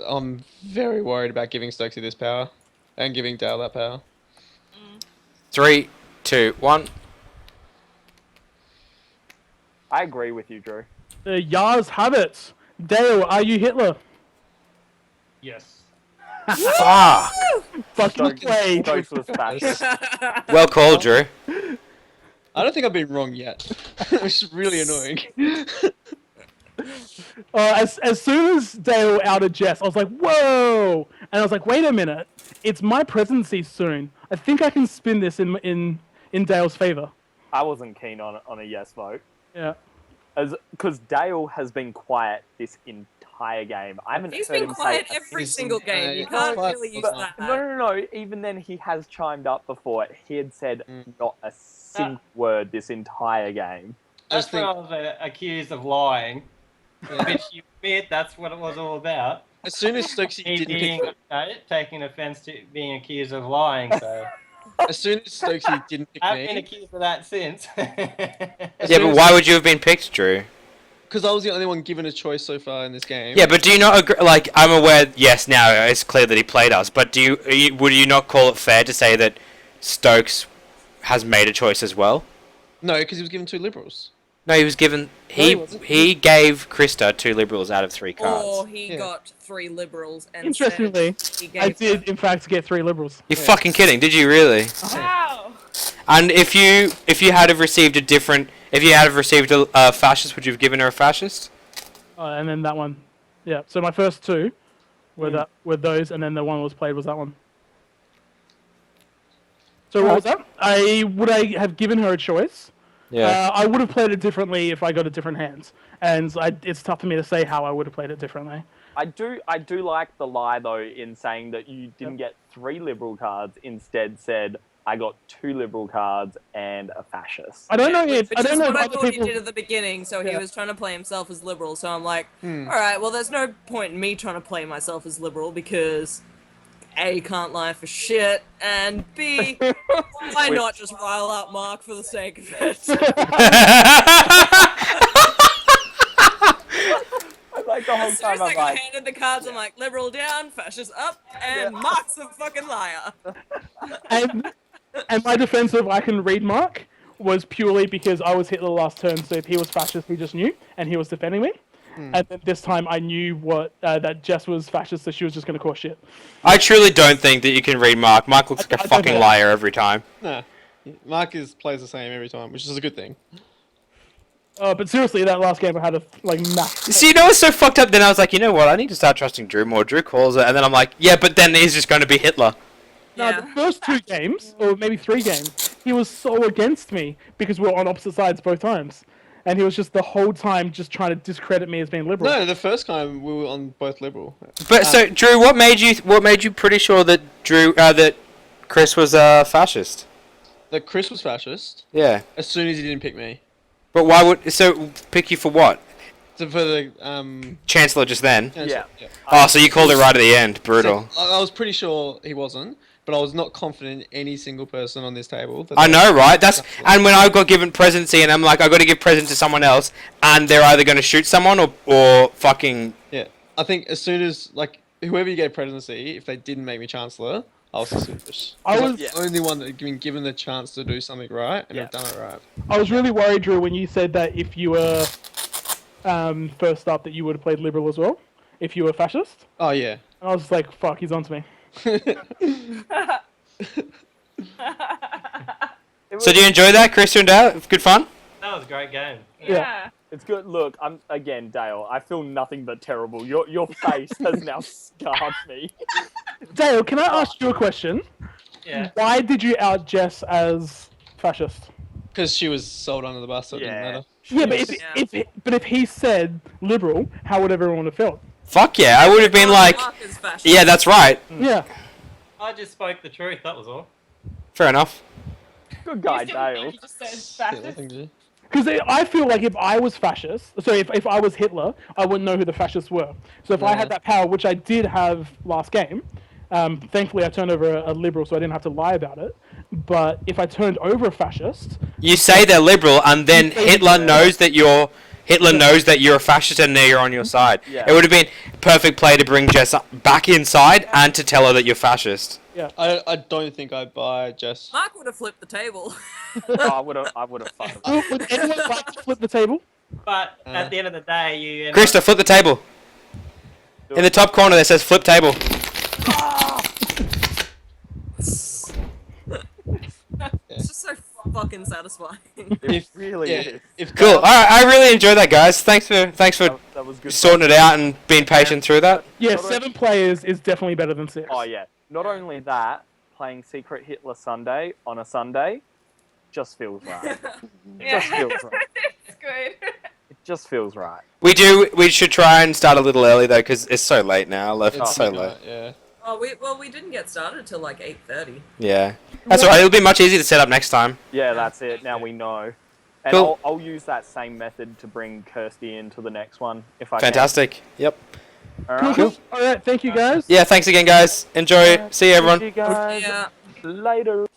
C: I'm very worried about giving Stokesy this power and giving Dale that power.
B: 3, 2, 1.
A: I agree with you, Drew.
D: The Yars have it. Dale, are you Hitler?
E: Yes.
B: Fuck.
D: Fucking play.
A: Stokes was fascist.
B: Well called, Drew.
C: I don't think I've been wrong yet. Which is really annoying.
D: As soon as Dale outed Jess, I was like, whoa! And I was like, wait a minute. It's my presidency soon. I think I can spin this in Dale's favor.
A: I wasn't keen on a yes vote.
D: Yeah.
A: because Dale has been quiet this entire game. I haven't
I: He's
A: heard
I: been
A: him
I: quiet
A: say
I: every
C: He's-
I: single game. You
C: yeah,
I: can't
C: but-
I: really use
C: but-
I: that.
A: No. Even then, he has chimed up before. He had said not a single word this entire game.
C: I just
H: That's when I
C: think
H: was accused of lying,
C: yeah.
H: which you admit that's what it was all about.
C: as soon as Stokesy
H: Me
C: didn't
H: being,
C: pick,
H: taking offence to being accused of lying, so
C: as soon as Stokesy didn't pick
H: I've been
C: me,
H: accused of that since.
B: Yeah, but why would you have been picked, Drew?
C: because I was the only one given a choice so far in this game.
B: Yeah, but do you not agree? Like, I'm aware. Yes, now it's clear that he played us. But would you not call it fair to say that Stokes has made a choice as well?
C: No, because he was given 2 Liberals.
B: No, he was given.
C: he wasn't.
B: He gave Krista 2 Liberals out of 3 cards.
I: Or he
C: Yeah.
I: got 3 Liberals and
D: Interestingly,
I: said he gave
D: I did in fact get 3 Liberals.
B: You're fucking kidding? Did you really?
F: Wow.
B: And if you had have received a different, if you had have received a fascist, would you have given her a fascist?
D: And then that one. Yeah. So my first 2 were those, and then the one that was played was that one. So what was that? Would I have given her a choice?
B: Yeah.
D: I would have played it differently if I got a different hands, and it's tough for me to say how I would have played it differently.
A: I do like the lie though in saying that you didn't get 3 liberal cards. Instead, said I got 2 liberal cards and a fascist.
D: I don't know
I: Which
D: if I don't know if
I: what I
D: other
I: thought
D: people.
I: he did at the beginning, so he
D: Yeah.
I: was trying to play himself as liberal. So I'm like, all right, well, there's no point in me trying to play myself as liberal because A, can't lie for shit, and B, why not just rile out Mark for the sake of it?
A: Like the whole
I: As soon as
A: time
I: I
A: I'm
I: got
A: like,
I: handed the cards, I'm like, liberal down, fascist up, and Mark's a fucking liar.
D: And my defense of I can read Mark was purely because I was Hitler last turn, so if he was fascist, we just knew, and he was defending me. And then this time I knew that Jess was fascist, so she was just going to cause shit.
B: I truly don't think that you can read Mark. Mark looks like
D: I
B: a
D: don't
B: fucking
D: know.
B: liar every time.
C: Nah, Mark plays the same every time, which is a good thing.
D: But seriously, that last game I had a max.
B: See, you know what's so fucked up? Then I was like, you know what? I need to start trusting Drew more. Drew calls it, and then I'm like, yeah, but then he's just going to be Hitler.
D: No, the first 2 games, or maybe 3 games, he was so against me because we were on opposite sides both times. And he was just the whole time just trying to discredit me as being liberal.
C: No, the first time we were on both Liberal.
B: But so, Drew, what made you pretty sure that that Chris was a fascist?
C: That Chris was fascist
B: Yeah.
C: as soon as he didn't pick me.
B: But why would pick you for what?
C: So for the
B: Chancellor just then.
A: Yeah.
B: Oh, so you called it right at the end. Brutal.
C: So, I was pretty sure he wasn't, but I was not confident in any single person on this table.
B: I know, right? And when I got given presidency, and I'm like, I got to give president to someone else, and they're either going to shoot someone or fucking.
C: Yeah, I think as soon as whoever you gave presidency, if they didn't make me chancellor, I was suspicious.
D: I was-
C: the only one that had been given the chance to do something right, and have done it right.
D: I was really worried, Drew, when you said that if you were first up, that you would have played liberal as well, if you were fascist.
C: Oh yeah.
D: And I was just like, fuck, he's onto me.
B: So do you enjoy that, Christian Dale? Good fun?
H: That was a great game.
F: Yeah.
A: it's good. Look, I'm again, Dale. I feel nothing but terrible. Your face has now scarred me.
D: Dale, can I ask you a question?
H: Yeah.
D: Why did you out Jess as fascist?
C: Because she was sold under the bus, so it didn't
A: Yeah.
C: matter.
D: Yeah, but
I: Yeah.
D: if he said liberal, how would everyone have felt?
B: Fuck yeah, I would have been like,
I: Mark is fascist.
B: yeah, that's right.
D: Yeah.
H: I just spoke the truth, that was all.
B: Fair enough.
A: Good guy,
F: You still
A: Dale.
F: think he just said
C: Yeah,
F: fascist?
C: nothing to do.
D: Because I feel like if I was fascist, so if I was Hitler, I wouldn't know who the fascists were. So if I
C: Yeah.
D: had that power, which I did have last game, thankfully I turned over a liberal, so I didn't have to lie about it. But if I turned over a fascist,
B: You say they're liberal, and then Hitler knows that you're a fascist, and now you're on your side.
A: Yeah.
B: It would have been perfect play to bring Jess back inside and to tell her that you're fascist.
C: I don't think I'd buy Jess.
I: Mark would have flipped the table.
A: Oh, I would have fucking.
D: would anyone like to flip the table?
H: But at the end of the day, you end
B: Krista, flip the table. In the top corner, that says flip table.
I: It's just so fucking satisfying.
A: It really
C: Yeah,
A: is.
C: if
B: Cool. All right, I really enjoyed that, guys. Thanks for
A: That was good.
B: sorting it out and being patient through that.
D: Yeah,
A: Not
D: 7 players is definitely better than 6.
A: Oh yeah. Not only that, playing Secret Hitler Sunday on a Sunday just feels right.
F: Yeah.
A: Just feels right.
F: It's good.
A: It just feels right.
B: We should try and start a little early though, because it's so late now. It's so late.
C: Yeah.
I: Oh, we didn't get started till like 8:30.
B: Yeah. That's alright. It'll be much easier to set up next time.
A: Yeah, that's it. Now we know. And
B: Cool.
A: I'll use that same method to bring Kirsty into the next one if I
B: Fantastic. Yep.
A: can.
D: Cool,
A: Alright.
D: cool. All right, thank you guys.
B: Yeah. Thanks again, guys. Enjoy. See you, everyone.
A: See you guys
I: Yeah.
A: later.